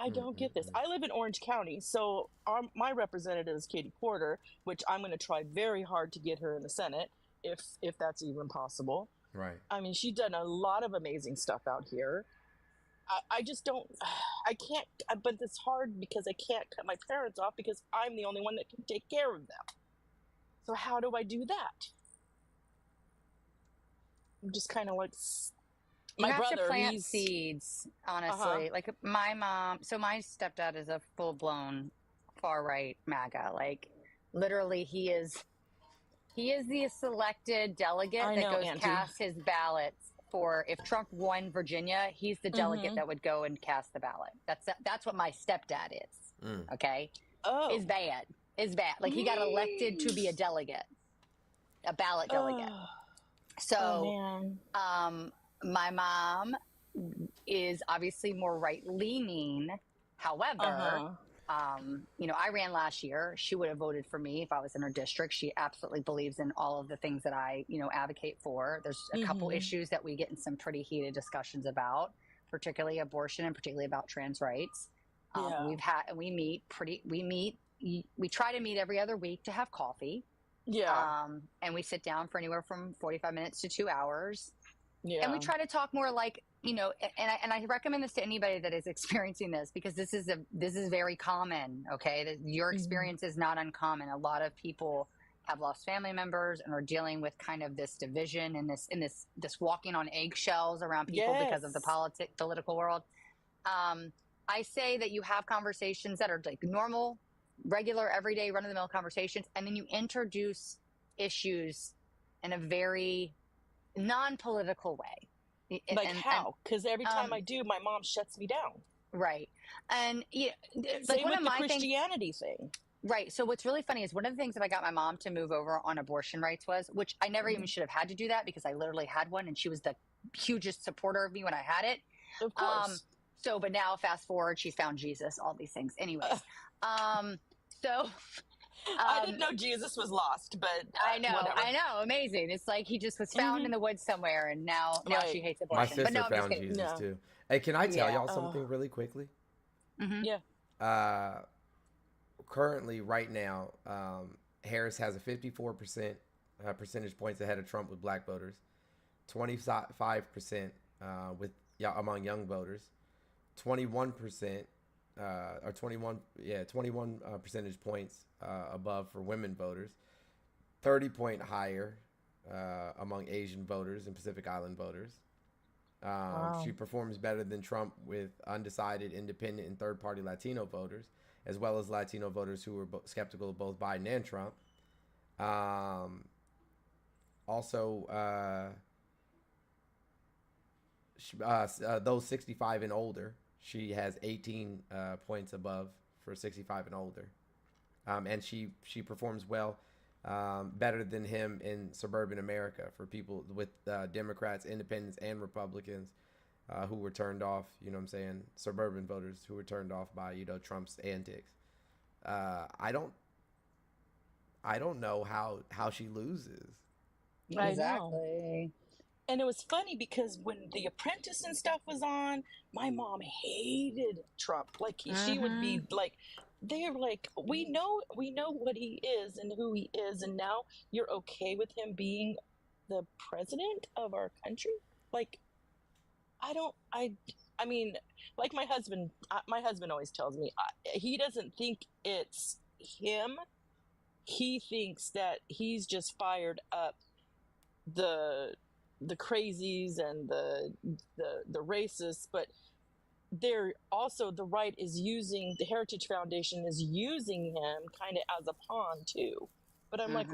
I don't get this. I live in Orange County, so my representative is Katie Porter, which I'm going to try very hard to get her in the Senate, if that's even possible. Right. I mean, she's done a lot of amazing stuff out here. I just don't, I can't, but it's hard because I can't cut my parents off because I'm the only one that can take care of them. So how do I do that? I'm just kind of like, You my have brother, to plant he's seeds, honestly. Like my mom, so my stepdad is a full-blown far-right MAGA. Like literally he is the selected delegate I that know, goes Auntie. cast his ballots for, if Trump won Virginia, he's the delegate that would go and cast the ballot. That's what my stepdad is. Okay. Oh. Is bad. Like he got elected to be a delegate, a ballot delegate. So, my mom is obviously more right-leaning. However, you know, I ran last year. She would have voted for me if I was in her district. She absolutely believes in all of the things that I, you know, advocate for. There's a couple issues that we get in some pretty heated discussions about, particularly abortion and particularly about trans rights. We try to meet every other week to have coffee. And we sit down for anywhere from 45 minutes to 2 hours. And we try to talk more like, you know, and I recommend this to anybody that is experiencing this, because this is very common. Okay. Your experience is not uncommon. A lot of people have lost family members and are dealing with kind of this division and this walking on eggshells around people because of the political world. I say that you have conversations that are like normal, regular, everyday, run-of-the-mill conversations, and then you introduce issues in a very non-political way. Like how? Because every time I do, my mom shuts me down. Right. And yeah, like one of my Christianity thing. Right. So what's really funny is one of the things that I got my mom to move over on abortion rights was, which I never even should have had to do that because I literally had one and she was the hugest supporter of me when I had it. Of course. But now fast forward, she's found Jesus, all these things. Anyways. I didn't know Jesus was lost, but I know, amazing. It's like he just was found in the woods somewhere, and now she hates abortion. My sister but no, found Jesus too. Hey, can I tell y'all something really quickly? Yeah. Currently, right now, Harris has a 54% percentage points ahead of Trump with black voters, 25% among young voters, 21%. 21 percentage points above for women voters, 30-point higher among Asian voters and Pacific Island voters. She performs better than Trump with undecided, independent, and third-party Latino voters, as well as Latino voters who were skeptical of both Biden and Trump. Those 65 and older, she has 18 points above for 65 and older. And she performs well, better than him in suburban America for people with Democrats, independents, and Republicans who were turned off, you know what I'm saying, suburban voters who were turned off by, you know, Trump's antics. I don't know how she loses. Exactly. And it was funny because when The Apprentice and stuff was on, my mom hated Trump. Like she would be like, they're like, we know what he is and who he is, and now you're okay with him being the president of our country? Like, I mean, like my husband always tells me, he doesn't think it's him. He thinks that he's just fired up the crazies and the racists, but they're also, the right is using, the Heritage Foundation is using him kind of as a pawn too. But I'm like,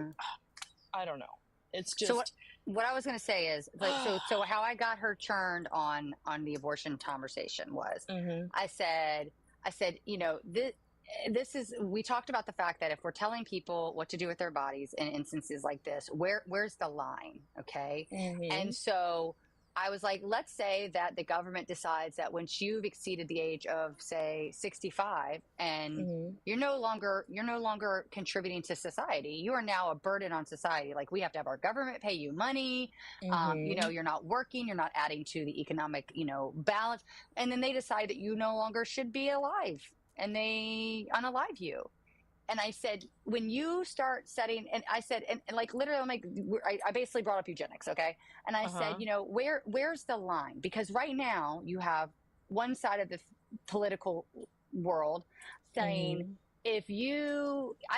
I don't know. It's just. So what I was going to say is, like, so how I got her turned on the abortion conversation was, I said, you know, this is, we talked about the fact that if we're telling people what to do with their bodies in instances like this, where's the line? Okay. And so I was like, let's say that the government decides that once you've exceeded the age of, say, 65, and you're no longer contributing to society, you are now a burden on society. Like, we have to have our government pay you money. You're not working, you're not adding to the economic, balance. And then they decide that you no longer should be alive, and they unalive you. And I said, when you start setting, and I said, and like literally, I'm like, I basically brought up eugenics, okay? And I said, where's the line? Because right now you have one side of the political world saying, I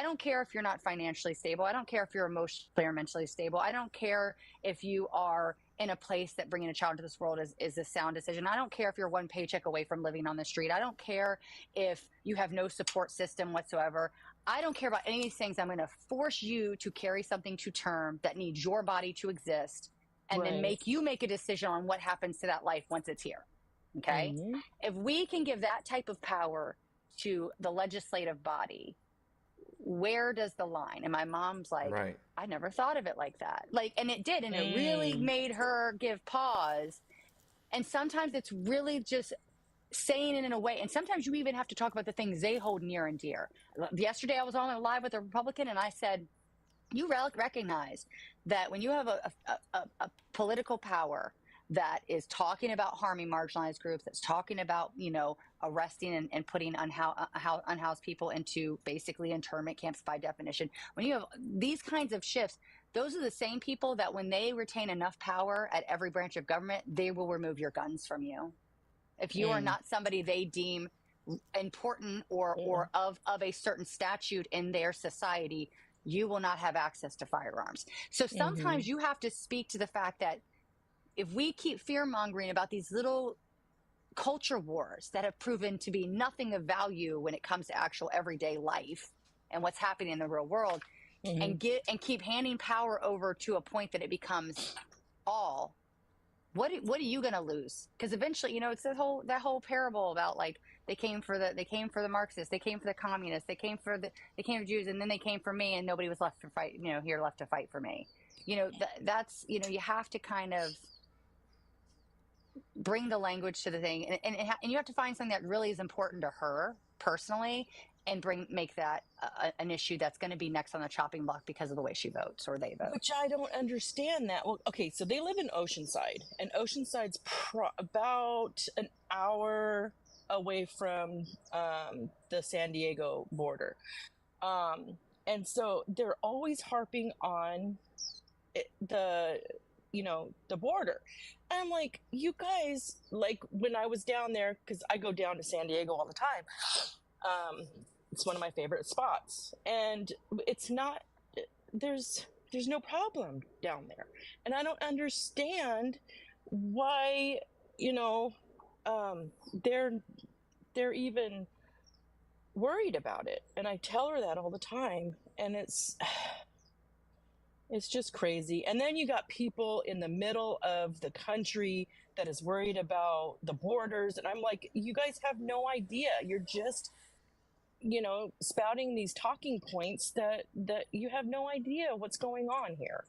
don't care if you're not financially stable. I don't care if you're emotionally or mentally stable. I don't care if you are in a place that bringing a child into this world is a sound decision. I don't care if you're one paycheck away from living on the street. I don't care if you have no support system whatsoever. I don't care about any of these things. I'm going to force you to carry something to term that needs your body to exist, and then make a decision on what happens to that life once it's here. Okay? If we can give that type of power to the legislative body, where does the line? And my mom's like, I never thought of it like that. Like, and it did. And it really made her give pause. And sometimes it's really just saying it in a way. And sometimes you even have to talk about the things they hold near and dear. Yesterday, I was on live with a Republican, and I said, you recognize that when you have a political power that is talking about harming marginalized groups, that's talking about, arresting and putting unhoused people into basically internment camps by definition. When you have these kinds of shifts, those are the same people that when they retain enough power at every branch of government, they will remove your guns from you. If you are not somebody they deem important or of a certain statute in their society, you will not have access to firearms. So sometimes you have to speak to the fact that if we keep fear-mongering about these little culture wars that have proven to be nothing of value when it comes to actual everyday life and what's happening in the real world, and keep handing power over to a point that it becomes all, what are you going to lose? Because eventually, it's that whole parable about, like, they came for the Marxists, they came for the communists, they came for Jews, and then they came for me, and nobody was left to fight, left to fight for me. That's you have to kind of bring the language to the thing, and you have to find something that really is important to her personally, and make that an issue that's going to be next on the chopping block because of the way she votes or they vote. Which I don't understand that. Well, okay, so they live in Oceanside, and Oceanside's about an hour away from the San Diego border. And so they're always harping on the border. And I'm like, you guys, like, when I was down there, because I go down to San Diego all the time, it's one of my favorite spots, and it's not, there's no problem down there, and I don't understand why they're even worried about it. And I tell her that all the time, and it's just crazy. And then you got people in the middle of the country that is worried about the borders, and I'm like, you guys have no idea. You're just spouting these talking points that you have no idea what's going on here.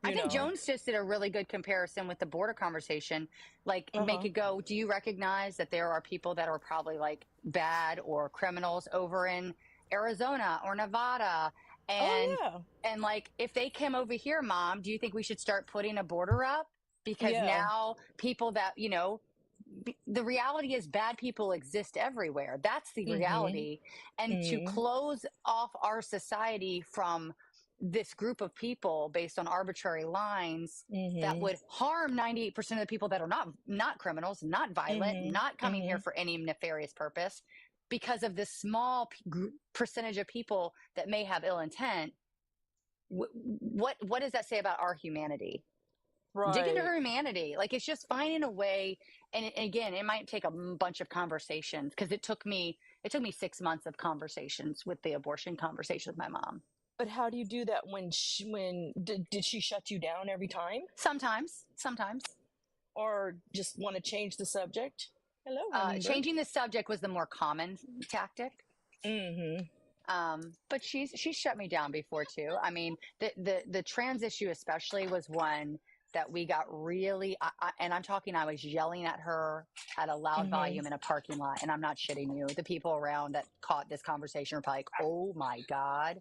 I think Jones just did a really good comparison with the border conversation. Like, make it go, do you recognize that there are people that are probably like bad or criminals over in Arizona or Nevada? And and like, if they came over here, Mom, do you think we should start putting a border up? Because now people that, the reality is bad people exist everywhere. That's the reality. And to close off our society from this group of people based on arbitrary lines that would harm 98% of the people that are not criminals, not violent, not coming here for any nefarious purpose, because of this small percentage of people that may have ill intent. What does that say about our humanity? Right. Dig into her humanity. Like, it's just finding a way. And again, it might take a bunch of conversations, because it took me 6 months of conversations with the abortion conversation with my mom. But how do you do that did she shut you down every time? Sometimes. Or just want to change the subject? Hello. Changing the subject was the more common tactic. But she's shut me down before too. I mean, the trans issue especially was one that we got really, and I'm talking, I was yelling at her at a loud volume in a parking lot, and I'm not shitting you. The people around that caught this conversation are probably like, oh my God.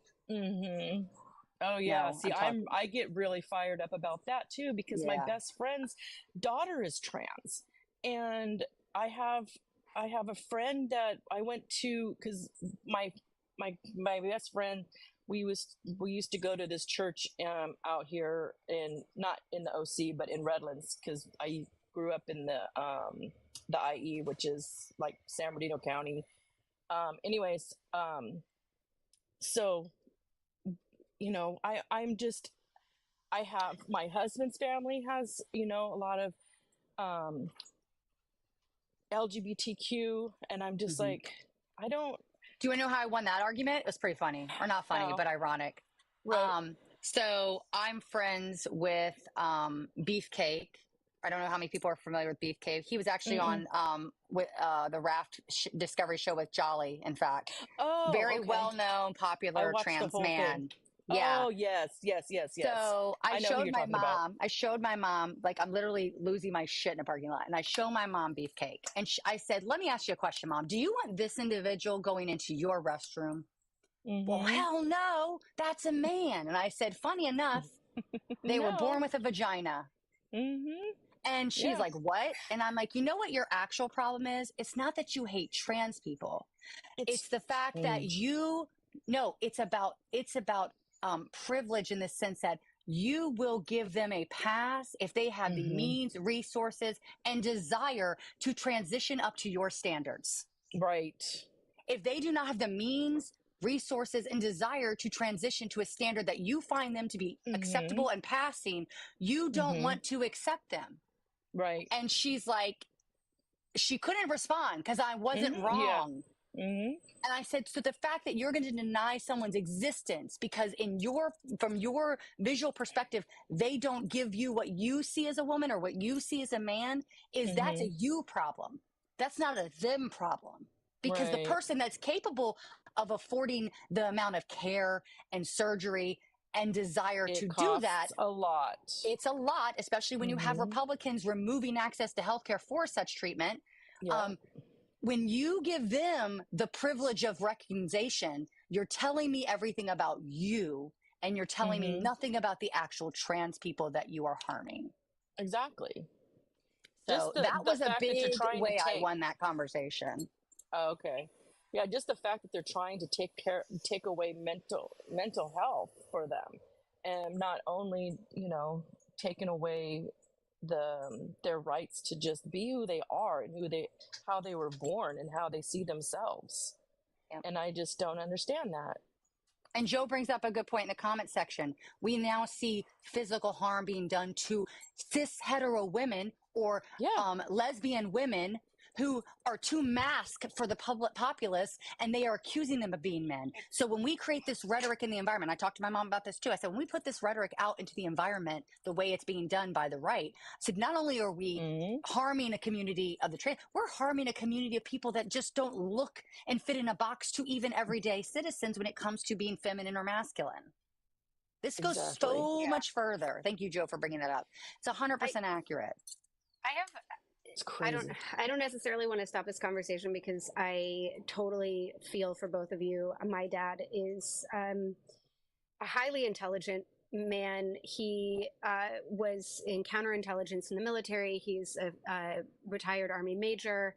Oh yeah. See, I get really fired up about that too, because my best friend's daughter is trans, and I have a friend that I went to, because my best friend, we used to go to this church out here in, not in the OC but in Redlands, because I grew up in the IE, which is like San Bernardino County. So you know, I have, my husband's family has, you know, a lot of LGBTQ, and I'm just like, I don't. Do you want to know how I won that argument? It was pretty funny, or not funny, but ironic. Right. So I'm friends with Beefcake. I don't know how many people are familiar with Beefcake. He was actually on with the Raft Discovery show with Jolly, in fact. Very well-known, popular trans man. Yeah. Oh, yes. So I know who showed you're my talking about. mom. I showed my mom, like, I'm literally losing my shit in a parking lot, and I show my mom Beefcake, and I said, "Let me ask you a question, Mom. Do you want this individual going into your restroom?" Well, hell no, that's a man. And I said, funny enough, they were born with a vagina. And she's like, what? And I'm like, you know what your actual problem is? It's not that you hate trans people. It's the fact that it's about privilege, in the sense that you will give them a pass if they have the means, resources, and desire to transition up to your standards. Right. If they do not have the means, resources, and desire to transition to a standard that you find them to be acceptable and passing, you don't want to accept them. Right. And she's like, she couldn't respond because I wasn't wrong. And I said, so the fact that you're going to deny someone's existence because from your visual perspective, they don't give you what you see as a woman or what you see as a man, that's a you problem. That's not a them problem. Because the person that's capable of affording the amount of care and surgery and desire to do that, a lot. It's a lot, especially when you have Republicans removing access to healthcare for such treatment. When you give them the privilege of recognition, you're telling me everything about you, and you're telling me nothing about the actual trans people that you are harming. Exactly. So that was a big way I won that conversation. Oh, okay. Yeah, just the fact that they're trying to take away mental health for them, and not only, you know, taking away their rights to just be who they are and how they were born and how they see themselves. And I just don't understand that. And Joe brings up a good point in the comment section. We now see physical harm being done to cis hetero women or lesbian women who are too masked for the populace, and they are accusing them of being men. So when we create this rhetoric in the environment, I talked to my mom about this too. I said, when we put this rhetoric out into the environment, the way it's being done by the right, I said, not only are we harming a community of the trans, we're harming a community of people that just don't look and fit in a box to even everyday citizens when it comes to being feminine or masculine. This goes so much further. Thank you, Joe, for bringing that up. It's 100% accurate. I don't necessarily want to stop this conversation because I totally feel for both of you. My dad is a highly intelligent man. He was in counterintelligence in the military. He's a retired Army major.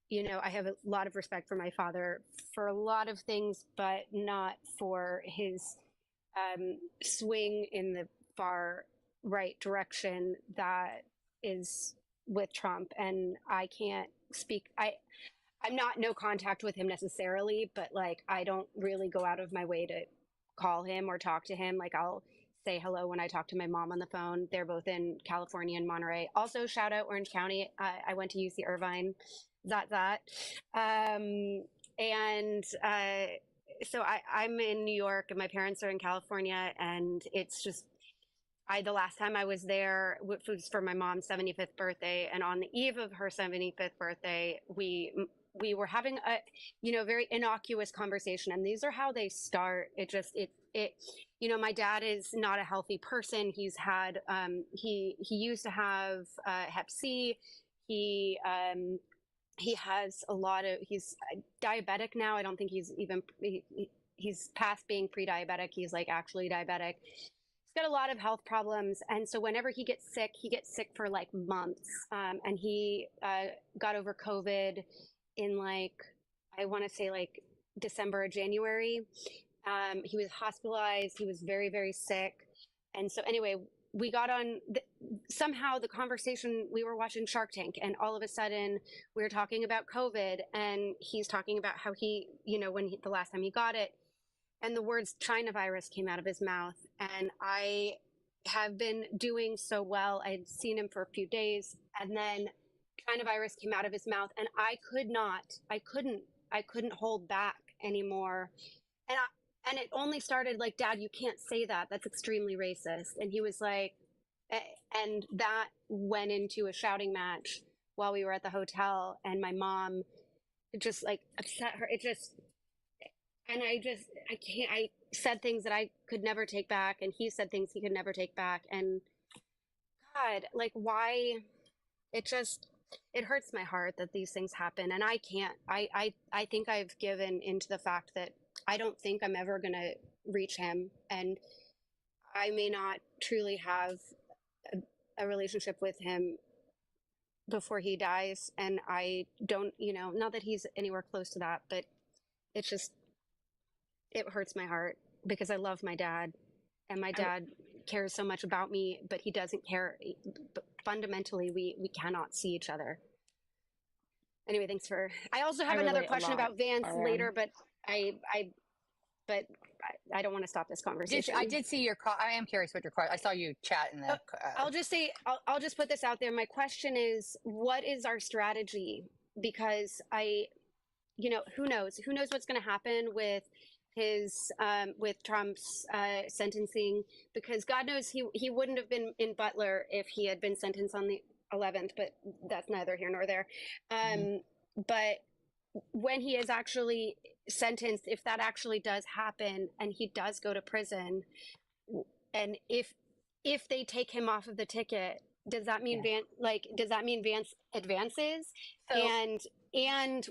You know, I have a lot of respect for my father for a lot of things, but not for his swing in the far right direction that is with Trump. And I can't speak. I'm not no contact with him necessarily, but like I don't really go out of my way to call him or talk to him. Like I'll say hello when I talk to my mom on the phone. They're both in California and Monterey. Also, shout out Orange County. I went to UC Irvine. So I'm in New York and my parents are in California, and it's just the last time I was there, which was for my mom's 75th birthday, and on the eve of her 75th birthday, we were having a, very innocuous conversation, and these are how they start. My dad is not a healthy person. He's had he used to have hep C. He has he's diabetic now. I don't think he's past being pre-diabetic. He's like actually diabetic. He's got a lot of health problems, and so whenever he gets sick for like months. And he got over COVID in I want to say December or January. He was hospitalized. He was very, very sick. And so anyway, we got on somehow the conversation. We were watching Shark Tank, and all of a sudden we were talking about COVID, and he's talking about how the last time he got it, and the words China virus came out of his mouth. And I have been doing so well. I had seen him for a few days, and then China virus came out of his mouth, and I couldn't hold back anymore. And it only started like, Dad, you can't say that. That's extremely racist. And he was like, and that went into a shouting match while we were at the hotel. And my mom just upset her. I said things that I could never take back. And he said things he could never take back. And God, why? It hurts my heart that these things happen. And I can't, I think I've given into the fact that I don't think I'm ever going to reach him, and I may not truly have a relationship with him before he dies. And I don't, not that he's anywhere close to that, but it hurts my heart because I love my dad, and my dad cares so much about me, but he doesn't care. But fundamentally, we cannot see each other. Anyway, I also have another question about Vance later, but I don't want to stop this conversation. I did see I am curious what your question. I saw you chat in the. I'll just put this out there. My question is, what is our strategy? Because who knows? Who knows what's going to happen with with Trump's sentencing? Because God knows he wouldn't have been in Butler if he had been sentenced on the 11th. But that's neither here nor there. But when he is actually sentenced, if that actually does happen and he does go to prison, and if they take him off of the ticket, does that mean Vance advances? And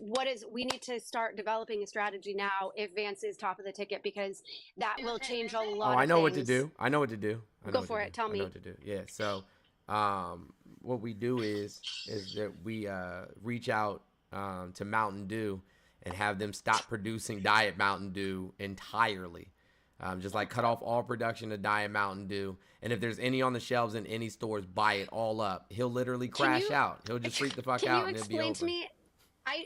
we need to start developing a strategy now if Vance is top of the ticket, because that will change a lot. I know what to do. I know what to do. Go for it. Tell me. I know what to do. Yeah. So, what we do is that we reach out to Mountain Dew and have them stop producing Diet Mountain Dew entirely. Just cut off all production of Diet Mountain Dew. And if there's any on the shelves in any stores, buy it all up. He'll literally crash out. He'll just freak the fuck out and it'll be over. Can you explain to me? I've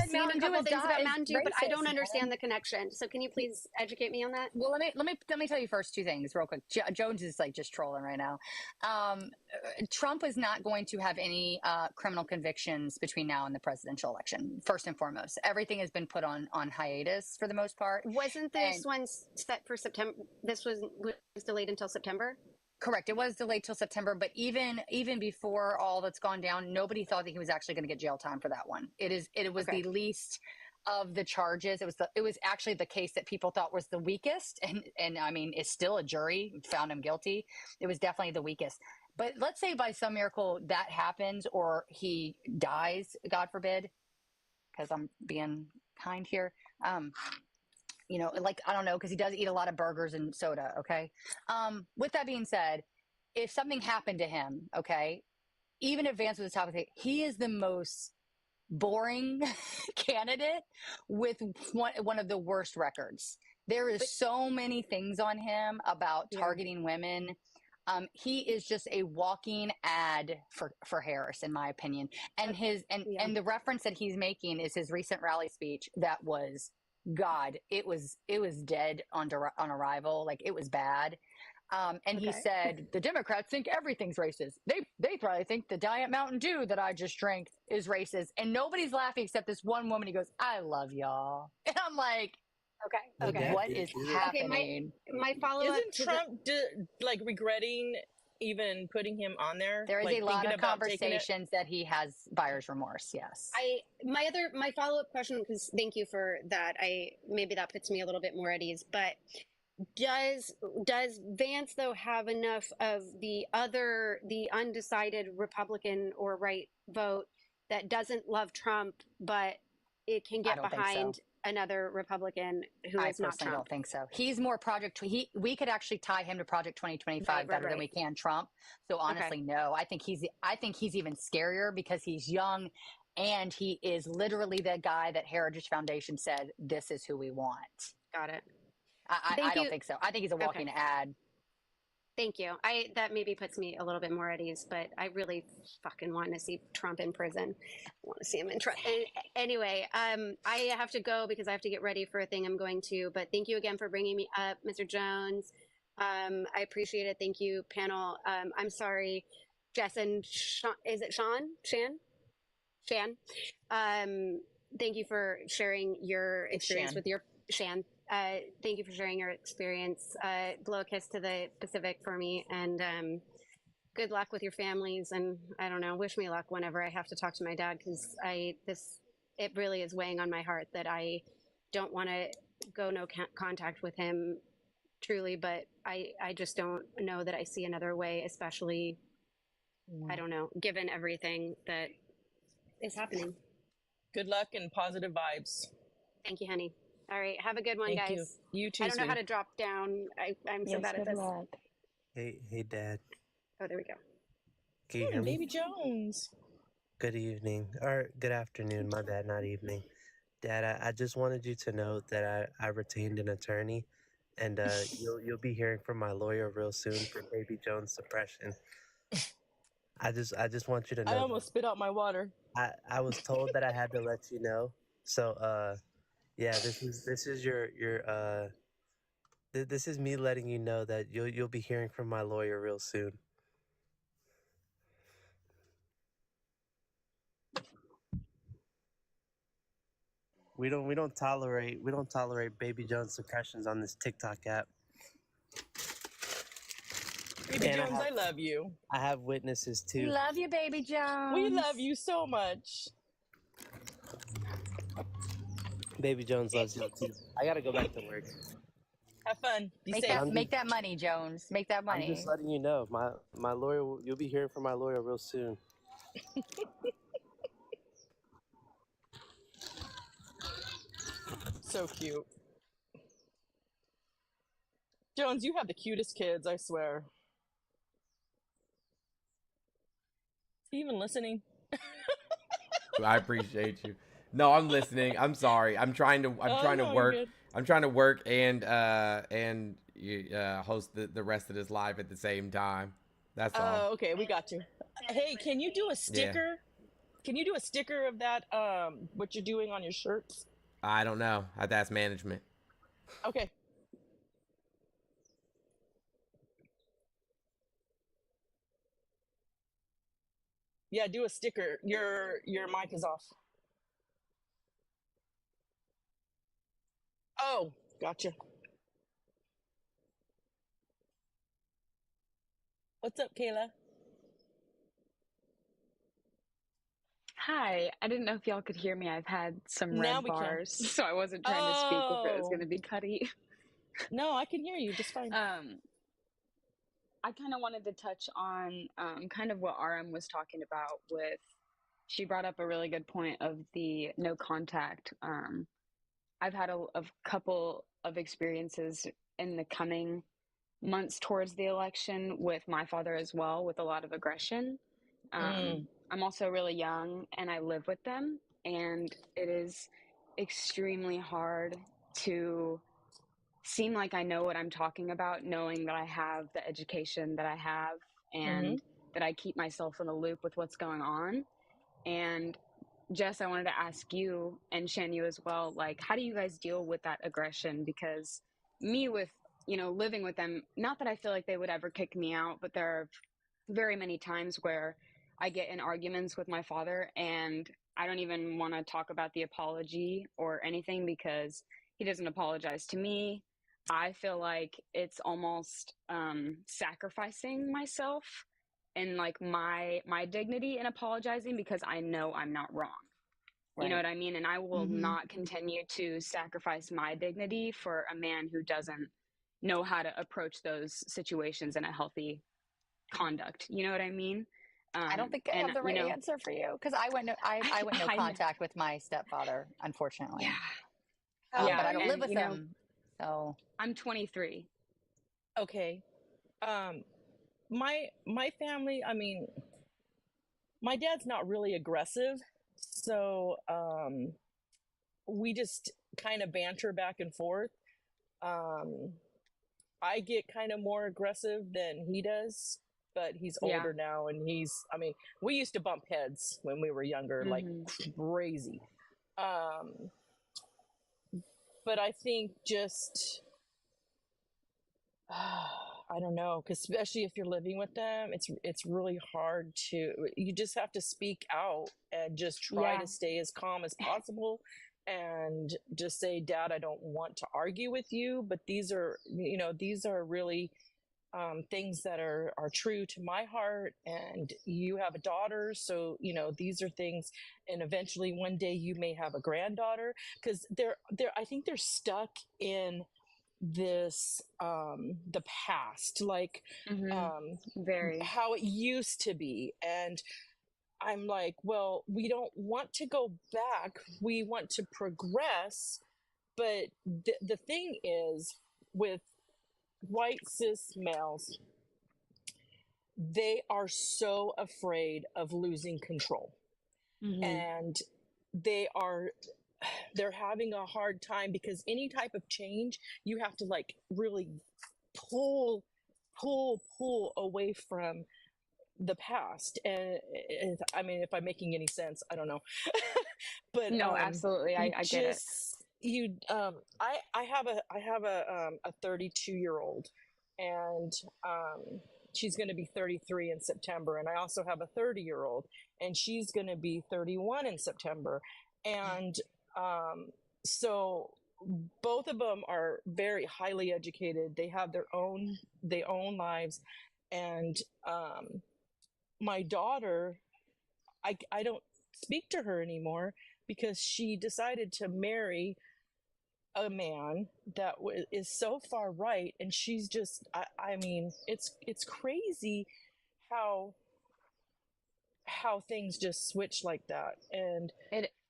seen a couple things about Mountain Dew, but I don't understand the connection. So can you please educate me on that? Well, let me tell you first two things real quick. Jones is just trolling right now. Trump is not going to have any criminal convictions between now and the presidential election. First and foremost, everything has been put on hiatus for the most part. Wasn't this one set for September? This was delayed until September. Correct. It was delayed till September, but even before all that's gone down, nobody thought that he was actually going to get jail time for that one. It was the least of the charges. It was actually the case that people thought was the weakest, and I mean, it's still a jury found him guilty. It was definitely the weakest. But let's say by some miracle that happens, or he dies, God forbid, because I'm being kind here. I don't know, because he does eat a lot of burgers and soda. Okay. With that being said, if something happened to him, okay, even if Vance was the top of the, he is the most boring candidate with one of the worst records. There is so many things on him about targeting women. He is just a walking ad for Harris, in my opinion. And and the reference that he's making is his recent rally speech that was, God, it was dead on arrival. It was bad. And he said, the Democrats think everything's racist. They probably think the Diet Mountain Dew that I just drank is racist. And nobody's laughing except this one woman. He goes, I love y'all. And I'm like, Okay. Okay. What is happening? My follow up. Isn't Trump like regretting even putting him on there? There is like, a lot thinking of about taking it? conversations that he has buyer's remorse. Yes. My follow up question, because thank you for that. Maybe that puts me a little bit more at ease. But does Vance though have enough of the undecided Republican or right vote that doesn't love Trump, but it can I get don't think behind so. another Republican who I is not personally Trump? don't think so. He's more we could actually tie him to Project 2025 better than we can Trump. So honestly, no. I think he's even scarier because he's young and he is literally the guy that Heritage Foundation said, this is who we want. Got it. I don't think so. I think he's a walking ad. Thank you. That maybe puts me a little bit more at ease, but I really fucking want to see Trump in prison. I want to see him in anyway, I have to go because I have to get ready for a thing I'm going to, but thank you again for bringing me up, Mr. Jones. I appreciate it. Thank you, panel. I'm sorry, Jess and Sean, is it Sean? Shan? Thank you for sharing your experience with your Shan. Thank you for sharing your experience. Blow a kiss to the Pacific for me, and good luck with your families. And I don't know, wish me luck whenever I have to talk to my dad, because it really is weighing on my heart that I don't want to go no contact with him, truly. But I just don't know that I see another way, especially, I don't know, given everything that is happening. Good luck and positive vibes. Thank you, honey. All right, have a good one, Thank guys. You too. I don't know how to drop down. I'm so bad at this. Hey, Dad. Oh, there we go. Can you hear me? Baby Jones. Good evening, or good afternoon. My bad, not evening. Dad, I just wanted you to know that I retained an attorney, and you'll be hearing from my lawyer real soon for Baby Jones suppression. I just want you to know. I almost spit out my water. I was told that I had to let you know. So yeah, this is your this is me letting you know that you'll be hearing from my lawyer real soon. We don't tolerate Baby Jones suppressions on this TikTok app. Baby Jones, I love you. I have witnesses too. We love you, Baby Jones. We love you so much. Baby Jones loves you too. I gotta go back to work. Have fun. Be Make safe. make that money, Jones. Make that money. I'm just letting you know. My lawyer, you'll be hearing from my lawyer real soon. So cute. Jones, you have the cutest kids, I swear. Is he even listening? I appreciate you. No, I'm listening. I'm sorry. I'm trying to work. Good. I'm trying to work and host the rest of this live at the same time. That's all. Oh, okay, we got you. Hey, can you do a sticker? Yeah. Can you do a sticker of that? What you're doing on your shirts? I don't know. I have to ask management. Okay. Yeah, do a sticker. Your mic is off. Oh, gotcha. What's up, Kayla? Hi, I didn't know if y'all could hear me. I've had some Now red we can. bars, so I wasn't trying to speak if it was going to be cutty. No, I can hear you just fine. I kind of wanted to touch on kind of what RM was talking about with, she brought up a really good point of the no contact. I've had a couple of experiences in the coming months towards the election with my father as well, with a lot of aggression. I'm also really young and I live with them, and it is extremely hard to seem like I know what I'm talking about, knowing that I have the education that I have and that I keep myself in the loop with what's going on. And Jess, I wanted to ask you, and Shan, you as well, like, how do you guys deal with that aggression? Because me with, living with them, not that I feel like they would ever kick me out, but there are very many times where I get in arguments with my father and I don't even want to talk about the apology or anything because He doesn't apologize to me. I feel like it's almost sacrificing myself and like my dignity in apologizing because I know I'm not wrong. You know Right. what I mean? And I will not continue to sacrifice my dignity for a man who doesn't know how to approach those situations in a healthy conduct. You know what I mean? I don't think I have the right answer for you because I went no contact with my stepfather, unfortunately. Yeah. But I don't live with you know, him, so I'm 23. Okay. My family, I mean, my dad's not really aggressive, so we just kind of banter back and forth. I get kind of more aggressive than he does, but he's older now, and I mean, we used to bump heads when we were younger, like crazy. But I think just I don't know, because especially if you're living with them, it's really hard you just have to speak out and just try to stay as calm as possible and just say, Dad, I don't want to argue with you, but these are really things that are true to my heart, and you have a daughter, so these are things, and eventually one day you may have a granddaughter, because I think they're stuck in this the past, like very how it used to be, and I'm like, well, we don't want to go back, we want to progress, but the thing is with white cis males, they are so afraid of losing control, and they're having a hard time because any type of change, you have to like really pull away from the past. And I mean, if I'm making any sense, I don't know. But no, absolutely, I get it. I have a 32-year-old, and she's going to be 33 in September, and I also have a 30-year-old, and she's going to be 31 in September, and so both of them are very highly educated. They have their own lives, and my daughter, I don't speak to her anymore because she decided to marry a man that is so far right, and she's just I mean, it's crazy how things just switch like that. And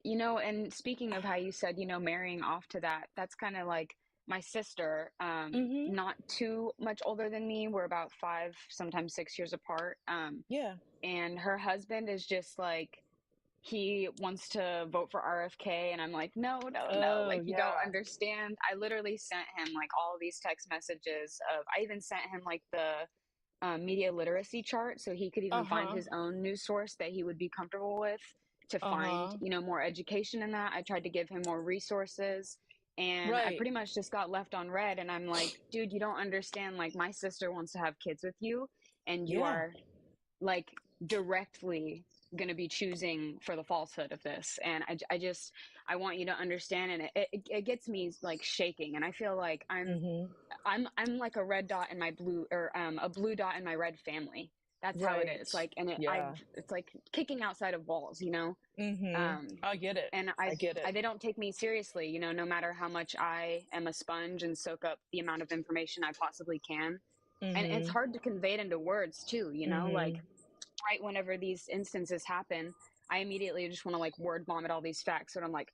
and speaking of how you said, marrying off to that's kind of like my sister, not too much older than me. We're about 5, sometimes 6 years apart. And her husband is just like, he wants to vote for RFK, and I'm like, no, like, you don't understand. I literally sent him like all these text messages I even sent him like the media literacy chart so he could even find his own news source that he would be comfortable with to find more education in that. I tried to give him more resources, and I pretty much just got left on red. And I'm like, dude, you don't understand, like, my sister wants to have kids with you, and you are like directly going to be choosing for the falsehood of this. And I want you to understand. And it gets me like shaking, and I feel like I'm like a red dot in my blue, or a blue dot in my red family. That's how it is. Like, and it's like kicking outside of walls, I get it. And I get it. they don't take me seriously, no matter how much I am a sponge and soak up the amount of information I possibly can. And it's hard to convey it into words too, like right whenever these instances happen, I immediately just want to like word vomit all these facts, and I'm like,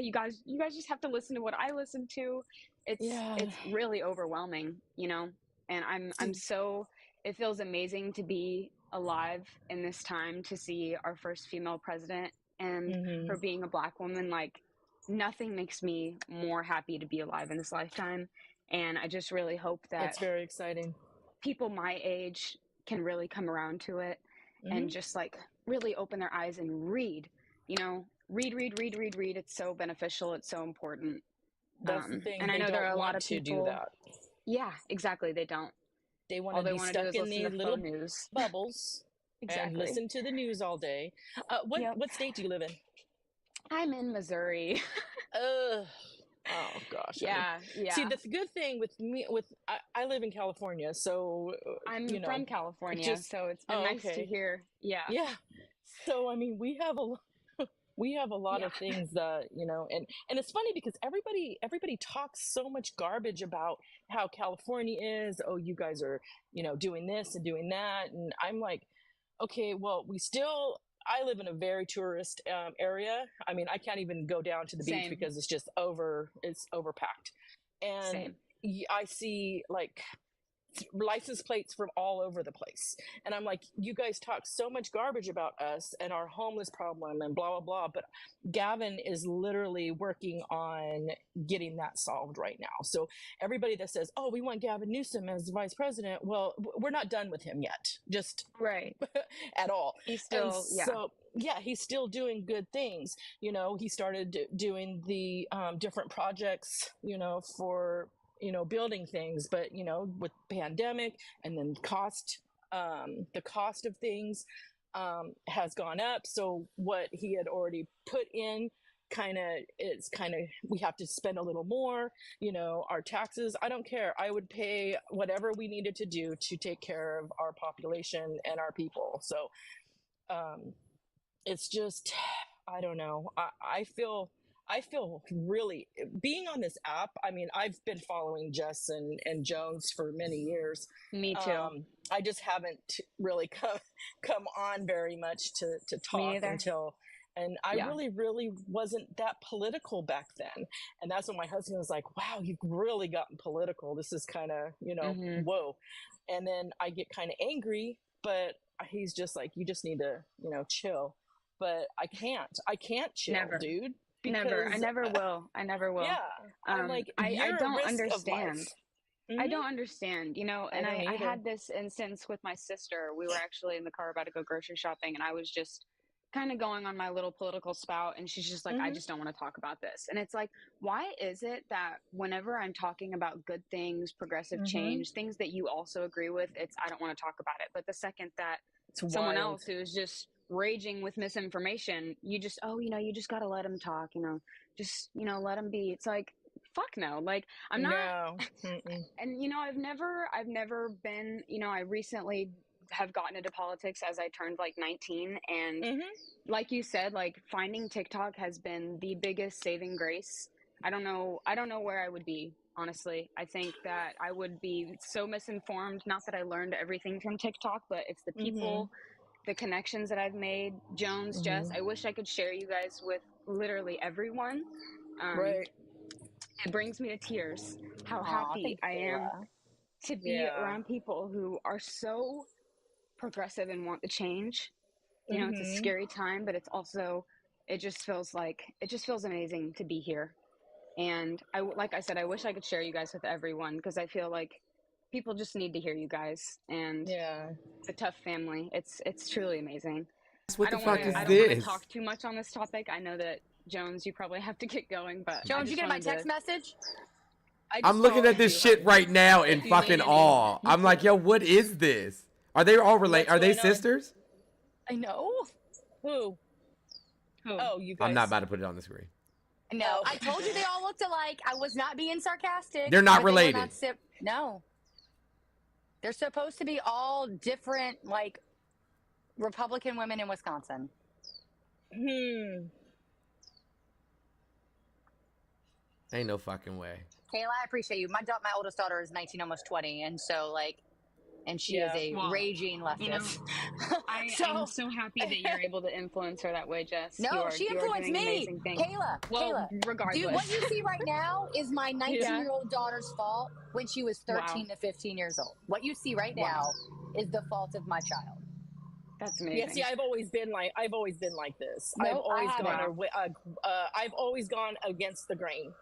you guys just have to listen to what I listen to. It's really overwhelming, and I'm so, it feels amazing to be alive in this time, to see our first female president, and her being a Black woman. Like, nothing makes me more happy to be alive in this lifetime. And I just really hope that it's very exciting. People my age can really come around to it and just like really open their eyes and read. Read. It's so beneficial. It's so important. That's the thing. And I know there are a lot of people do that. Yeah, exactly. They don't. They want to be stuck in these little news bubbles and listen to the news all day. What state do you live in? I'm in Missouri. Oh gosh. Yeah, See, yeah. the good thing with me, I live in California, so I'm you know, from California, just so it's been nice to okay, hear. Yeah, yeah. So I mean, we have a lot yeah. of things that, you know, and it's funny because everybody talks so much garbage about how California is. Oh, you guys are, you know, doing this and doing that, and I'm like, okay, well, I live in a very tourist area. I mean, I can't even go down to the beach Same, because it's overpacked, and same. I see like license plates from all over the place. And I'm like, you guys talk so much garbage about us and our homeless problem and blah, blah, blah. But Gavin is literally working on getting that solved right now. So everybody that says, oh, we want Gavin Newsom as vice president, well, we're not done with him yet, just Right. at all. He's And still, yeah. so, yeah, he's still doing good things. You know, he started doing the different projects, you know, for, you know, building things, but, you know, with pandemic and then the cost of things has gone up. So what he had already put in we have to spend a little more, you know, our taxes. I don't care. I would pay whatever we needed to do to take care of our population and our people. So it's just, I don't know. I feel really being on this app. I mean, I've been following Jess and Jones for many years. Me too. I just haven't really come on very much to Me talk neither. until, and I Yeah. really wasn't that political back then. And that's when my husband was like, wow, you've really gotten political. This is kind of, you know, Mhm. whoa. And then I get kind of angry, but he's just like, you just need to, you know, chill. But I can't chill, Never. dude. Never. I Because never will. I never will. yeah, I'm like, I you're a don't risk of understand. life. I don't understand, you know, I and don't I either. had this instance with my sister. We were actually in the car about to go grocery shopping, and I was just kind of going on my little political spout, and she's just like, I just don't want to talk about this. And it's like, why is it that whenever I'm talking about good things, progressive change, things that you also agree with, it's I don't want to talk about it. But the second that It's someone wild. else who is just raging with misinformation, you just, oh, you know, you just got to let them talk, you know, just, you know, let them be. It's like, fuck no. Like, I'm not. No. Mm-mm. And, you know, I've never been, you know, I recently have gotten into politics as I turned like 19. And like you said, like finding TikTok has been the biggest saving grace. I don't know where I would be, honestly. I think that I would be so misinformed. Not that I learned everything from TikTok, but it's the people, the connections that I've made. Jones, Jess, I wish I could share you guys with literally everyone. Right. It brings me to tears how Aw, happy thanks, I am Kayla. to be around people who are so progressive and want the change. You know, it's a scary time, but it's also, it just feels amazing to be here. And like I said, I wish I could share you guys with everyone because I feel like people just need to hear you guys. And yeah, the Tough family, it's truly amazing. What I the don't fuck want is to this? talk too much on this topic. I know that Jones, you probably have to get going, but Jones, you get my text message? I'm looking at this shit right now in fucking awe. I'm like, yo, what is this? Are they all related? Are they sisters? I know. Who? Oh, you guys. I'm not about to put it on the screen. No, I told you they all looked alike. I was not being sarcastic. They're not but they were related. No. They're supposed to be all different, like, Republican women in Wisconsin. Ain't no fucking way. Kayla, I appreciate you. My oldest daughter is 19, almost 20, and so, like, and she is a raging leftist. You know, I'm so happy that you're able to influence her that way, Jess. No, she influenced me. Kayla, regardless. Dude, what you see right now is my 19-year-old daughter's fault when she was 13 to 15 years old. What you see right now is the fault of my child. That's amazing. Yeah, see, I've always been like this. No, I've always gone against the grain.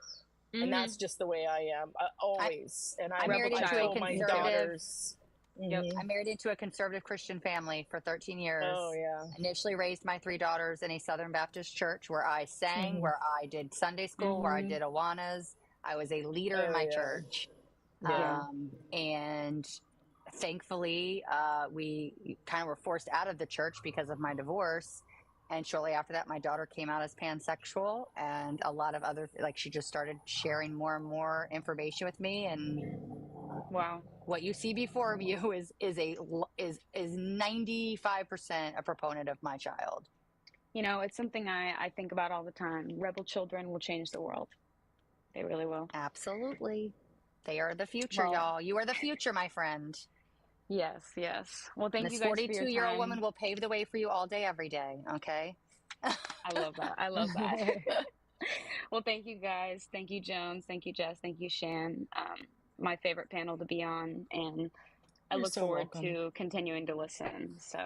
And that's just the way I am, always. I married into a my conservative. daughters. I married into a conservative Christian family for 13 years. Oh, yeah. Initially raised my 3 daughters in a Southern Baptist church where I sang, where I did Sunday school, where I did Awanas. I was a leader in my church. Yeah. And thankfully, we kind of were forced out of the church because of my divorce. And shortly after that, my daughter came out as pansexual, and a lot of other, like, she just started sharing more and more information with me. And wow, what you see before you is 95% a proponent of my child. You know, it's something I think about all the time. Rebel children will change the world. They really will. Absolutely. They are the future, y'all. You are the future, my friend. Yes, yes. Well, thank you This guys for your 42-year-old time. woman will pave the way for you all day, every day. Okay. I love that. I love that. Well, thank you guys. Thank you, Jones. Thank you, Jess. Thank you, Shan. My favorite panel to be on, and I You're look so forward welcome. to continuing to listen. So,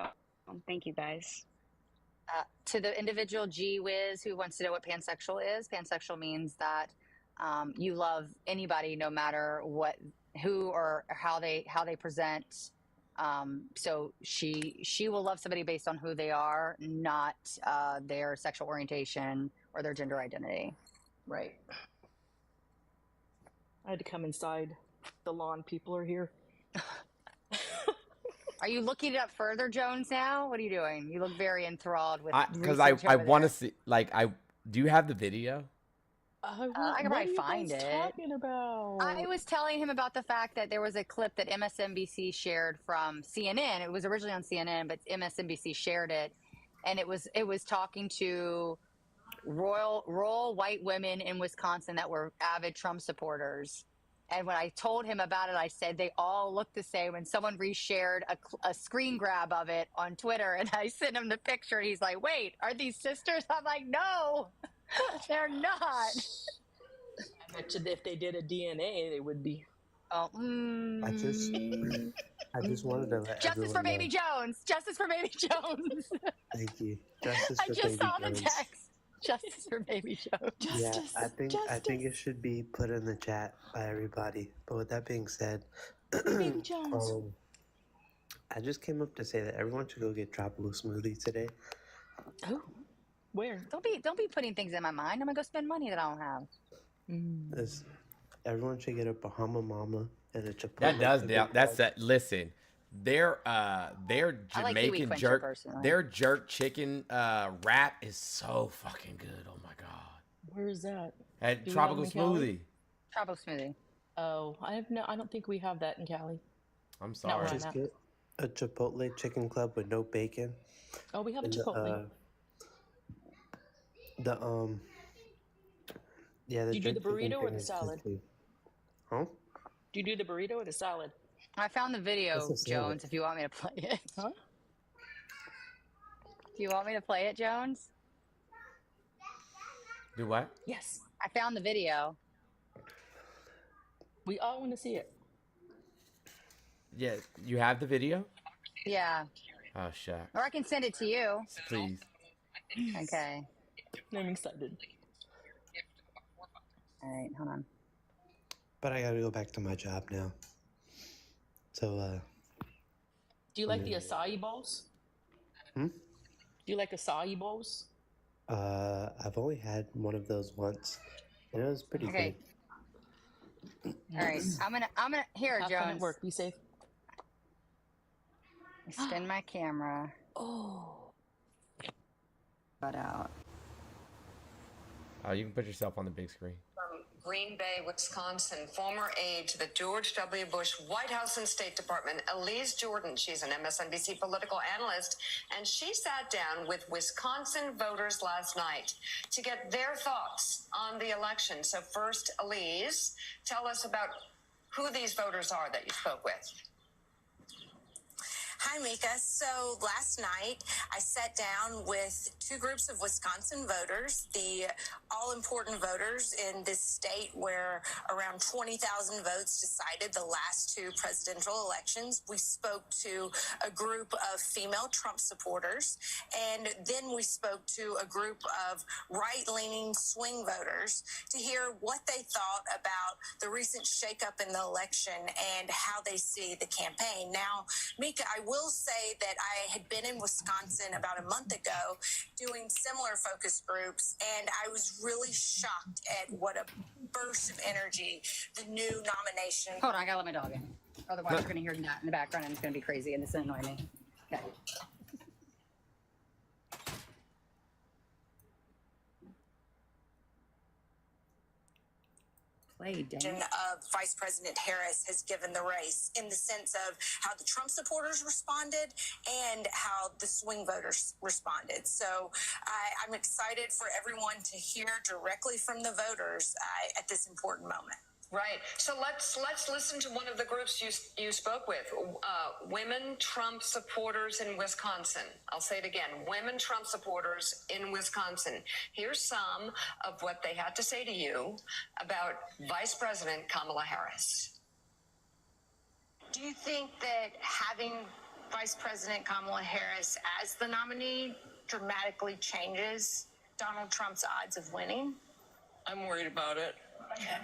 thank you guys. To the individual G Wiz who wants to know what pansexual is, pansexual means that you love anybody, no matter who or how they present. So she will love somebody based on who they are, not their sexual orientation or their gender identity. Right. I had to come inside. The lawn people are here. Are you looking it up further, Jones, now? What are you doing? You look very enthralled with Because research I over want to there. see, like, do you have the video? I could What probably are you find guys it. talking about? I was telling him about the fact that there was a clip that MSNBC shared from CNN. It was originally on CNN, but MSNBC shared it, and it was talking to rural white women in Wisconsin that were avid Trump supporters. And when I told him about it, I said they all look the same. And someone reshared a screen grab of it on Twitter, and I sent him the picture. And he's like, "Wait, are these sisters?" I'm like, "No, they're not." I bet you if they did a DNA, they would be. Oh, I just wanted to let Justice for everyone Baby know. Jones! Justice for Baby Jones! Thank you. Justice I for just Baby saw the Jones. text. Justice for Baby Jones. Yeah, I think it should be put in the chat by everybody. But with that being said, Baby Jones. I just came up to say that everyone should go get Tropical Smoothie today. Oh, where? Don't be putting things in my mind. I'm gonna go spend money that I don't have. Everyone should get a Bahama Mama and a Chipotle. That's that. Listen, their like kiwi Jamaican quencher jerk, personally. their jerk chicken wrap is so fucking good. Oh my god. Where is that? At Do we Tropical have them in Cali? Smoothie. Tropical Smoothie. Oh, I don't think we have that in Cali. I'm Not sorry. where I'm Just at. get a Chipotle chicken club with no bacon. Oh, we have a And Chipotle. The Do you do the jerk chicken burrito or thing the is salad? tasty. Huh? Do you do the burrito or the salad? I found the video, That's a salad. Jones, if you want me to play it. Huh? Do you want me to play it, Jones? Do what? Yes. I found the video. We all want to see it. Yeah, you have the video? Yeah. Oh shit. Or I can send it to you. Please. Okay. I'm excited. All right, hold on. But I gotta go back to my job now. So, Do you like the acai bowls? Hmm? Do you like acai bowls? I've only had one of those once, and it was pretty Okay. good. All right. I'm gonna here, Have Jones. fun at work. Be safe. Spin my camera. Oh. Cut out. Oh, you can put yourself on the big screen. From Green Bay, Wisconsin, former aide to the George W. Bush White House and State Department, Elise Jordan. She's an MSNBC political analyst, and she sat down with Wisconsin voters last night to get their thoughts on the election. So first, Elise, tell us about who these voters are that you spoke with. Hi, Mika. So last night, I sat down with two groups of Wisconsin voters, the all-important voters in this state where around 20,000 votes decided the last two presidential elections. We spoke to a group of female Trump supporters, and then we spoke to a group of right-leaning swing voters to hear what they thought about the recent shakeup in the election and how they see the campaign. Now, Mika, I will say that I had been in Wisconsin about a month ago doing similar focus groups, and I was really shocked at what a burst of energy the new nomination. Hold on, I gotta let my dog in. Otherwise, you're gonna hear that in the background, and it's gonna be crazy, and it's gonna annoy me. Okay. of Vice President Harris has given the race in the sense of how the Trump supporters responded and how the swing voters responded. So I'm excited for everyone to hear directly from the voters at this important moment. Right. So let's listen to one of the groups you spoke with. Women Trump supporters in Wisconsin. I'll say it again. Women Trump supporters in Wisconsin. Here's some of what they had to say to you about Vice President Kamala Harris. Do you think that having Vice President Kamala Harris as the nominee dramatically changes Donald Trump's odds of winning? I'm worried about it.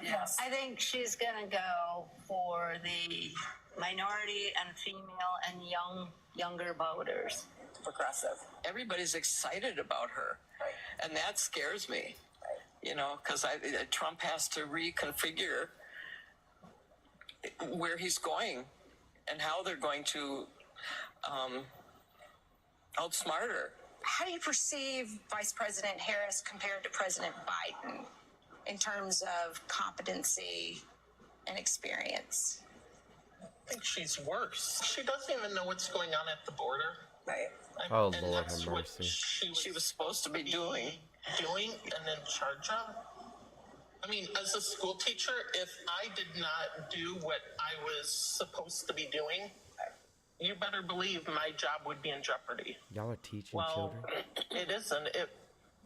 Yes. I think she's going to go for the minority and female and younger voters. Progressive. Everybody's excited about her, and that scares me. You know, because Trump has to reconfigure where he's going and how they're going to outsmart her. How do you perceive Vice President Harris compared to President Biden in terms of competency and experience? I think she's worse. She doesn't even know what's going on at the border. Right. Oh, Lord have mercy. She was supposed to be doing and in charge of. I mean, as a school teacher, if I did not do what I was supposed to be doing, you better believe my job would be in jeopardy. Y'all are teaching Well, children? it isn't.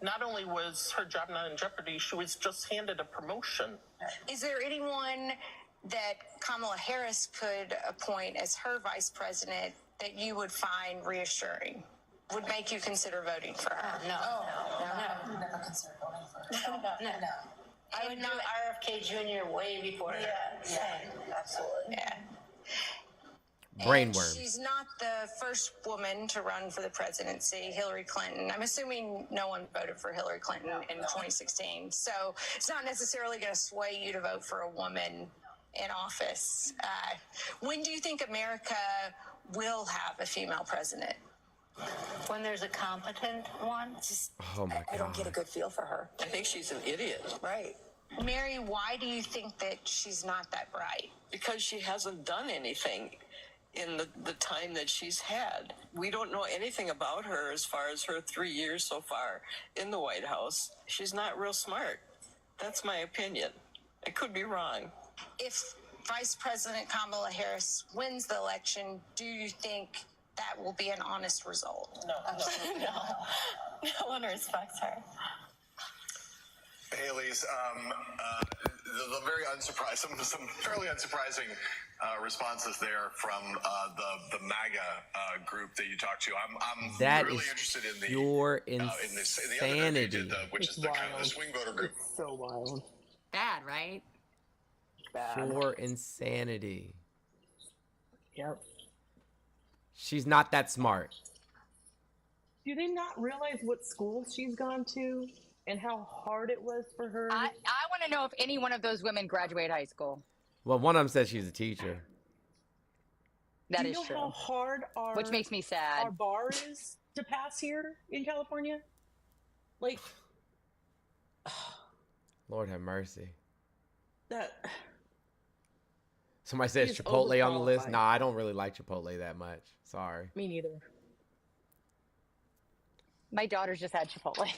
Not only was her job not in jeopardy, she was just handed a promotion. Is there anyone that Kamala Harris could appoint as her vice president that you would find reassuring, would make you consider voting for her? No. Never consider voting for her. No. I would do RFK Jr. way before her. Yeah, absolutely. Yeah. Brainworm. She's not the first woman to run for the presidency, Hillary Clinton. I'm assuming no one voted for Hillary Clinton in 2016. So it's not necessarily going to sway you to vote for a woman in office. When do you think America will have a female president? When there's a competent one. Oh my God. I don't get a good feel for her. I think she's an idiot. Right. Mary, why do you think that she's not that bright? Because she hasn't done anything in the time that she's had. We don't know anything about her as far as her 3 years so far in the White House. She's not real smart. That's my opinion. I could be wrong. If Vice President Kamala Harris wins the election, do you think that will be an honest result? No. No one respects her. Haley's, the very unsurprising, some fairly unsurprising responses there from the MAGA group that you talked to. I'm That really is interested in the pure in the other group you insanity. did, which is the kind of the swing voter group. It's so wild. Bad, right? Pure insanity. Yep. She's not that smart. Do they not realize what school she's gone to and how hard it was for her? I want to know if any one of those women graduate high school. Well, one of them says she's a teacher. That Do is you know true. how hard Which makes me sad. our bar is to pass here in California? Like Lord have mercy. that. Somebody says She's Chipotle on the list. overqualified. Nah, I don't really like Chipotle that much. Sorry. Me neither. My daughter's just had Chipotle.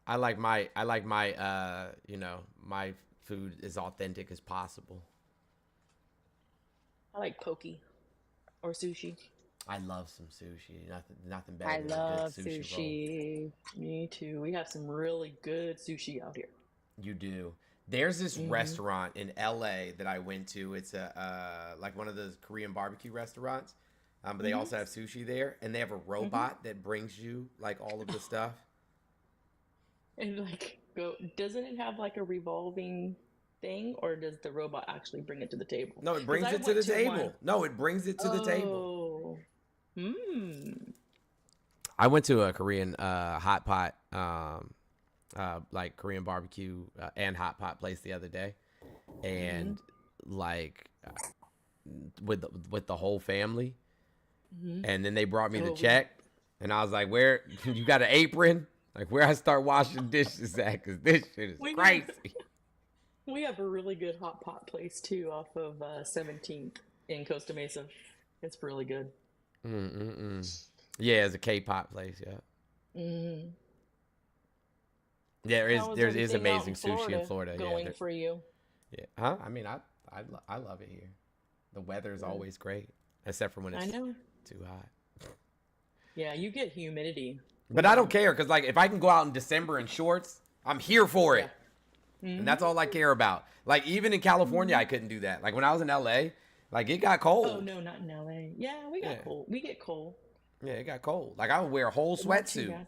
I like my my food as authentic as possible. I like poke or sushi. I love some sushi. Nothing better I than love a good sushi roll. Me too. We have some really good sushi out here. You do. There's this Mhm. restaurant in LA that I went to. It's a like one of those Korean barbecue restaurants, but they Mhm. also have sushi there, and they have a robot that brings you like all of the stuff. And like, doesn't it have like a revolving thing, or does the robot actually bring it to the table? No, it brings 'Cause I it to the went table. one- No, it brings it to the table. Oh. Hmm. I went to a Korean hot pot, like Korean barbecue and hot pot place the other day, and like with the whole family, and then they brought me the Oh. check, and I was like, "Where you got an apron? Like where I start washing dishes at? Cause this shit is We need- crazy." We have a really good hot pot place too off of 17th in Costa Mesa. It's really good. Yeah, it's a K-pop place. Yeah. Mm-hmm. Yeah, there is everything out amazing sushi in Florida. Going Yeah, for you. Yeah. Huh? I mean, I love it here. The weather is always great, except for when it's too hot. Yeah, you get humidity. But I don't care because, like, if I can go out in December in shorts, I'm here for it. And that's all I care about. Like, even in California, I couldn't do that. Like, when I was in LA, like, it got cold. Oh, no, not in LA. Yeah, we got cold. We get cold. Yeah, it got cold. Like, I would wear a whole sweatsuit.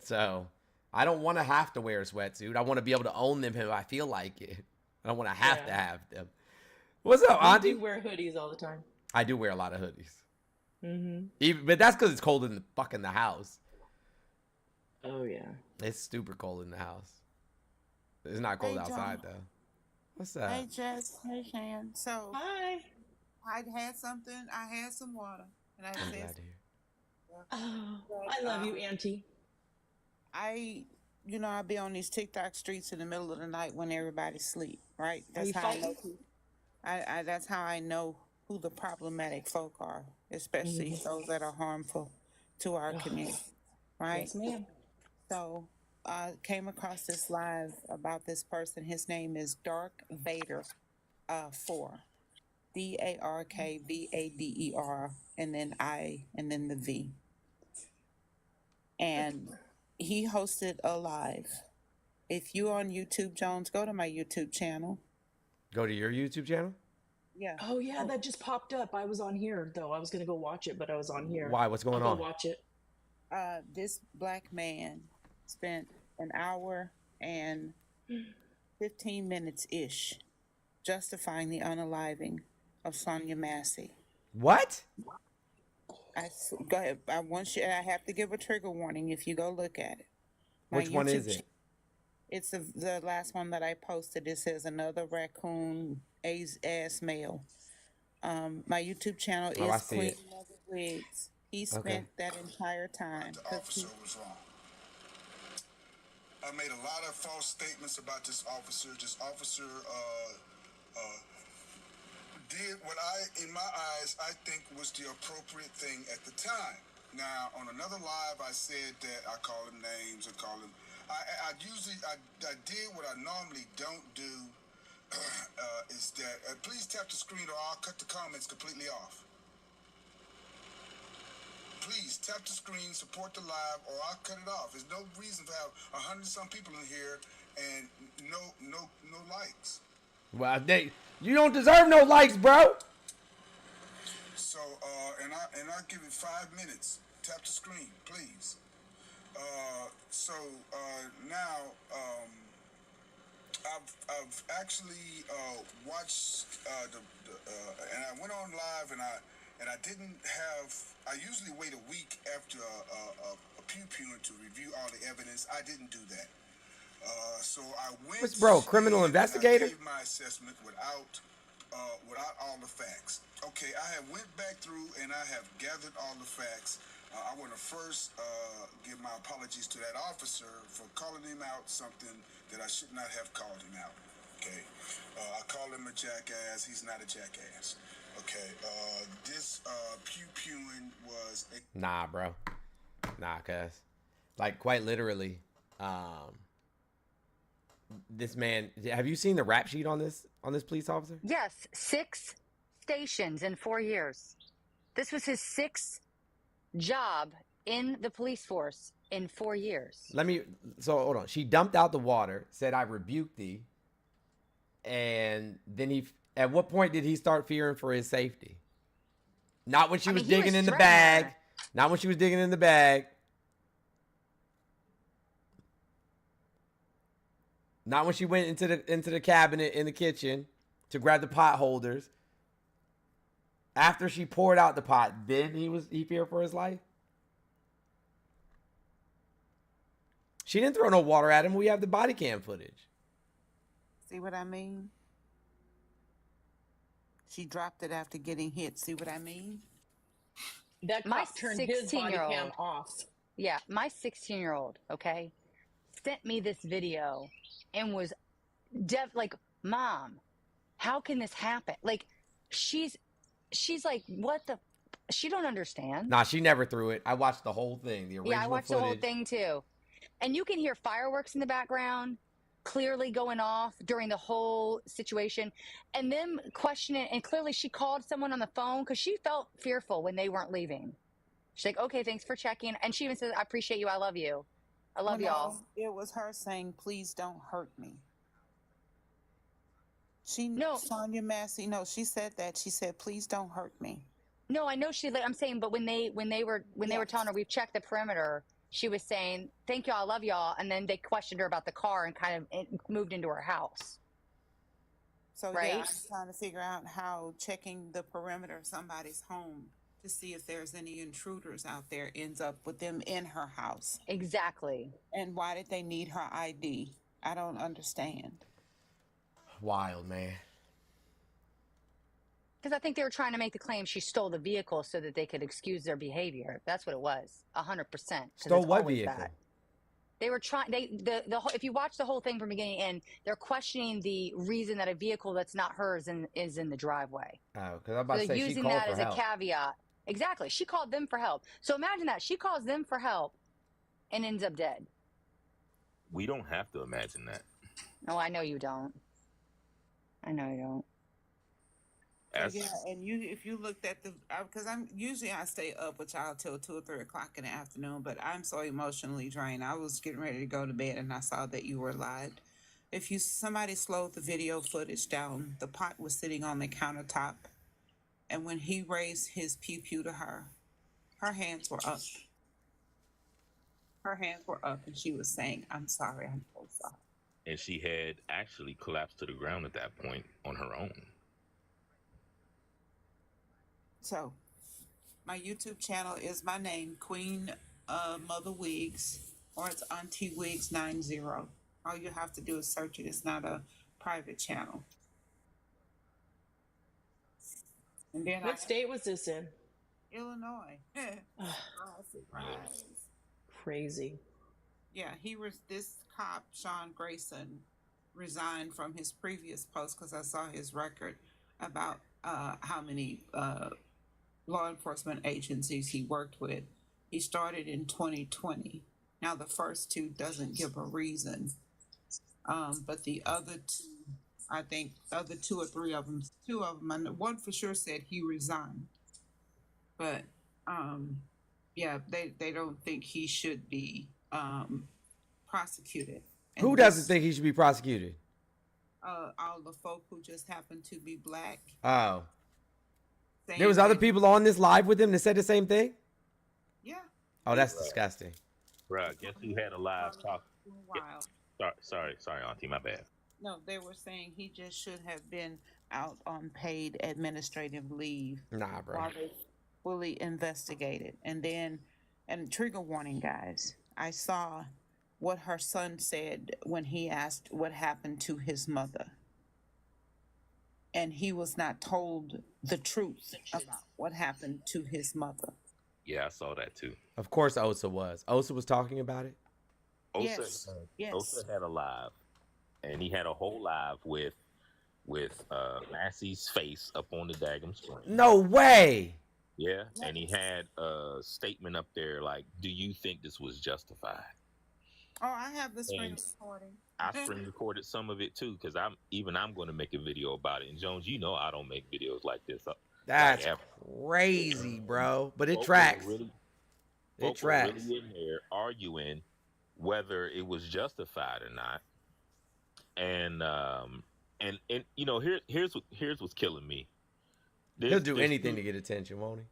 So, I don't want to have to wear a sweatsuit. I want to be able to own them if I feel like it. I don't want to have to have them. What's up, Auntie? You wear hoodies all the time. I do wear a lot of hoodies. Mm-hmm. But that's because it's cold in the house. Oh, yeah. It's super cold in the house. It's not cold outside, though. What's up? Hey, Jess. Hey, Shan. So, hi. I had something. I had some water. And I said, oh, I love you, Auntie. I'll be on these TikTok streets in the middle of the night when everybody's asleep, right? That's how I know that's how I know who the problematic folk are, especially those that are harmful to our community, right? Yes, ma'am. So I came across this live about this person. His name is Dark Vader 4. DARKVADER, and then I, and then the V. And he hosted a live. If you're on YouTube, Jones, go to my YouTube channel. Go to your YouTube channel? Yeah. Oh, yeah, that just popped up. I was on here, though. I was going to go watch it, but I was on here. Why? What's going on? I'll go watch it. This black man spent an hour and 15 minutes-ish justifying the unaliving of Sonia Massey. What? Go ahead. I have to give a trigger warning if you go look at it. Which one is it? It's the last one that I posted. It says another raccoon ass male. My YouTube channel is Queen Mother Wigs. He spent that entire time. The officer was wrong. I made a lot of false statements about this officer. This officer did what in my eyes, I think was the appropriate thing at the time. Now, on another live, I said that I call him names and call him. I did what I normally don't do. Is that please tap the screen or I'll cut the comments completely off. Please tap the screen, support the live, or I'll cut it off. There's no reason to have 100-some people in here and no likes. Well, you don't deserve no likes, bro. So, and I'll give it 5 minutes. Tap the screen, please. Now, I've actually watched and I went on live and I didn't have. I usually wait a week after a pew-pewing to review all the evidence. I didn't do that. So I went. What's bro? Criminal investigator? I gave my assessment without all the facts. Okay, I have went back through and I have gathered all the facts. I want to first give my apologies to that officer for calling him out something that I should not have called him out. Okay, I called him a jackass. He's not a jackass. Okay, this pew-pewing was Nah, bro. Nah, cuz. Like, quite literally, this man, have you seen the rap sheet on this police officer? Yes, 6 stations in 4 years. This was his 6th job in the police force in 4 years. So hold on. She dumped out the water, said, "I rebuke thee." And then at what point did he start fearing for his safety? Not when she was digging in the bag. Not when she was digging in the bag. Not when she went into the cabinet in the kitchen to grab the pot holders. After she poured out the pot, then he feared for his life. She didn't throw no water at him. We have the body cam footage. See what I mean? She dropped it after getting hit. See what I mean? That cop turned his body cam off. Yeah, my 16-year-old, okay, sent me this video and was like, Mom, how can this happen? Like, she's like, what the? She don't understand. Nah, she never threw it. I watched the whole thing, the original Yeah, I watched footage. the whole thing too. And you can hear fireworks in the background clearly going off during the whole situation, and them questioning. And clearly she called someone on the phone because she felt fearful when they weren't leaving. She's like, okay, thanks for checking. And she even said, I appreciate you. I love you. I love y'all. It was her saying, please don't hurt me. Sonia Massey, no, she said that. She said, please don't hurt me. No, I know I'm saying, but when they were telling her we've checked the perimeter, she was saying, thank y'all, I love y'all. And then they questioned her about the car and kind of moved into her house. So right? yeah, I'm trying to figure out how checking the perimeter of somebody's home to see if there's any intruders out there ends up with them in her house. Exactly. And why did they need her ID? I don't understand. Wild, man. Because I think they were trying to make the claim she stole the vehicle so that they could excuse their behavior. That's what it was, 100%. Stole what vehicle? That. They were trying. If you watch the whole thing from beginning to end, they're questioning the reason that a vehicle that's not hers is in the driveway. Oh, because I'm about to say using she called that for as help. a caveat. Exactly. She called them for help. So imagine that she calls them for help and ends up dead. We don't have to imagine that. No, I know you don't. I know you don't. Yeah, and if you looked at because I stay up with y'all till 2 or 3 o'clock in the afternoon, but I'm so emotionally drained. I was getting ready to go to bed and I saw that you were live. If somebody slowed the video footage down, the pot was sitting on the countertop, and when he raised his pew to her hands were up. Her hands were up, and she was saying, "I'm sorry, I'm so sorry." And she had actually collapsed to the ground at that point on her own. So, my YouTube channel is my name, Queen Mother Wigs, or it's Auntie Wigs 90. All you have to do is search it. It's not a private channel. And then what state was this in? Illinois. Surprise. Crazy. Yeah, this cop, Sean Grayson, resigned from his previous post because I saw his record about how many law enforcement agencies he worked with. He started in 2020. Now the first two doesn't give a reason, but the other two, I think other 2 or 3 of them, one for sure said he resigned. But yeah, they don't think he should be prosecuted. And who doesn't think he should be prosecuted? All the folk who just happen to be black. Oh. There was other people on this live with him that said the same thing? Yeah. Oh, that's disgusting. Bruh, guess who had a live talk? Sorry, Auntie, my bad. No, they were saying he just should have been out on paid administrative leave. Nah, bro. While they fully investigated. And trigger warning, guys. I saw what her son said when he asked what happened to his mother. And he was not told the truth about what happened to his mother. Yeah, I saw that too. Of course Osa was. Osa was talking about it? Osa had a live. And he had a whole live with Massey's face up on the daggum screen. No way! Yeah, and he had a statement up there like, do you think this was justified? Oh, I have the screen recording. I screen recorded some of it too, because I'm going to make a video about it. And Jones, you know I don't make videos like this. That's crazy, bro. But it tracks. It tracks. Really in there arguing whether it was justified or not. And you know, here's what's killing me. He'll do anything to get attention, won't he?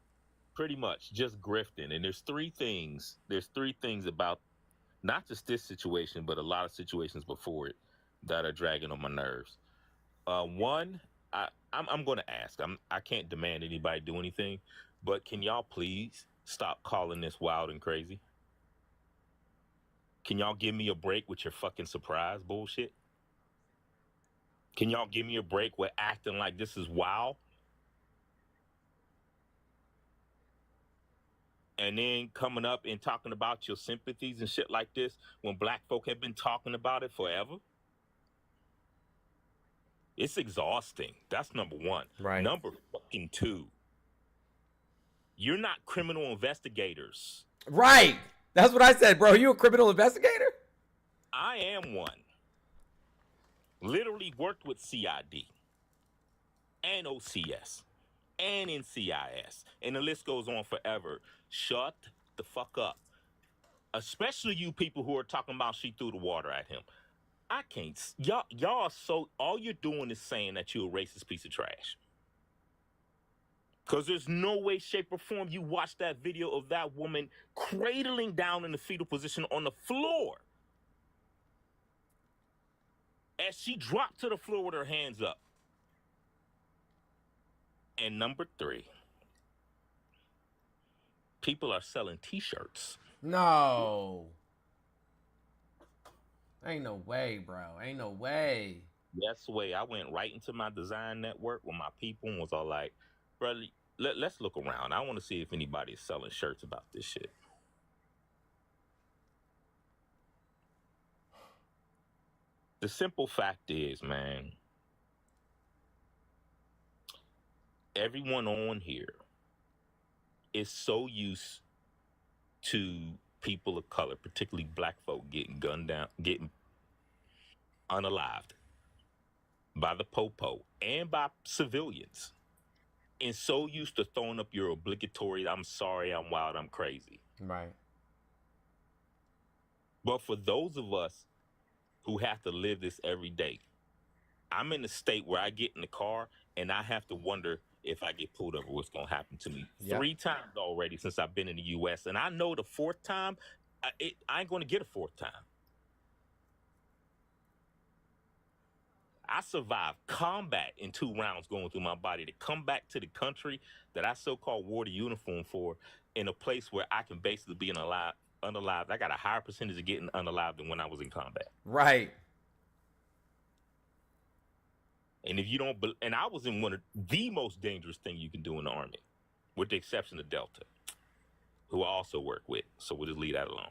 Pretty much, just grifting. And there's three things about not just this situation, but a lot of situations before it that are dragging on my nerves. One, I'm going to ask. I can't demand anybody do anything, but can y'all please stop calling this wild and crazy? Can y'all give me a break with your fucking surprise bullshit? Can y'all give me a break with acting like this is wild? And then coming up and talking about your sympathies and shit like this when black folk have been talking about it forever? It's exhausting. That's number one. Right. Number fucking two, you're not criminal investigators. Right. That's what I said, bro. You a criminal investigator? I am one. Literally worked with CID and OCS and NCIS, and the list goes on forever. Shut the fuck up. Especially you people who are talking about she threw the water at him. I can't. Y'all are so. All you're doing is saying that you're a racist piece of trash. Because there's no way, shape, or form you watch that video of that woman cradling down in the fetal position on the floor as she dropped to the floor with her hands up. And number three, people are selling t-shirts. No. Ain't no way, bro. Ain't no way. Yes, way. I went right into my design network with my people and was all like, bro, let's look around. I want to see if anybody's selling shirts about this shit. The simple fact is, man, everyone on here is so used to people of color, particularly black folk, getting gunned down, getting unalived by the popo and by civilians, and so used to throwing up your obligatory, I'm sorry, I'm wild, I'm crazy. Right. But for those of us who have to live this every day, I'm in a state where I get in the car and I have to wonder if I get pulled over, what's going to happen to me. Yep. 3 times already since I've been in the U.S. And I know the 4th time, I ain't going to get a 4th time. I survived combat in 2 rounds going through my body to come back to the country that I so-called wore the uniform for, in a place where I can basically be unalived. I got a higher percentage of getting unalived than when I was in combat. Right. And if you don't, and I was in one of the most dangerous thing you can do in the Army, with the exception of Delta, who I also work with. So we'll just leave that alone.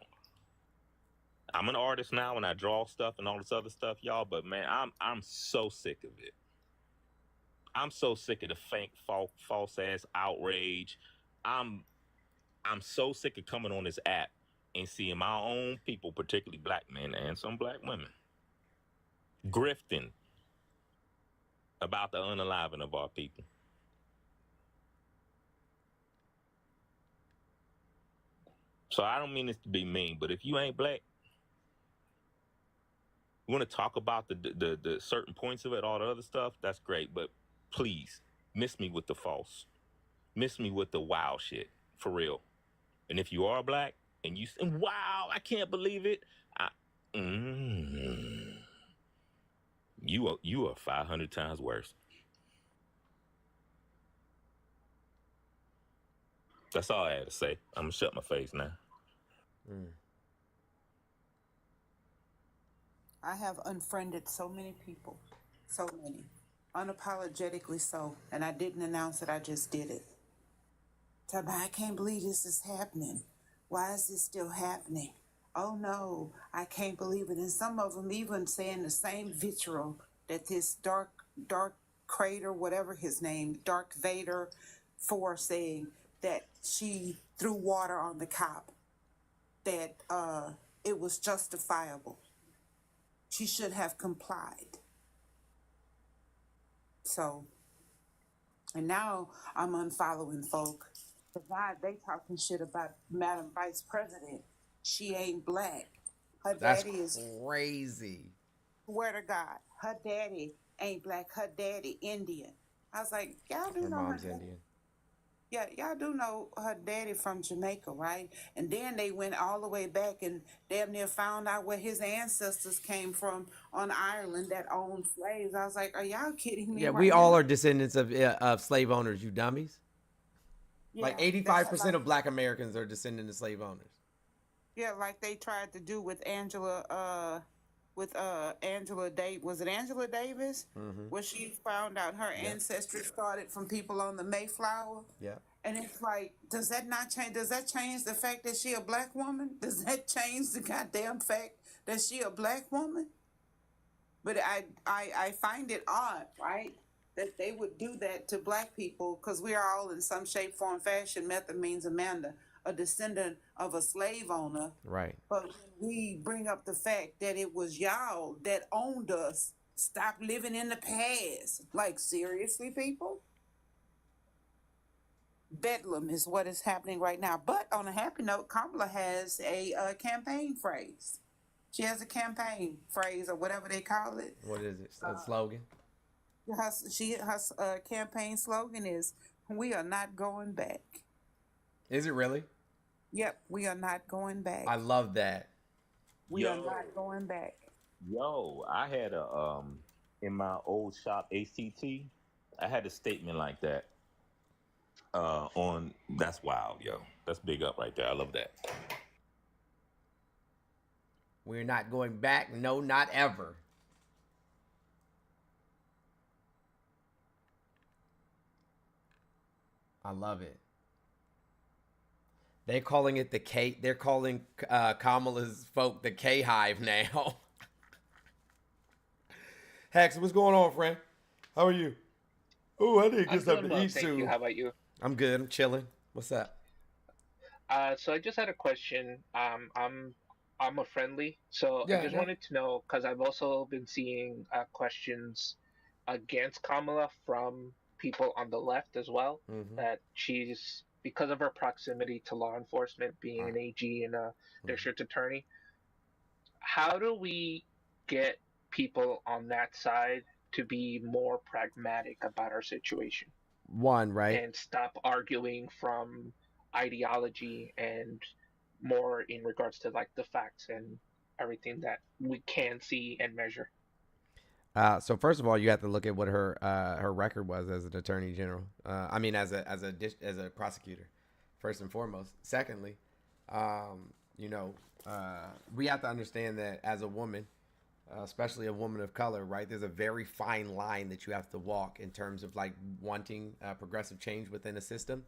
I'm an artist now and I draw stuff and all this other stuff, y'all. But man, I'm so sick of it. I'm so sick of the fake, false ass outrage. I'm so sick of coming on this app and seeing my own people, particularly black men and some black women, grifting about the unaliving of our people. So I don't mean this to be mean, but if you ain't black, you want to talk about the certain points of it, all the other stuff, that's great. But please, miss me with the false. Miss me with the wow shit, for real. And if you are black and you say, wow, I can't believe it, you are 500 times worse. That's all I had to say. I'm gonna shut my face now. I have unfriended so many people, so many, unapologetically so, and I didn't announce it, I just did it. I can't believe this is happening. Why is this still happening? Oh no, I can't believe it. And some of them even saying the same vitriol that this dark crater, whatever his name, Dark Vader, for saying that she threw water on the cop, that it was justifiable. She should have complied. So, and now I'm unfollowing folk. God, they talking shit about Madam Vice President. She ain't black. Her That's daddy is crazy. Swear to God, her daddy ain't black. Her daddy Indian. I was like, y'all do Her know mom's her daddy? Indian. Yeah, y'all do know her daddy from Jamaica, right? And then they went all the way back and damn near found out where his ancestors came from on Ireland that owned slaves. I was like, are y'all kidding me? Yeah, right we all now? are descendants of slave owners, you dummies. Yeah, Like that's 85% of black Americans are descendants of slave owners. Yeah, like they tried to do with Angela Davis. Was it Angela Davis? Mm-hmm. Where she found out her ancestry started from people on the Mayflower. Yeah. And it's like, does that not change? Does that change the fact that she a black woman? Does that change the goddamn fact that she a black woman? But I find it odd, right, that they would do that to black people, because we are all in some shape, form, fashion, method, means, Amanda, a descendant of a slave owner. Right. But when we bring up the fact that it was y'all that owned us, stop living in the past. Like, seriously, people? Bedlam is what is happening right now. But on a happy note, Kamala has a campaign phrase. She has a campaign phrase, or whatever they call it. What is it? A slogan? Her campaign slogan is, "We are not going back." Is it really? Yep, we are not going back. I love that. We are not going back. Yo, I had a in my old shop ACT, I had a statement like that. On that's wild, yo. That's big up right there. I love that. We're not going back. No, not ever. I love it. They're calling it the K. They're calling Kamala's folk the K Hive now. Hex, what's going on, friend? How are you? Oh, I didn't get something to eat soon. Thank you. How about you? I'm good. I'm chilling. What's up? So I just had a question. I'm a friendly, so I just wanted to know, because I've also been seeing questions against Kamala from people on the left as well, that she's, because of her proximity to law enforcement, being an AG and a district attorney, how do we get people on that side to be more pragmatic about our situation? One, right? And stop arguing from ideology and more in regards to like the facts and everything that we can see and measure. So first of all, you have to look at what her record was as an attorney general. I mean, as a prosecutor, first and foremost. Secondly, we have to understand that as a woman, especially a woman of color, right? There's a very fine line that you have to walk in terms of like wanting progressive change within a system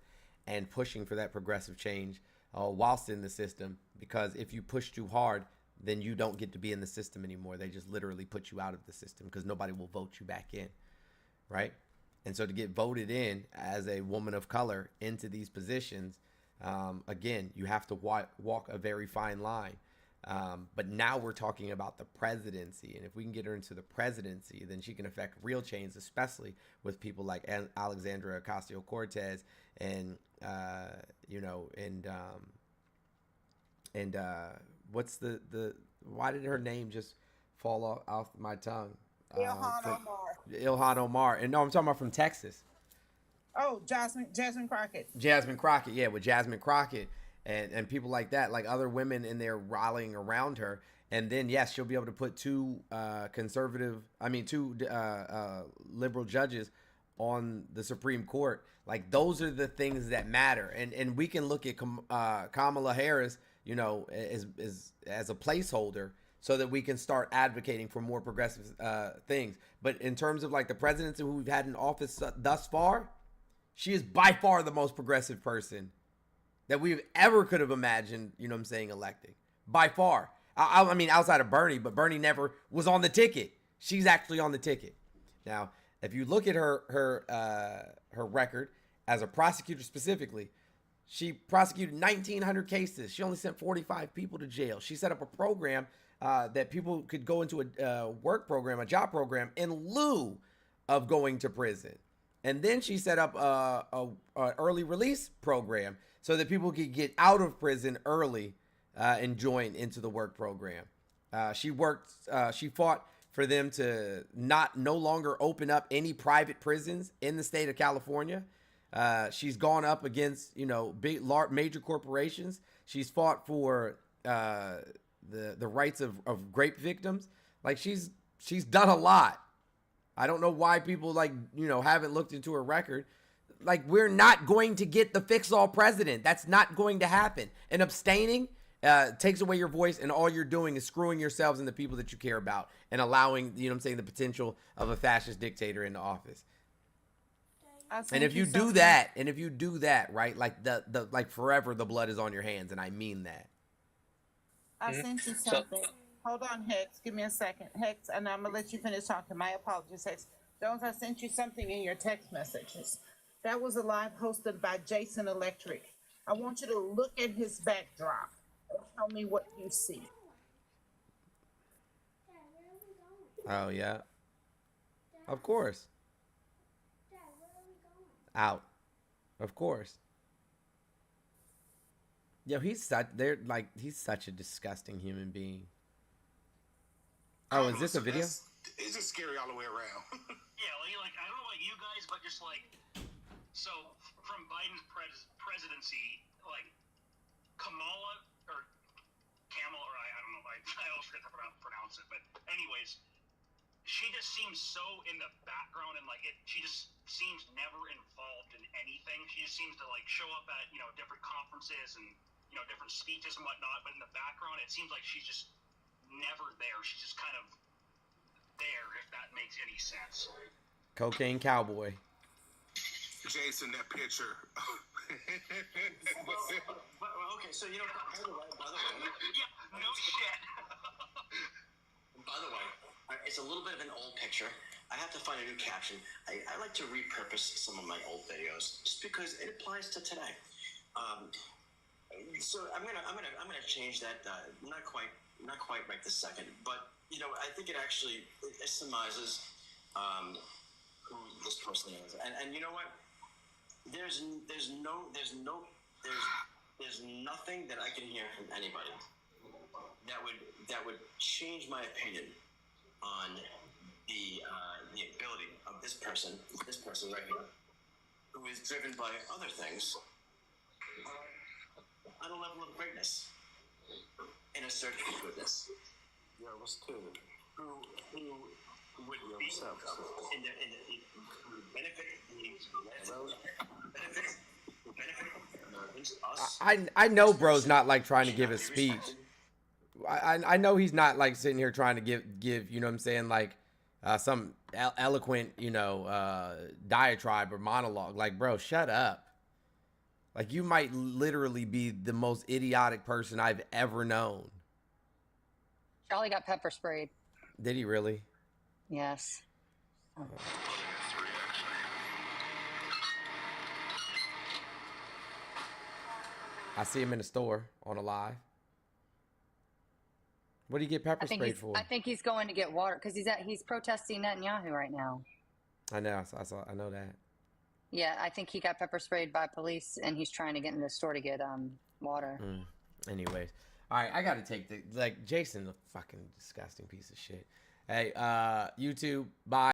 and pushing for that progressive change whilst in the system. Because if you push too hard, then you don't get to be in the system anymore. They just literally put you out of the system because nobody will vote you back in, right? And so to get voted in as a woman of color into these positions, again, you have to walk a very fine line. But now we're talking about the presidency, and if we can get her into the presidency, then she can affect real change, especially with people like Alexandria Ocasio-Cortez and what's the why did her name just fall off my tongue? Ilhan Omar. And no, I'm talking about from Texas. Oh, Jasmine Crockett. Jasmine Crockett, yeah, with Jasmine Crockett and people like that, like other women in there rallying around her. And then, yes, she'll be able to put two liberal judges on the Supreme Court. Like, those are the things that matter. And we can look at Kamala Harris, as a placeholder so that we can start advocating for more progressive things. But in terms of like the presidents who we've had in office thus far, she is by far the most progressive person that we've ever could have imagined, electing. By far. I mean, outside of Bernie, but Bernie never was on the ticket. She's actually on the ticket. Now, if you look at her record as a prosecutor specifically, she prosecuted 1,900 cases. She only sent 45 people to jail. She set up a program that people could go into a work program, a job program, in lieu of going to prison. And then she set up a early release program so that people could get out of prison early and join into the work program. She fought for them to no longer open up any private prisons in the state of California. She's gone up against, major corporations. She's fought for the rights of rape victims. Like, she's done a lot. I don't know why people haven't looked into her record. Like, we're not going to get the fix-all president. That's not going to happen. And abstaining takes away your voice, and all you're doing is screwing yourselves and the people that you care about and allowing, the potential of a fascist dictator into office. And if you do that, right, like like forever the blood is on your hands, and I mean that. I sent you something. Hold on, Hex. Give me a second. Hex, and I'm going to let you finish talking. My apologies, Hex. Jones, I sent you something in your text messages. That was a live hosted by Jason Electric. I want you to look at his backdrop and tell me what you see. Oh, yeah. Of course. Out. Of course. Yo, he's such a disgusting human being. Oh, is this a video? It's just scary all the way around. Yeah, like I don't know about you guys, but just like, so from Biden's presidency, like Kamala or Kamala, or I don't know, I always forget to pronounce it, but anyways, she just seems so in the background and like she just seems never involved in anything. She just seems to like show up at, you know, different conferences and, you know, different speeches and whatnot, but in the background it seems like she's just never there. She's just kind of there, if that makes any sense. Cocaine cowboy. Jason, that picture. Okay, so you know, by the way, yeah, no shit. By the way, it's a little bit of an old picture. I have to find a new caption. I like to repurpose some of my old videos just because it applies to today. So I'm gonna change that. Not quite right this second, but you know, I think it actually it summarizes who this person is. And you know what? There's nothing that I can hear from anybody that would change my opinion on the ability of this person right here, who is driven by other things on a level of greatness in a search for goodness. Yeah, what's good? Who would be in the benefit us. I know bro's not like trying to give a speech. I know he's not like sitting here trying to give you know what I'm saying, like some eloquent, you know, diatribe or monologue. Like, bro, shut up. Like, you might literally be the most idiotic person I've ever known. Charlie got pepper sprayed. Did he really? Yes. Oh. I see him in the store on a live. What do you get pepper sprayed for? I think he's going to get water because he's protesting Netanyahu right now. I know. I know that. Yeah, I think he got pepper sprayed by police, and he's trying to get in the store to get water. Anyways, all right, I got to take Jason, a fucking disgusting piece of shit. Hey, YouTube, bye.